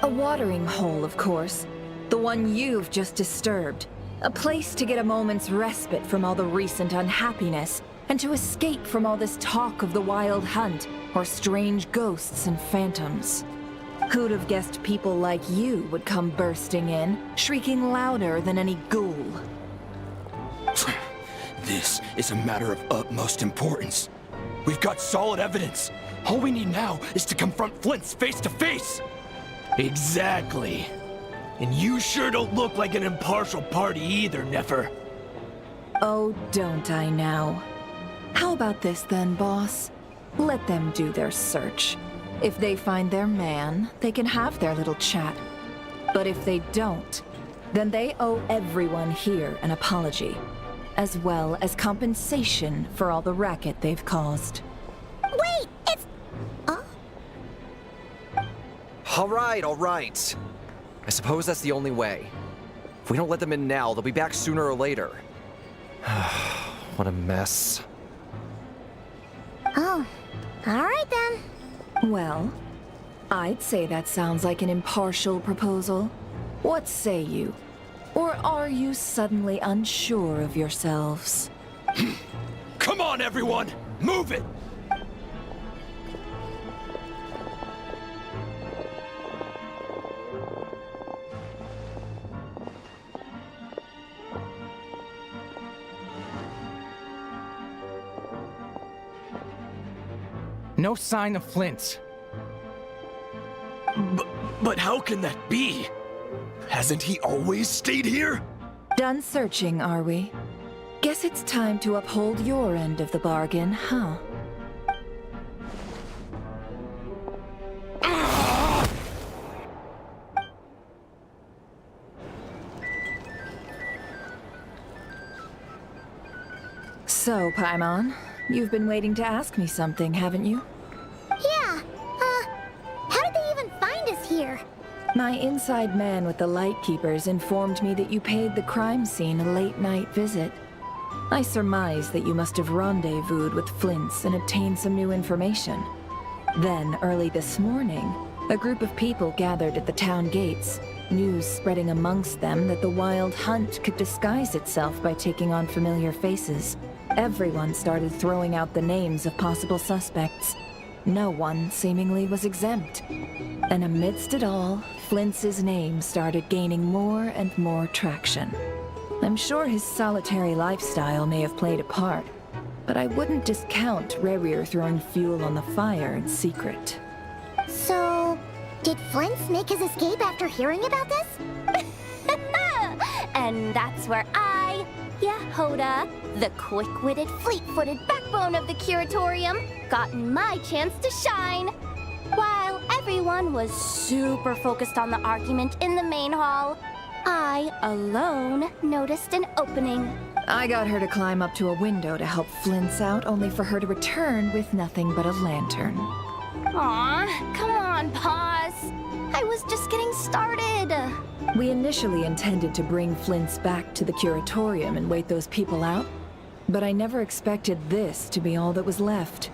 A watering hole, of course. The one you've just disturbed. A place to get a moment's respite from all the recent unhappiness, and to escape from all this talk of the wild hunt, or strange ghosts and phantoms. Who'd have guessed people like you would come bursting in, shrieking louder than any ghoul? This is a matter of utmost importance. We've got solid evidence. All we need now is to confront Flint's face to face. Exactly. And you sure don't look like an impartial party either, Nefer. Oh, don't I now? How about this then, boss? Let them do their search. If they find their man, they can have their little chat. But if they don't, then they owe everyone here an apology, as well as compensation for all the racket they've caused. Wait, it's... All right. I suppose that's the only way. If we don't let them in now, they'll be back sooner or later. What a mess. Oh, all right then. Well, I'd say that sounds like an impartial proposal. What say you? Or are you suddenly unsure of yourselves? Come on, everyone! Move it! No sign of Flint's. But how can that be? Hasn't he always stayed here? Done searching, are we? Guess it's time to uphold your end of the bargain, huh? So, Paimon, you've been waiting to ask me something, haven't you? Yeah, how did they even find us here? My inside man with the Lightkeepers informed me that you paid the crime scene a late-night visit. I surmise that you must have rendezvoused with Flins and obtained some new information. Then, early this morning, a group of people gathered at the town gates, news spreading amongst them that the wild hunt could disguise itself by taking on familiar faces. Everyone started throwing out the names of possible suspects. No one seemingly was exempt. And amidst it all, Flint's name started gaining more and more traction. I'm sure his solitary lifestyle may have played a part, but I wouldn't discount Rerir throwing fuel on the fire in secret. So, did Flint's make his escape after hearing about this? And that's where I, Yehoda, the quick-witted, fleet-footed backbone of the Curatorium, got my chance to shine. While everyone was super focused on the argument in the main hall, I alone noticed an opening. I got her to climb up to a window to help Flint's out, only for her to return with nothing but a lantern. Aw, come on, Paz. I was just getting started. We initially intended to bring Flint's back to the Curatorium and wait those people out. But I never expected this to be all that was left.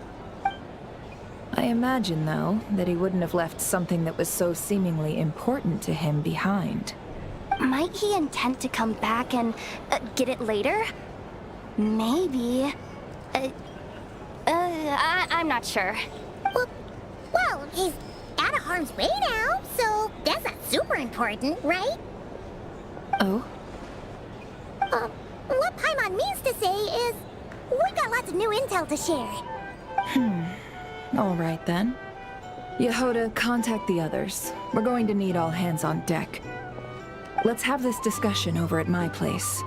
I imagine, though, that he wouldn't have left something that was so seemingly important to him behind. Might he intend to come back and get it later? Maybe. I'm not sure. Well, he's out of harm's way now, so that's not super important, right? Oh? What Paimon means to say is, we got lots of new intel to share. All right, then. Yehoda, contact the others. We're going to need all hands on deck. Let's have this discussion over at my place.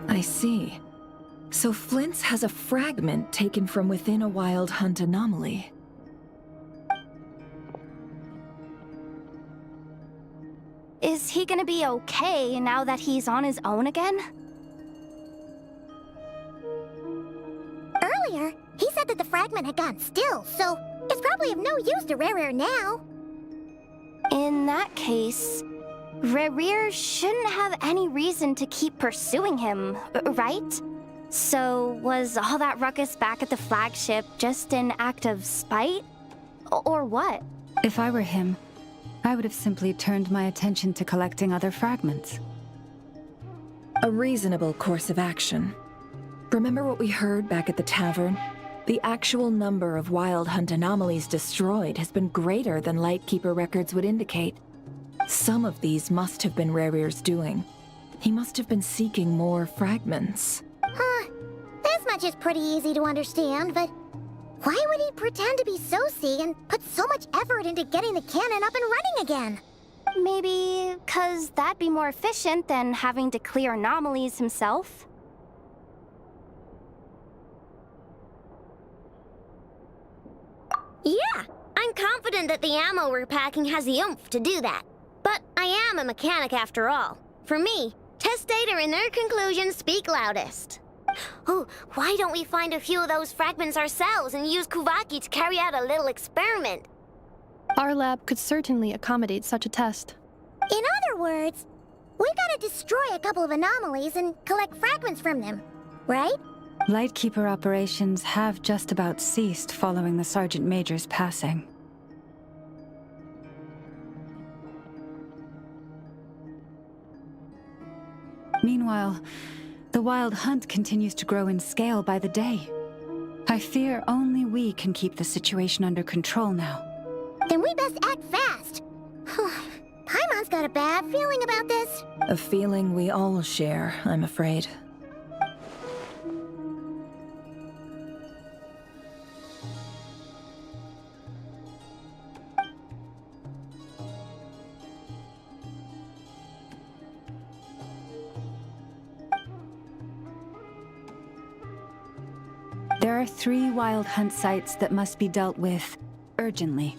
I see. So Flins has a fragment taken from within a wild hunt anomaly. Is he gonna be okay now that he's on his own again? Earlier, he said that the fragment had gone still, so it's probably of no use to Rare now. In that case, Rare shouldn't have any reason to keep pursuing him, right? So was all that ruckus back at the flagship just an act of spite? Or what? If I were him, I would have simply turned my attention to collecting other fragments. A reasonable course of action. Remember what we heard back at the tavern? The actual number of wild hunt anomalies destroyed has been greater than Lightkeeper records would indicate. Some of these must have been Rare's doing. He must have been seeking more fragments. This much is pretty easy to understand, but why would he pretend to be Soci and put so much effort into getting the cannon up and running again? Maybe 'cause that'd be more efficient than having to clear anomalies himself? Yeah, I'm confident that the ammo we're packing has the oomph to do that. But I am a mechanic after all. For me, test data and their conclusions speak loudest. Oh, why don't we find a few of those fragments ourselves and use Kuvaki to carry out a little experiment? Our lab could certainly accommodate such a test. In other words, we gotta destroy a couple of anomalies and collect fragments from them, right? Lightkeeper operations have just about ceased following the Sergeant Major's passing. Meanwhile, the wild hunt continues to grow in scale by the day. I fear only we can keep the situation under control now. Then we best act fast. Paimon's got a bad feeling about this. A feeling we all share, I'm afraid. There are 3 wild hunt sites that must be dealt with urgently.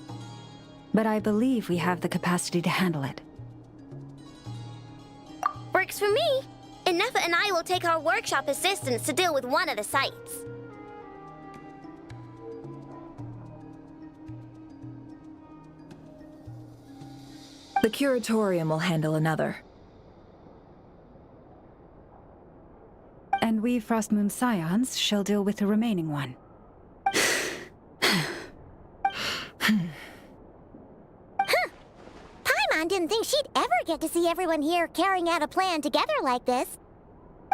But I believe we have the capacity to handle it. Works for me. Inefa and I will take our workshop assistants to deal with one of the sites. The Curatorium will handle another. And we Frostmoon Scions shall deal with the remaining one. Paimon didn't think she'd ever get to see everyone here carrying out a plan together like this.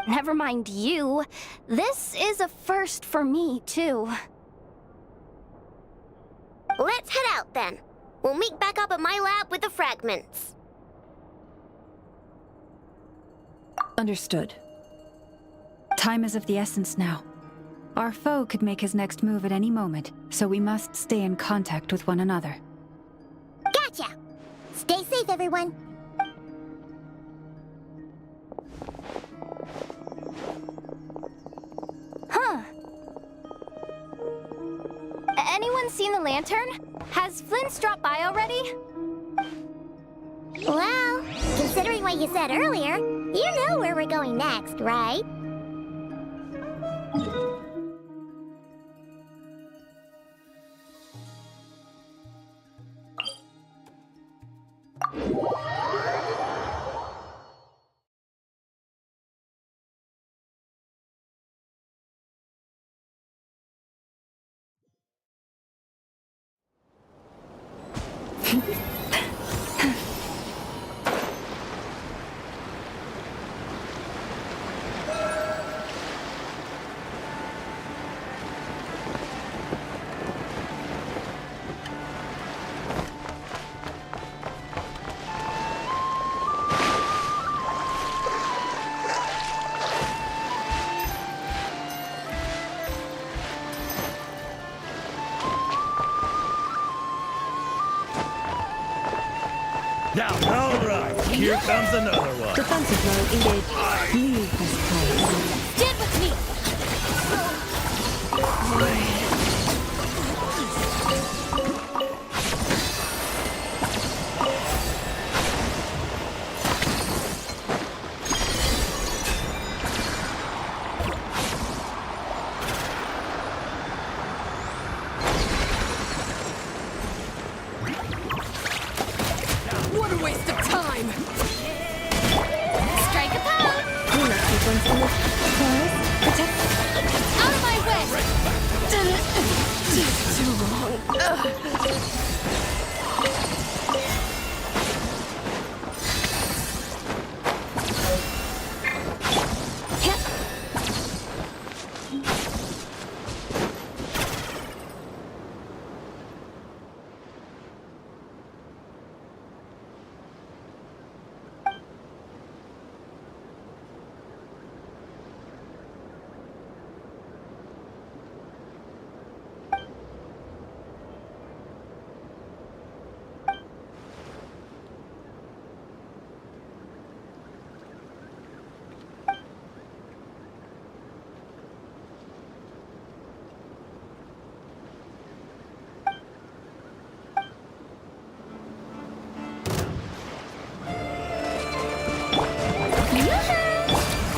Never mind you. This is a first for me, too. Let's head out then. We'll meet back up at my lab with the fragments. Understood. Time is of the essence now. Our foe could make his next move at any moment, so we must stay in contact with one another. Gotcha! Stay safe, everyone. Huh. Anyone seen the lantern? Has Flins dropped by already? Well, considering what you said earlier, you know where we're going next, right? Now, all right. Here comes another one. Defensive mode engaged. Leave this place. Stand with me! What a waste of time! Strike a pose! Protect. Out of my way! Too long.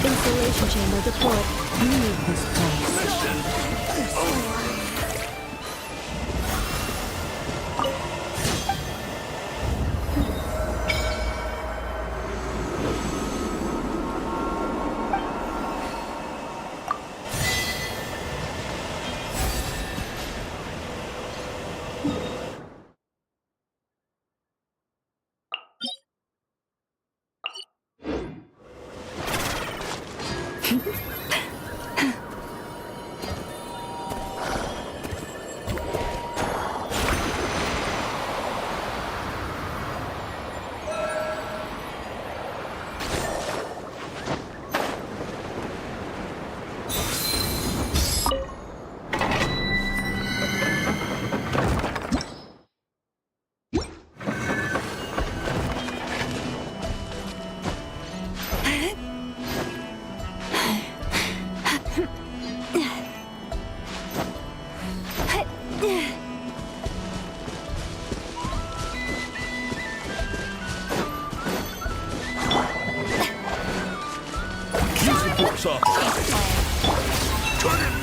Installation chamber deployed. Leave this place.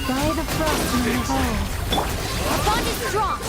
By the frost in the hole. Our bond is strong.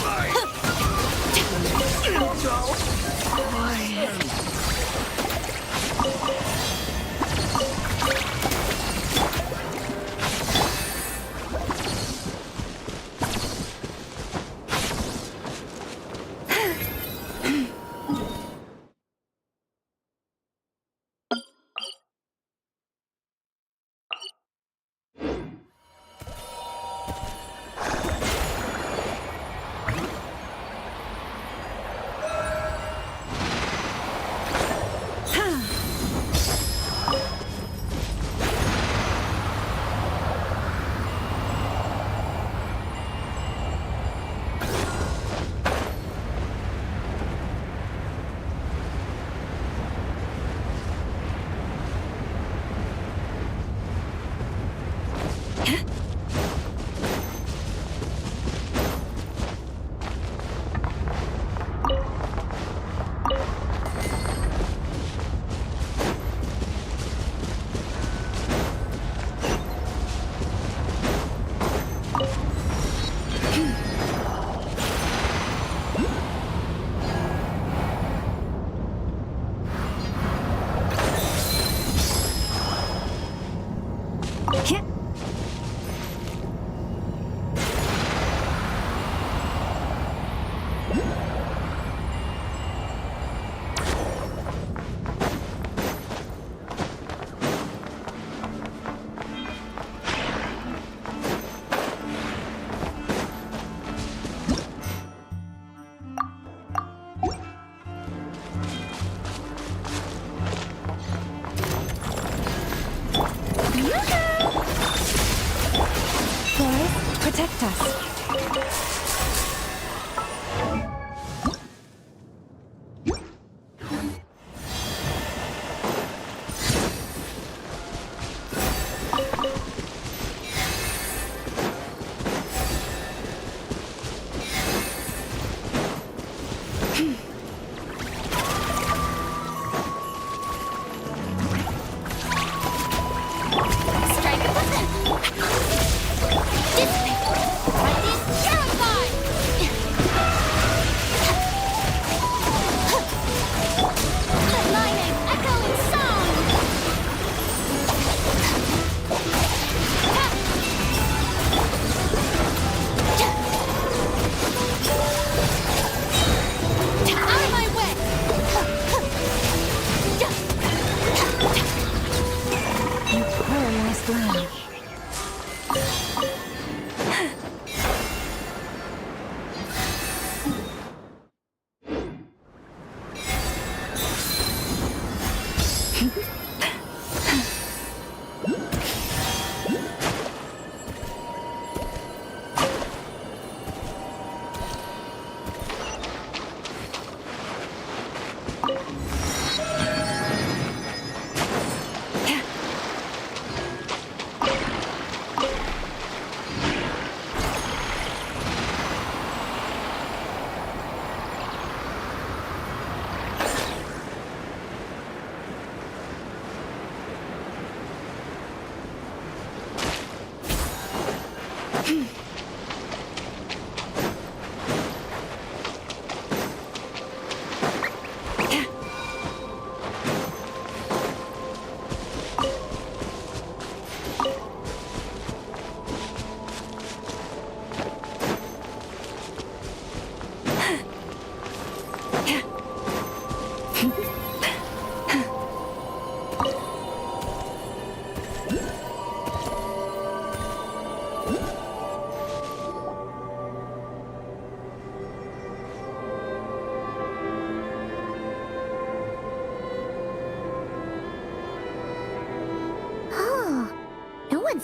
protect us.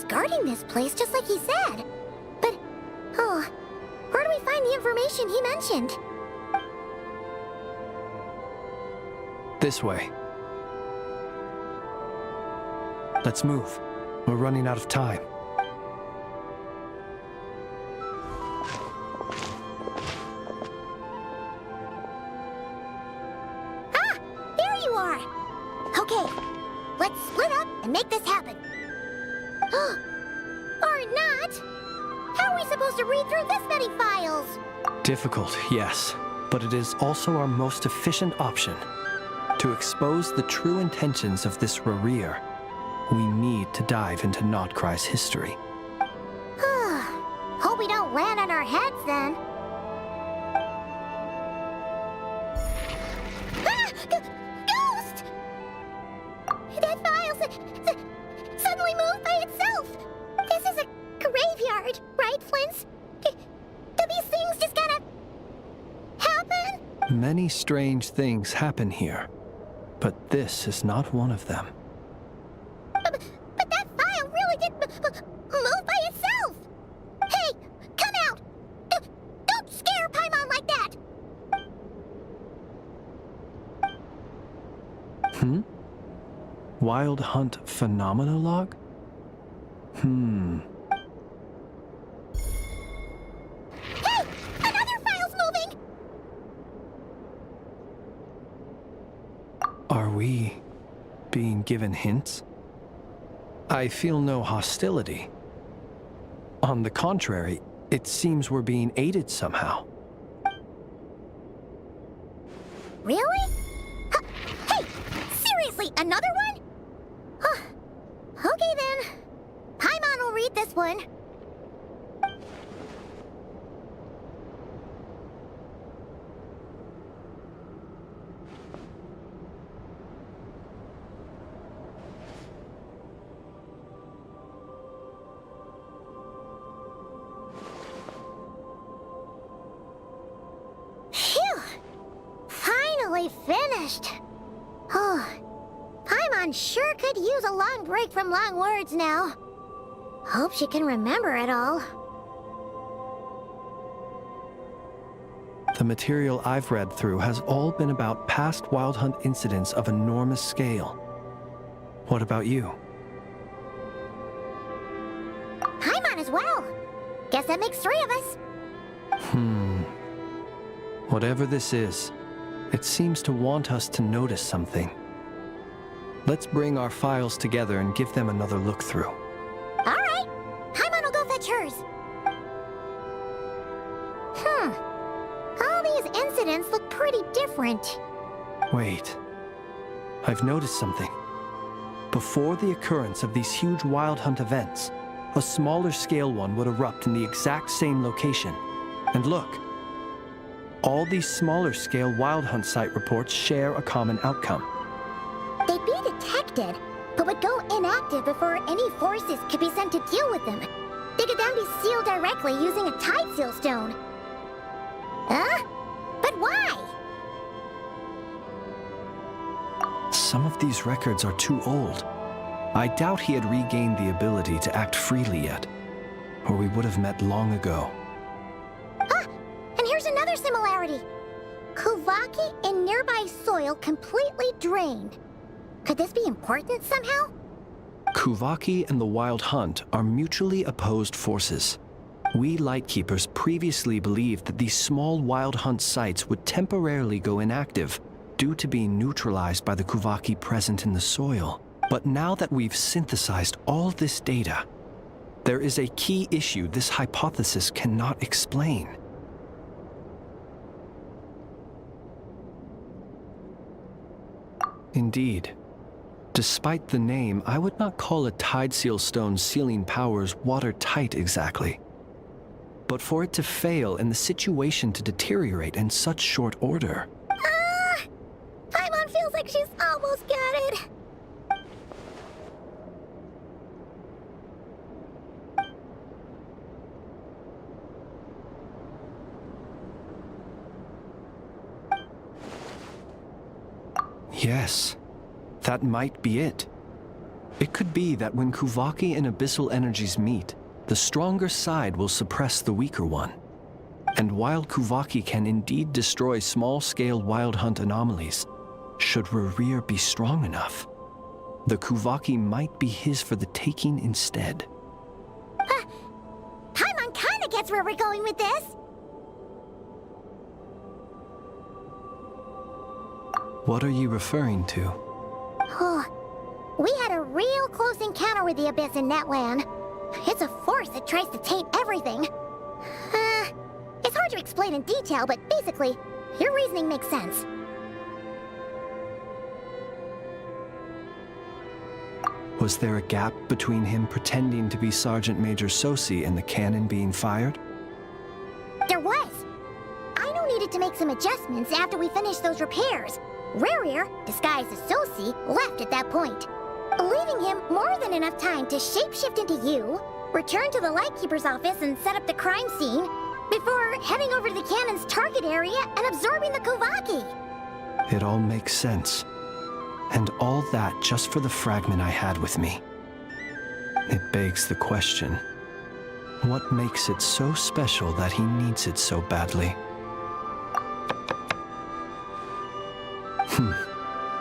Guarding this place just like he said. But, where do we find the information he mentioned? This way. Let's move. We're running out of time. Ah! There you are! Okay, let's split up and make this happen. Or not! How are we supposed to read through this many files? Difficult, yes, but it is also our most efficient option. To expose the true intentions of this Rarir, we need to dive into Krai's history. Hope we don't land on our heads then. Ah! Ghost! That file suddenly moved by itself! This is a graveyard, right, Flins? Do these things just kind of happen? Many strange things happen here, but this is not one of them. But that file really did move by itself! Hey, come out! Don't scare Paimon like that! Wild Hunt Phenomenologue? Hey! Another file's moving! Are we being given hints? I feel no hostility. On the contrary, it seems we're being aided somehow. Really? Hey! Seriously, another one? Okay then. Paimon will read this one. Phew! Finally finished. Paimon sure could use a long break from long words now. Hope she can remember it all. The material I've read through has all been about past Wild Hunt incidents of enormous scale. What about you? I'm on as well. Guess that makes 3 of us. Whatever this is, it seems to want us to notice something. Let's bring our files together and give them another look through. All right. Paimon will go fetch hers. All these incidents look pretty different. Wait. I've noticed something. Before the occurrence of these huge Wild Hunt events, a smaller scale one would erupt in the exact same location. And look. All these smaller scale Wild Hunt site reports share a common outcome. They'd be detected, but would go inactive before any forces could be sent to deal with them. They could then be sealed directly using a tide seal stone. Huh? But why? Some of these records are too old. I doubt he had regained the ability to act freely yet, or we would have met long ago. And here's another similarity. Kuvaki in nearby soil completely drained. Could this be important somehow? Kuvaki and the Wild Hunt are mutually opposed forces. We Lightkeepers previously believed that these small Wild Hunt sites would temporarily go inactive due to being neutralized by the Kuvaki present in the soil. But now that we've synthesized all this data, there is a key issue this hypothesis cannot explain. Indeed. Despite the name, I would not call a tide seal stone's sealing powers watertight exactly. But for it to fail and the situation to deteriorate in such short order... Paimon feels like she's almost got it. Yes, that might be it. It could be that when Kuvaki and Abyssal energies meet, the stronger side will suppress the weaker one. And while Kuvaki can indeed destroy small-scale Wild Hunt anomalies, should Rerir be strong enough, the Kuvaki might be his for the taking instead. Paimon kinda gets where we're going with this. What are you referring to? We had a real close encounter with the Abyss in Netland. It's a force that tries to taint everything. It's hard to explain in detail, but basically, your reasoning makes sense. Was there a gap between him pretending to be Sergeant Major Sosi and the cannon being fired? There was. Aino needed to make some adjustments after we finished those repairs. Rerir, disguised as Sosi, left at that point, leaving him more than enough time to shapeshift into you, return to the Lightkeeper's office and set up the crime scene, before heading over to the cannon's target area and absorbing the Kuvaki. It all makes sense. And all that just for the fragment I had with me. It begs the question, what makes it so special that he needs it so badly?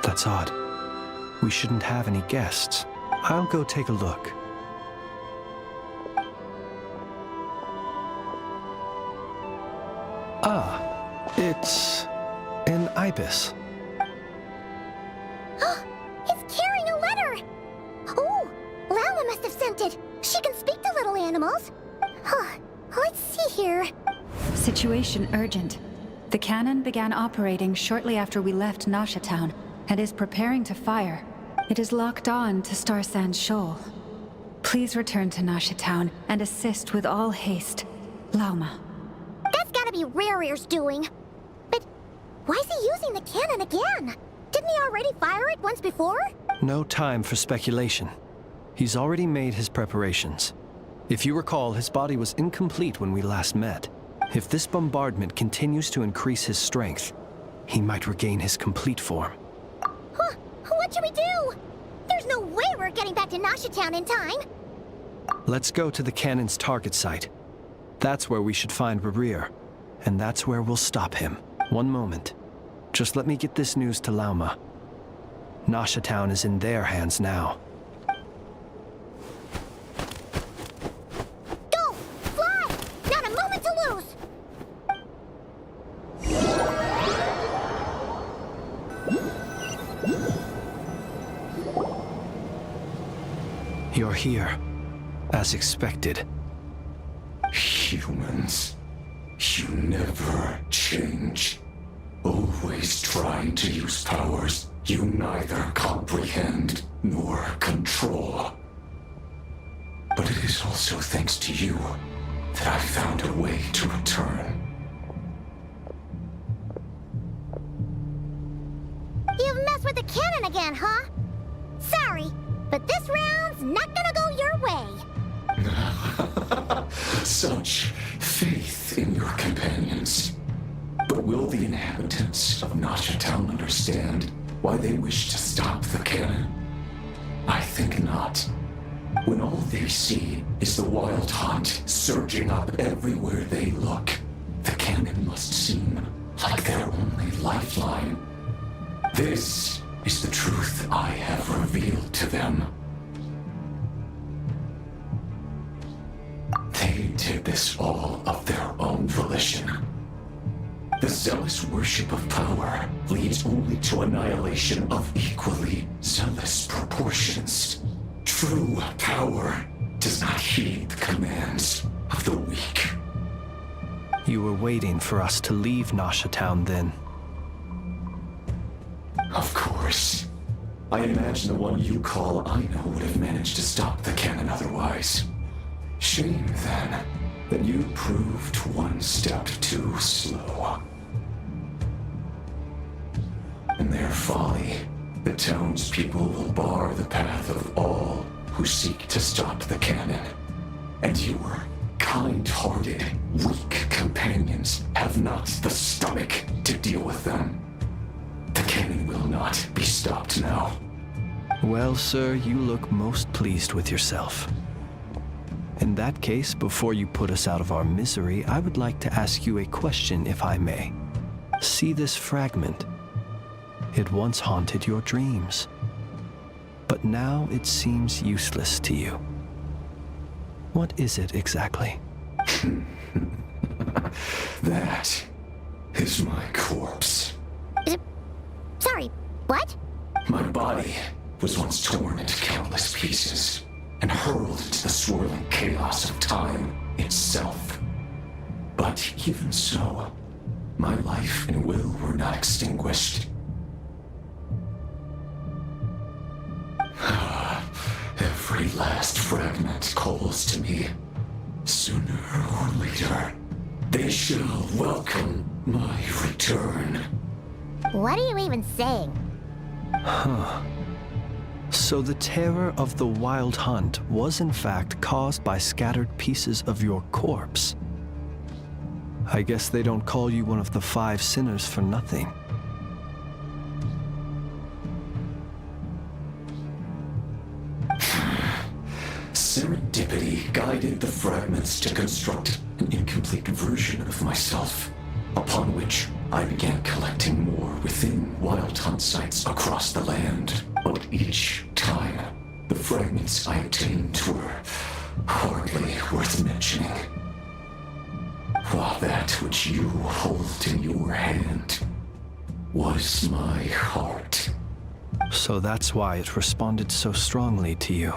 That's odd. We shouldn't have any guests. I'll go take a look. It's an ibis. It's carrying a letter! Oh, Lala must have sent it. She can speak to little animals. Let's see here. Situation urgent. The cannon began operating shortly after we left Nasha Town and is preparing to fire. It is locked on to Star Sand Shoal. Please return to Nasha Town and assist with all haste. Lauma. That's gotta be Rerir's doing. But why is he using the cannon again? Didn't he already fire it once before? No time for speculation. He's already made his preparations. If you recall, his body was incomplete when we last met. If this bombardment continues to increase his strength, he might regain his complete form. What should we do? There's no way we're getting back to Nasha Town in time. Let's go to the cannon's target site. That's where we should find Rerir. and that's where we'll stop him. One moment. Just let me get this news to Lauma. Nasha Town is in their hands now. Go! Fly! Not a moment to lose! You're here, as expected. Humans, you never change. Always trying to use powers you neither comprehend nor control. But it is also thanks to you that I found a way to return. You've messed with the cannon again, huh? Sorry, but this round's not gonna go your way. Such faith in your companions. But will the inhabitants of Nasha Town understand why they wish to stop the cannon? I think not. When all they see is the wild hunt surging up everywhere they look, the cannon must seem like their only lifeline. This is the truth I have revealed to them. They did this all of their own volition. The zealous worship of power leads only to annihilation of equally zealous proportions. True power does not heed the commands of the weak. You were waiting for us to leave Nasha Town then. Of course. I imagine the one you call Aino would have managed to stop the cannon otherwise. Shame, then, that you proved one step too slow. In their folly, the townspeople will bar the path of all who seek to stop the cannon. And your kind-hearted, weak companions have not the stomach to deal with them. The cannon will not be stopped now. Well, sir, you look most pleased with yourself. In that case, before you put us out of our misery, I would like to ask you a question, if I may. See this fragment? It once haunted your dreams, but now it seems useless to you. What is it exactly? That is my corpse. Sorry, what? My body was once torn into countless pieces and hurled into the swirling chaos of time itself. But even so, my life and will were not extinguished. Every last fragment calls to me. Sooner or later, they shall welcome my return. What are you even saying? Huh. So the terror of the wild hunt was in fact caused by scattered pieces of your corpse. I guess they don't call you one of the 5 sinners for nothing. Serendipity guided the fragments to construct an incomplete version of myself, upon which I began collecting more within wild hunt sites across the land. But each time, the fragments I obtained were hardly worth mentioning. While that which you hold in your hand was my heart. So that's why it responded so strongly to you.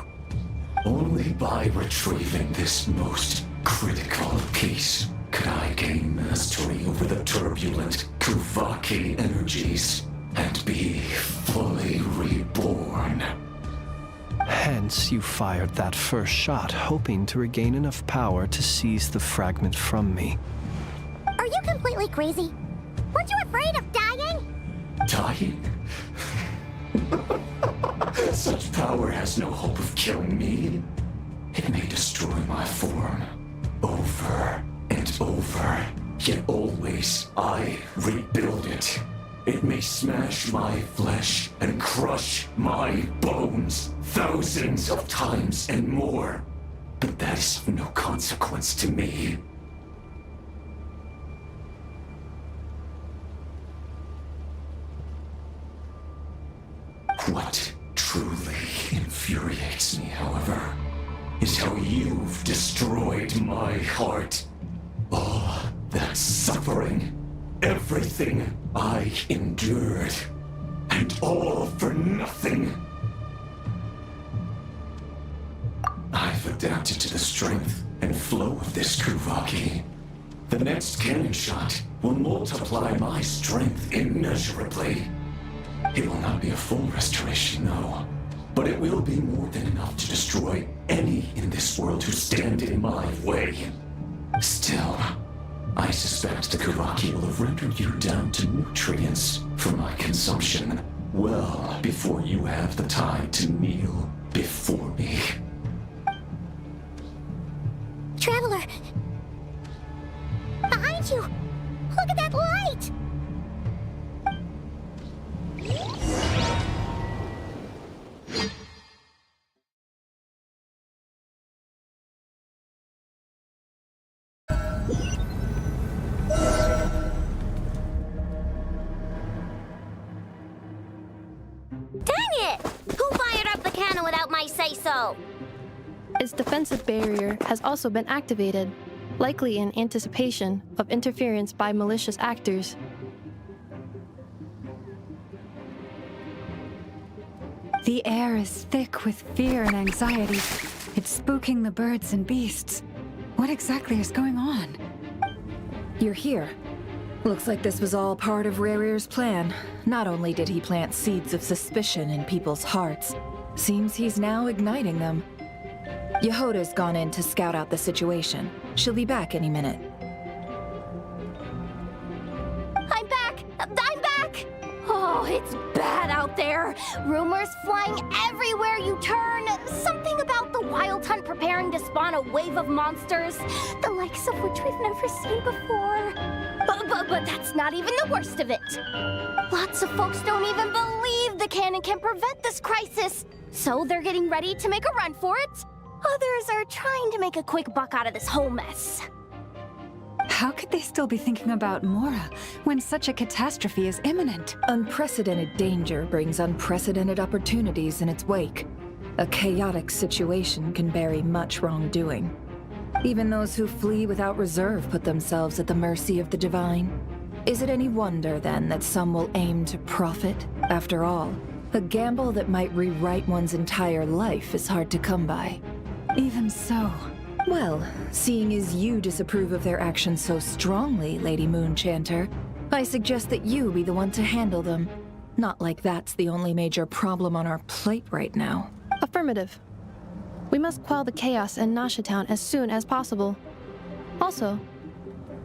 Only by retrieving this most critical piece could I gain mastery over the turbulent Kuvaki energies and be fully reborn. Hence, you fired that first shot, hoping to regain enough power to seize the fragment from me. Are you completely crazy? Weren't you afraid of dying? Dying? Such power has no hope of killing me. It may destroy my form over and over, yet always I rebuild it. It may smash my flesh and crush my bones thousands of times and more, but that is of no consequence to me. is how you've destroyed my heart. All that suffering, everything I endured, and all for nothing. I've adapted to the strength and flow of this Kuvaki. The next cannon shot will multiply my strength immeasurably. It will not be a full restoration, no. But it will be more than enough to destroy any in this world who stand in my way. Still, I suspect the Kuvaki will have rendered you down to nutrients for my consumption well before you have the time to kneel before me. Traveler! Behind you! Look at that light! Dang it! Who fired up the cannon without my say-so? Its defensive barrier has also been activated, likely in anticipation of interference by malicious actors. The air is thick with fear and anxiety. It's spooking the birds and beasts. What exactly is going on? You're here. Looks like this was all part of Rerir's plan. Not only did he plant seeds of suspicion in people's hearts, seems he's now igniting them. Yehoda's gone in to scout out the situation. She'll be back any minute. I'm back! I'm back! Oh, it's bad out there. Rumors flying everywhere you turn. Something about the Wild Hunt preparing to spawn a wave of monsters, the likes of which we've never seen before. But that's not even the worst of it. Lots of folks don't even believe the cannon can prevent this crisis, so they're getting ready to make a run for it. Others are trying to make a quick buck out of this whole mess. How could they still be thinking about Mora when such a catastrophe is imminent? Unprecedented danger brings unprecedented opportunities in its wake. A chaotic situation can bury much wrongdoing. Even those who flee without reserve put themselves at the mercy of the divine. Is it any wonder, then, that some will aim to profit? After all, a gamble that might rewrite one's entire life is hard to come by. Even so. Well, seeing as you disapprove of their actions so strongly, Lady Moonchanter, I suggest that you be the one to handle them. Not like that's the only major problem on our plate right now. Affirmative. We must quell the chaos in Nasha Town as soon as possible. Also,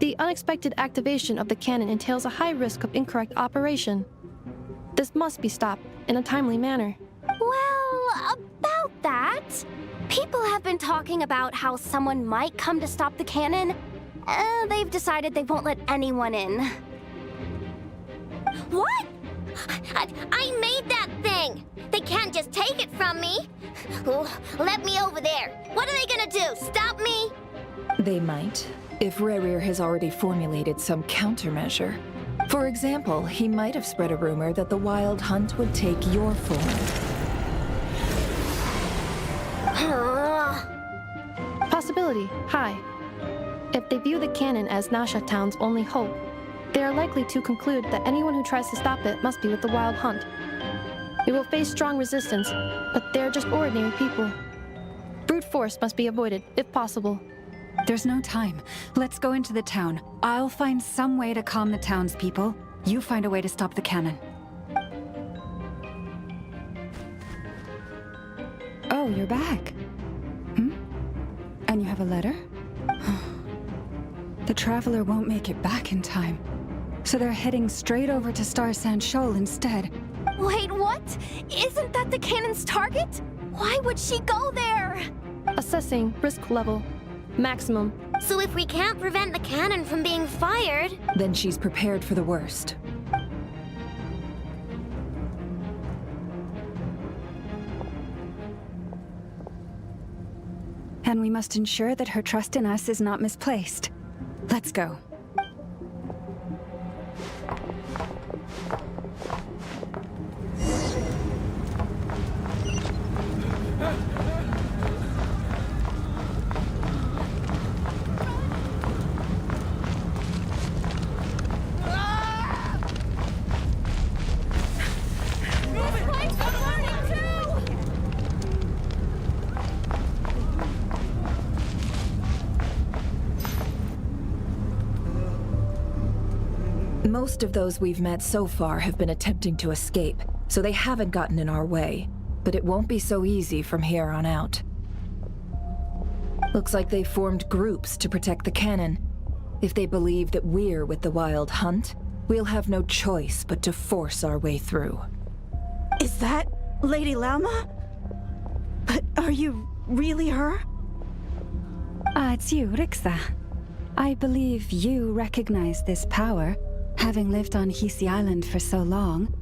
the unexpected activation of the cannon entails a high risk of incorrect operation. This must be stopped in a timely manner. Well, about that, people have been talking about how someone might come to stop the cannon. They've decided they won't let anyone in. What? I made that thing! They can't just take it from me! Oh, let me over there! What are they gonna do, stop me? They might, if Rerir has already formulated some countermeasure. For example, he might have spread a rumor that the Wild Hunt would take your form. Possibility high. If they view the cannon as Nasha Town's only hope, they are likely to conclude that anyone who tries to stop it must be with the Wild Hunt. We will face strong resistance, but they're just ordinary people. Brute force must be avoided, if possible. There's no time. Let's go into the town. I'll find some way to calm the townspeople. You find a way to stop the cannon. Oh, you're back. And you have a letter? The Traveler won't make it back in time. So they're heading straight over to Star Sand Shoal instead. Wait, what? Isn't that the cannon's target? Why would she go there? Assessing risk level. Maximum. So if we can't prevent the cannon from being fired... Then she's prepared for the worst. And we must ensure that her trust in us is not misplaced. Let's go. Most of those we've met so far have been attempting to escape, so they haven't gotten in our way. But it won't be so easy from here on out. Looks like they formed groups to protect the cannon. If they believe that we're with the Wild Hunt, we'll have no choice but to force our way through. Is that Lady Lauma? But are you really her? It's you, Rixa. I believe you recognize this power, having lived on Hisi Island for so long.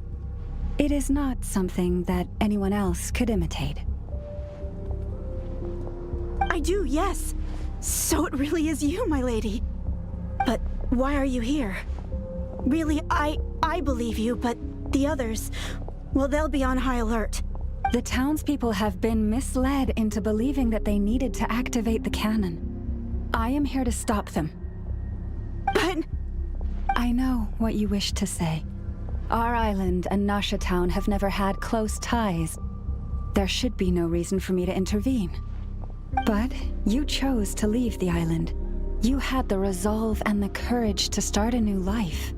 It is not something that anyone else could imitate. I do, yes. So it really is you, my lady. But why are you here? Really, I believe you, but the others, well, they'll be on high alert. The townspeople have been misled into believing that they needed to activate the cannon. I am here to stop them. But... I know what you wish to say. Our island and Nasha Town have never had close ties. There should be no reason for me to intervene. But you chose to leave the island. You had the resolve and the courage to start a new life.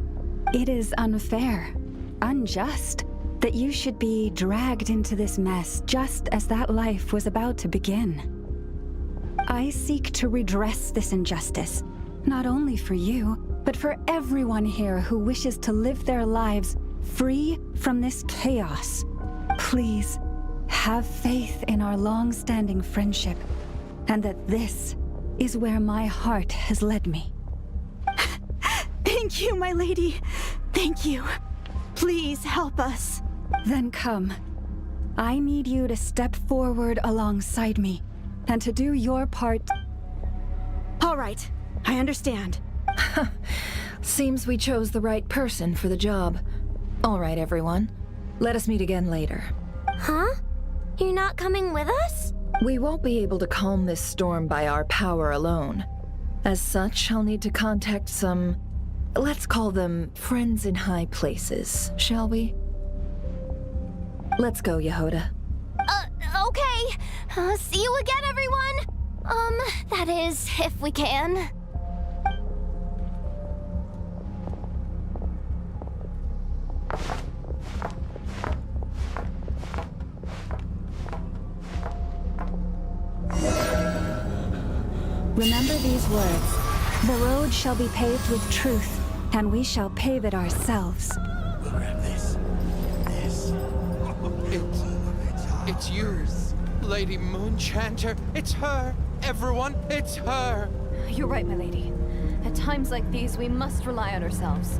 It is unfair, unjust, that you should be dragged into this mess just as that life was about to begin. I seek to redress this injustice, not only for you, but for everyone here who wishes to live their lives free from this chaos. Please, have faith in our long-standing friendship, and that this is where my heart has led me. Thank you, my lady. Thank you. Please help us. Then come. I need you to step forward alongside me, and to do your part. All right, I understand. Seems we chose the right person for the job. All right, everyone. Let us meet again later. Huh? You're not coming with us? We won't be able to calm this storm by our power alone. As such, I'll need to contact some... let's call them friends in high places, shall we? Let's go, Yehoda. Okay. See you again, everyone! That is, if we can. Remember these words. The road shall be paved with truth, and we shall pave it ourselves. Grab this. It's you, Lady Moonchanter. It's her. Everyone, it's her. You're right, my lady. At times like these, we must rely on ourselves.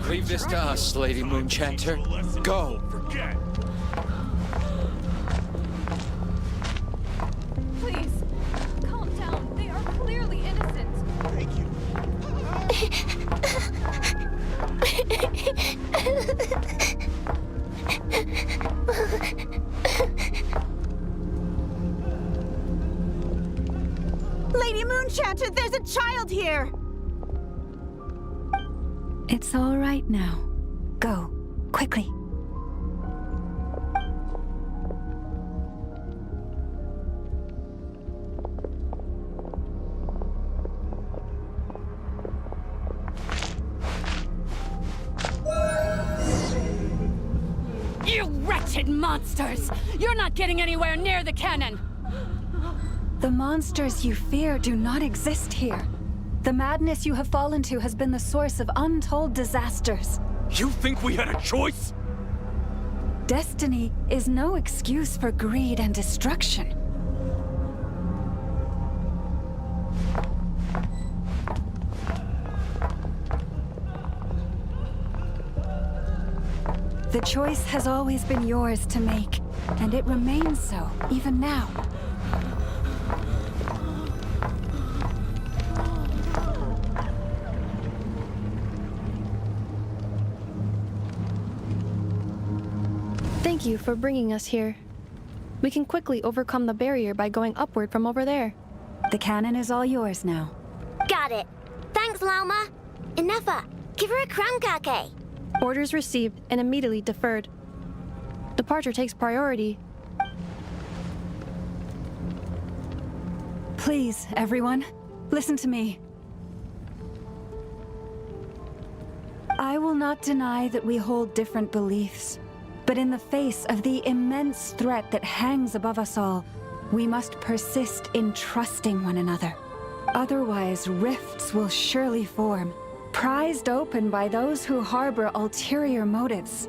Leave this to us, Lady Moonchanter. Go. Please, calm down. They are clearly innocent. Thank you. Lady Moonchanter, there's a child here! It's all right now. Go, quickly. You wretched monsters! You're not getting anywhere near the cannon! The monsters you fear do not exist here. The madness you have fallen to has been the source of untold disasters. You think we had a choice? Destiny is no excuse for greed and destruction. The choice has always been yours to make, and it remains so, even now. Thank you for bringing us here. We can quickly overcome the barrier by going upward from over there. The cannon is all yours now. Got got it. Thanks, Lauma. Inefa, give her a crumbcake. Orders received and immediately deferred. Departure takes priority. Please, everyone, listen to me. I will not deny that we hold different beliefs, but in the face of the immense threat that hangs above us all, we must persist in trusting one another. Otherwise, rifts will surely form, prized open by those who harbor ulterior motives.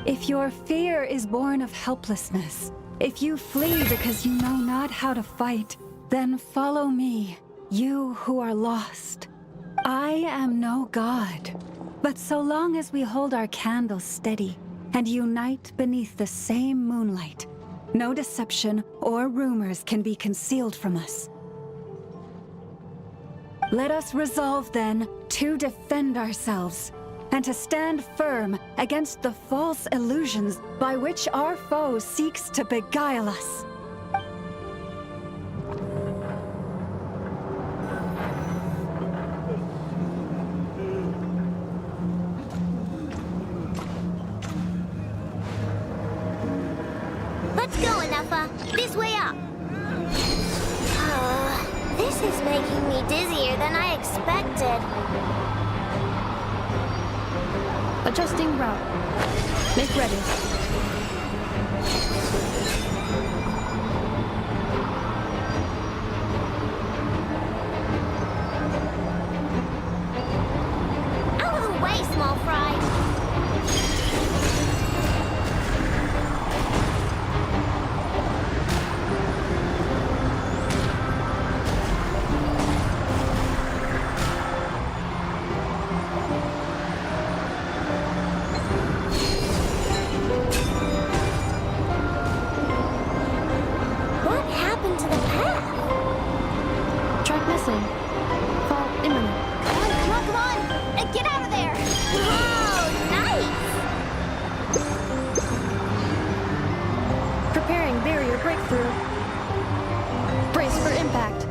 If your fear is born of helplessness, if you flee because you know not how to fight, then follow me, you who are lost. I am no god, but so long as we hold our candles steady and unite beneath the same moonlight, no deception or rumors can be concealed from us. Let us resolve then to defend ourselves and to stand firm against the false illusions by which our foe seeks to beguile us. Let's go, Anafa. This way up. This is making me dizzier than I expected. Adjusting route. Make ready. Out of the way, small fry. What happened to the path? Track missing. Fall imminent. Come on! Get out of there! Whoa, nice! Preparing barrier breakthrough. Brace for impact.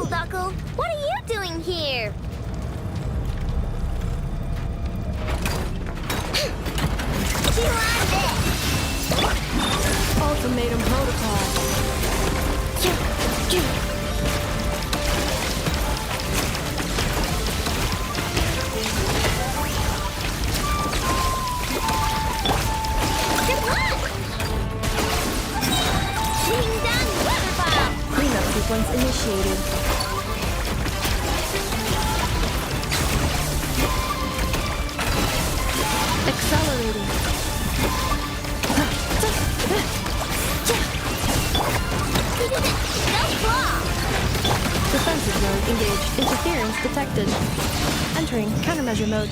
Knuckle, what are you doing here? You on this! Ultimatum protocol. Good luck! Swing down waterfall! Cleanup sequence initiated. Accelerating. No flaw! Defensive mode engaged. Interference detected. Entering countermeasure mode.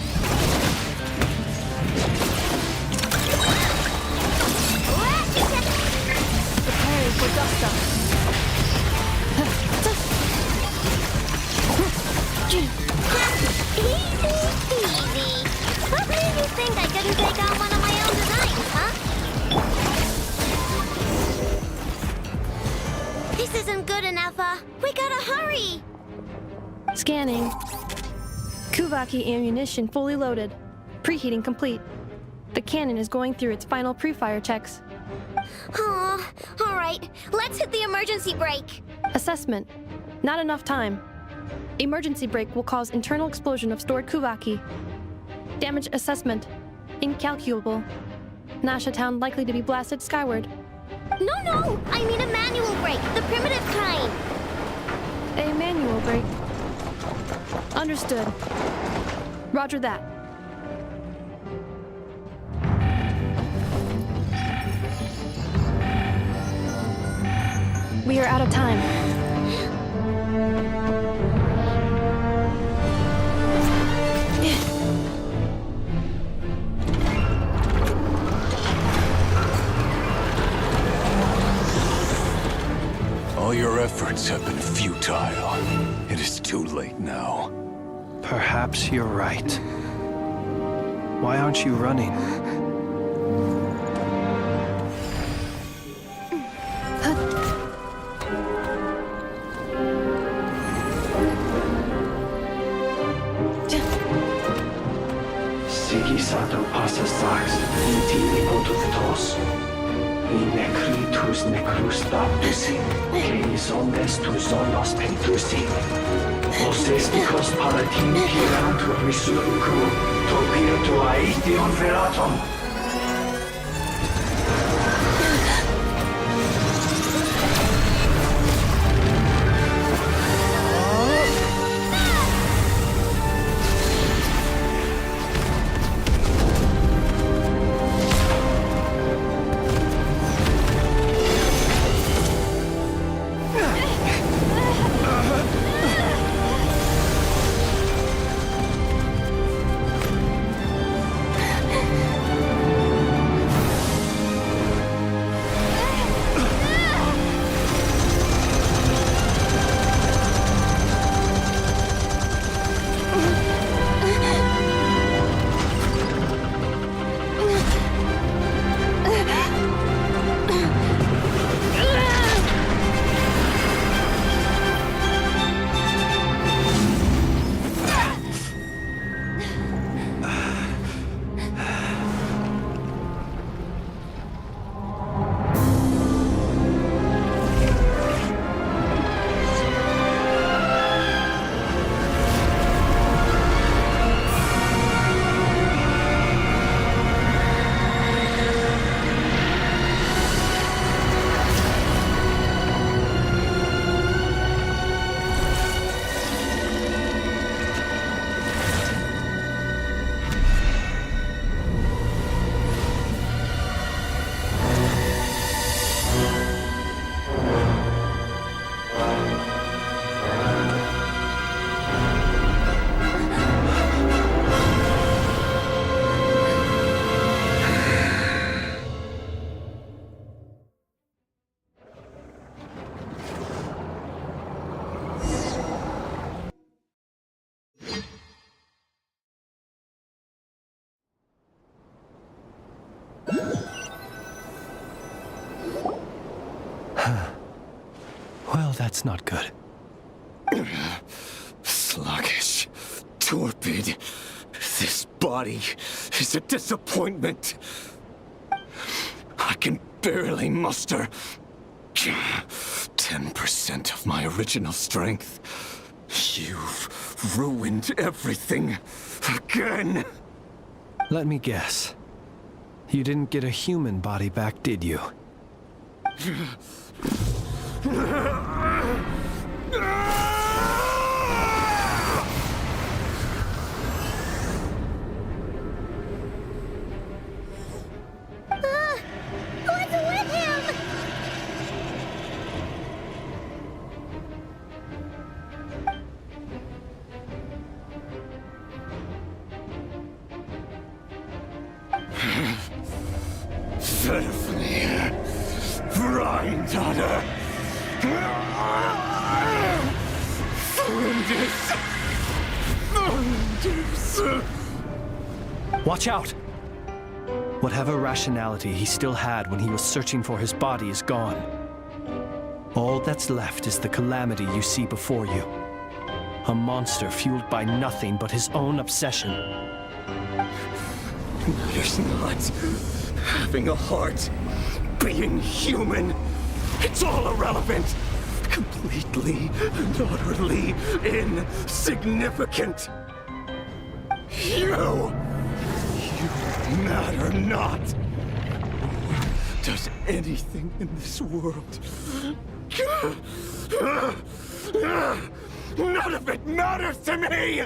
Preparing for dust up. Easy peasy. What made you think I couldn't take on one of my own designs, huh? This isn't good enough, we gotta hurry! Scanning. Kuvaki ammunition fully loaded. Preheating complete. The cannon is going through its final pre-fire checks. Aw, alright, let's hit the emergency brake. Assessment. Not enough time. Emergency brake will cause internal explosion of stored Kuvaki. Damage assessment. Incalculable. Nasha Town likely to be blasted skyward. No! I mean a manual brake, the primitive kind. A manual brake. Understood. Roger that. We are out of time. All your efforts have been futile. It is too late now. Perhaps you're right. Why aren't you running? Pax intimi potus in necritus necrus baptisi, canis omnes tu zonos pentusi. Os espicos palatin pirantur resurcu, topirtu aetion veratum. Well, that's not good. Sluggish, torpid. This body is a disappointment. I can barely muster 10% of my original strength. You've ruined everything again. Let me guess. You didn't get a human body back, did you? What's with him? Verfnir, Brindaughter, Watch out! Whatever rationality he still had when he was searching for his body is gone. All that's left is the calamity you see before you. A monster fueled by nothing but his own obsession. There's not having a heart, being human. It's all irrelevant. Completely and utterly insignificant. You matter not. Does anything in this world. None of it matters to me!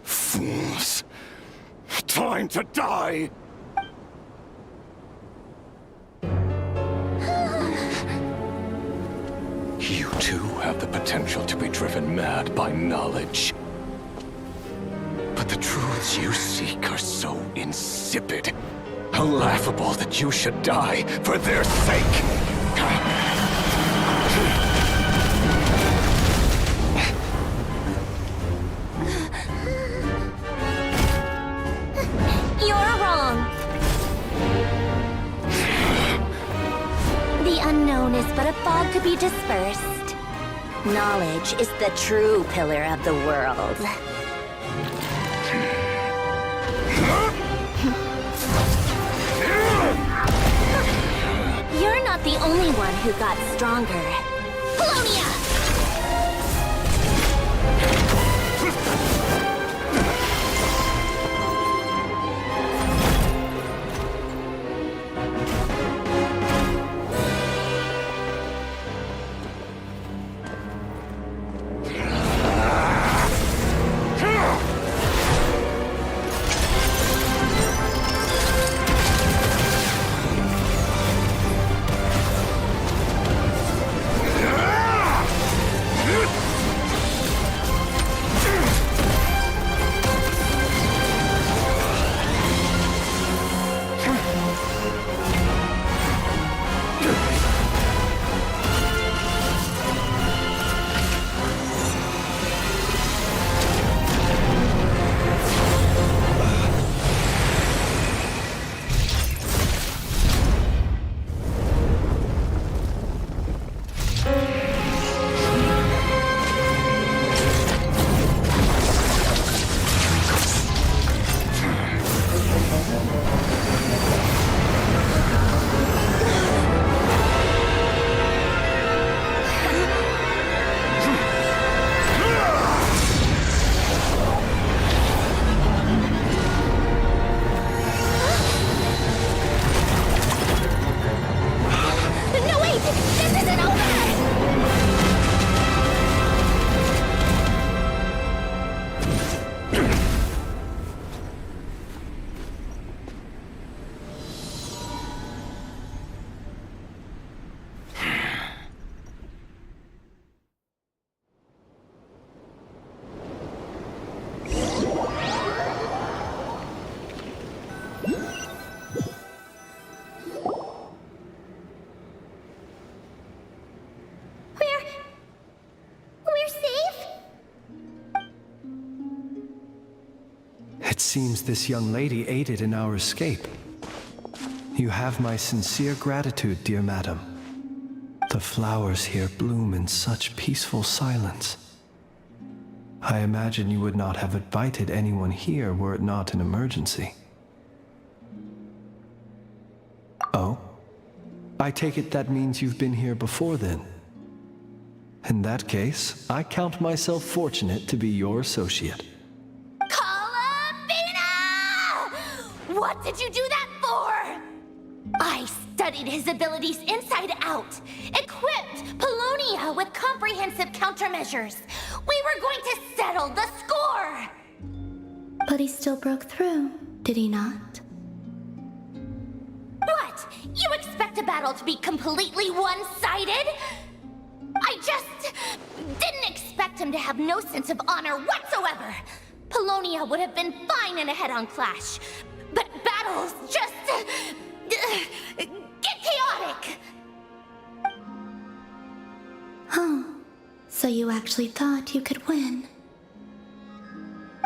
Fools. Time to die! You too have the potential to be driven mad by knowledge. But the truths you seek are so insipid, laughable that you should die for their sake. You're wrong. Knowledge is the true pillar of the world. You're not the only one who got stronger. Polonia! It seems this young lady aided in our escape. You have my sincere gratitude, dear madam. The flowers here bloom in such peaceful silence. I imagine you would not have invited anyone here were it not an emergency. Oh? I take it that means you've been here before then. In that case, I count myself fortunate to be your associate. What did you do that for? I studied his abilities inside out, equipped Polonia with comprehensive countermeasures. We were going to settle the score! But he still broke through, did he not? What? You expect a battle to be completely one-sided? I just didn't expect him to have no sense of honor whatsoever. Polonia would have been fine in a head-on clash, but battles just get chaotic. Oh, so you actually thought you could win.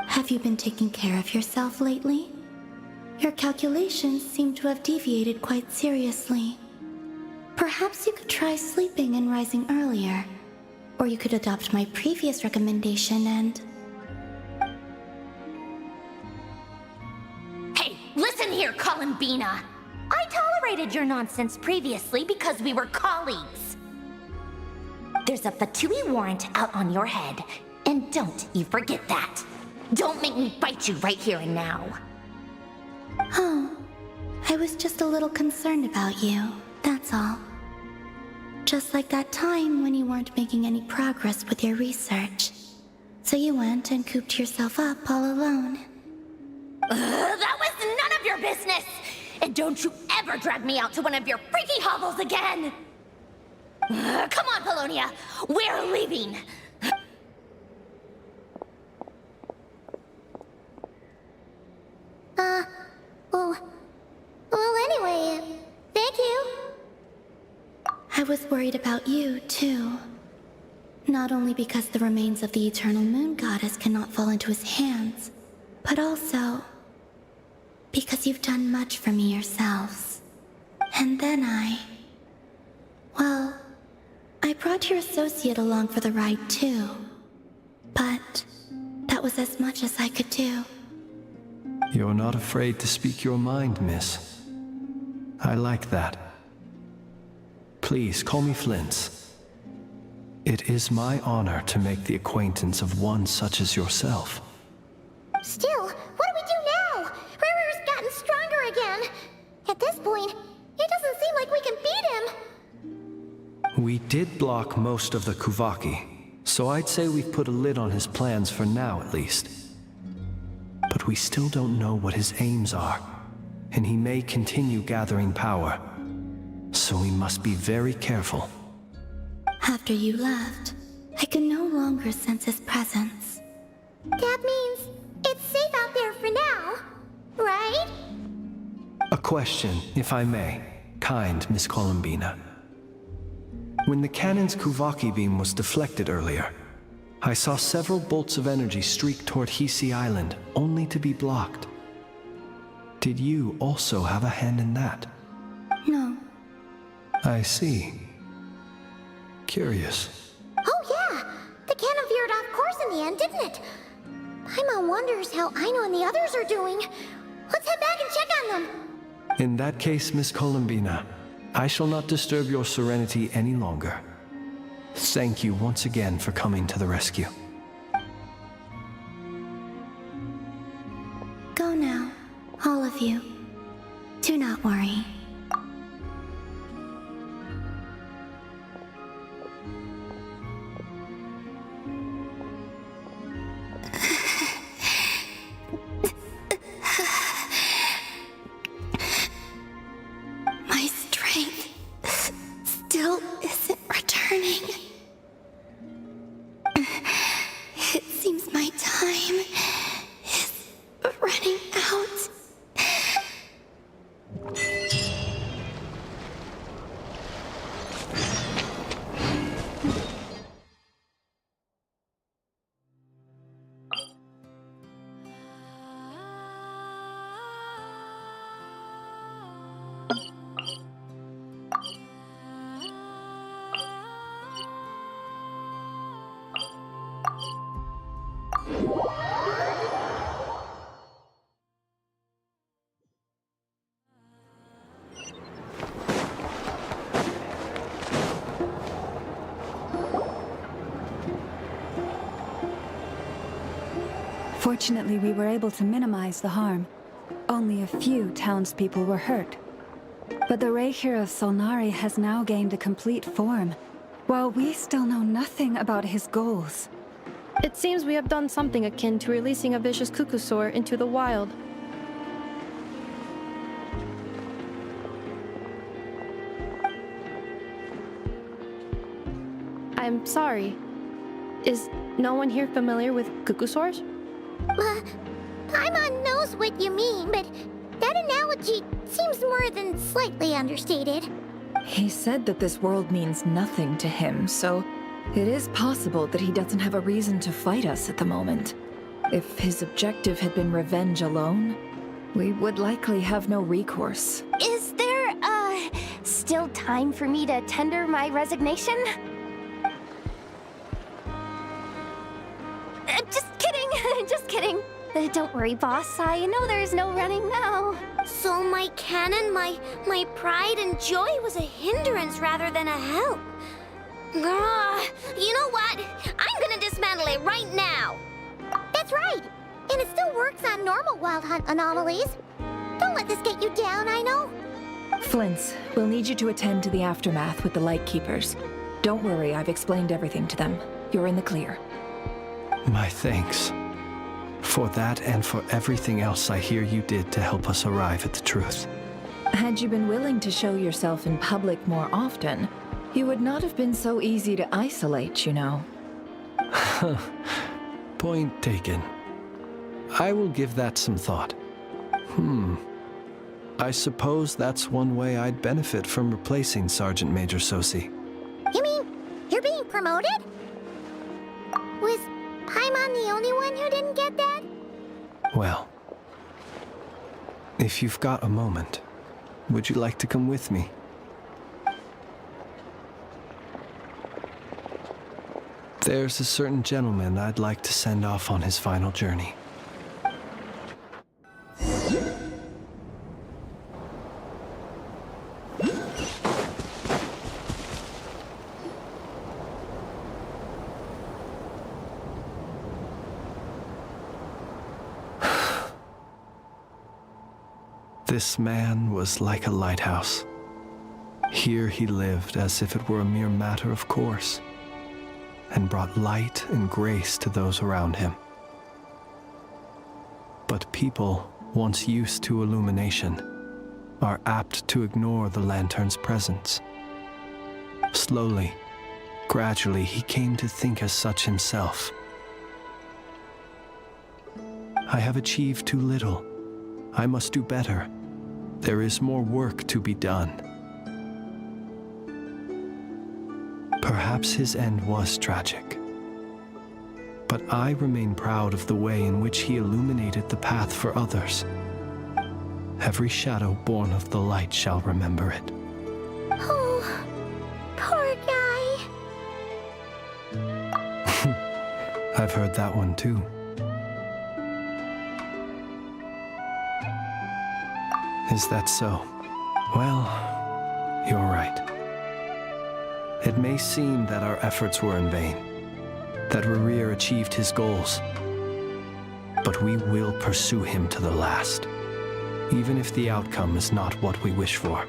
Have you been taking care of yourself lately? Your calculations seem to have deviated quite seriously. Perhaps you could try sleeping and rising earlier. Or you could adopt my previous recommendation and... Hey, listen here, Columbina. I tolerated your nonsense previously because we were colleagues. There's a Fatui warrant out on your head, and don't you forget that. Don't make me fight you right here and now. Oh, I was just a little concerned about you, that's all. Just like that time when you weren't making any progress with your research. So you went and cooped yourself up all alone. That was none of your business! And don't you ever drag me out to one of your freaky hovels again! Come on, Polonia! We're leaving! Well, anyway, thank you. I was worried about you, too. Not only because the remains of the Eternal Moon Goddess cannot fall into his hands, but also because you've done much for me yourselves. And then well, I brought your associate along for the ride too. But that was as much as I could do. You're not afraid to speak your mind, miss. I like that. Please call me Flins. It is my honor to make the acquaintance of one such as yourself. Still, what do we do now? Riri's gotten stronger again. At this point, it doesn't seem like we can beat him. We did block most of the Kuvaki, so I'd say we've put a lid on his plans for now at least. But we still don't know what his aims are, and he may continue gathering power. So we must be very careful. After you left, I could no longer sense his presence. That means it's safe out there for now, right? A question, if I may, kind Miss Columbina. When the cannon's Kuvaki beam was deflected earlier, I saw several bolts of energy streak toward Hisi Island, only to be blocked. Did you also have a hand in that? No. I see. Curious. Oh yeah! The cannon veered off course in the end, didn't it? Paimon wonders how Aino and the others are doing. Let's head back and check on them. In that case, Miss Columbina, I shall not disturb your serenity any longer. Thank you once again for coming to the rescue. Go now, all of you. Do not worry. My strength still isn't returning. It seems my time is running out. Fortunately, we were able to minimize the harm. Only a few townspeople were hurt. But the Reikir of Solnari has now gained a complete form, while we still know nothing about his goals. It seems we have done something akin to releasing a vicious Kukusaur into the wild. I'm sorry. Is no one here familiar with Kukusaurs? Paimon knows what you mean, but that analogy seems more than slightly understated. He said that this world means nothing to him, so it is possible that he doesn't have a reason to fight us at the moment. If his objective had been revenge alone, we would likely have no recourse. Is there, still time for me to tender my resignation? Just kidding, just kidding. Don't worry, boss. I know there's no running now. So my cannon, my pride and joy was a hindrance rather than a help. You know what? I'm gonna dismantle it right now. That's right. And it still works on normal Wild Hunt anomalies. Don't let this get you down, I know. Flins, we'll need you to attend to the aftermath with the Lightkeepers. Don't worry, I've explained everything to them. You're in the clear. My thanks. For that and for everything else I hear you did to help us arrive at the truth. Had you been willing to show yourself in public more often, you would not have been so easy to isolate, you know. Point taken. I will give that some thought. I suppose that's one way I'd benefit from replacing Sergeant Major Sosi. You mean you're being promoted? Was Paimon the only one who didn't get that? Well, if you've got a moment, would you like to come with me? There's a certain gentleman I'd like to send off on his final journey. This man was like a lighthouse. Here he lived as if it were a mere matter of course, and brought light and grace to those around him. But people, once used to illumination, are apt to ignore the lantern's presence. Slowly, gradually, he came to think as such himself. I have achieved too little. I must do better. There is more work to be done. Perhaps his end was tragic. But I remain proud of the way in which he illuminated the path for others. Every shadow born of the light shall remember it. Oh, poor guy. I've heard that one too. Is that so? Well, you're right. It may seem that our efforts were in vain, that Rerir achieved his goals, but we will pursue him to the last, even if the outcome is not what we wish for.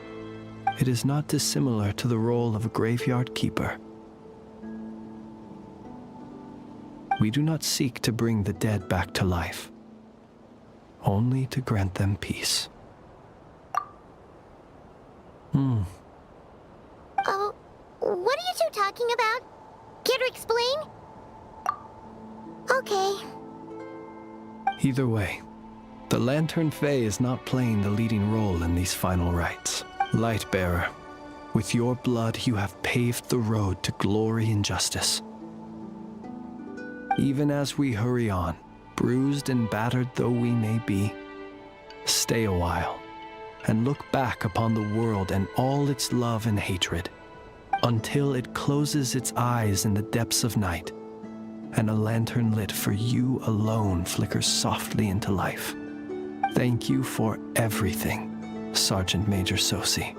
It is not dissimilar to the role of a graveyard keeper. We do not seek to bring the dead back to life, only to grant them peace. Oh, what are you two talking about? Care to explain? Okay. Either way, the Lantern Fae is not playing the leading role in these final rites. Lightbearer, with your blood you have paved the road to glory and justice. Even as we hurry on, bruised and battered though we may be, stay a while and look back upon the world and all its love and hatred, until it closes its eyes in the depths of night, and a lantern lit for you alone flickers softly into life. Thank you for everything, Sergeant Major Sosi.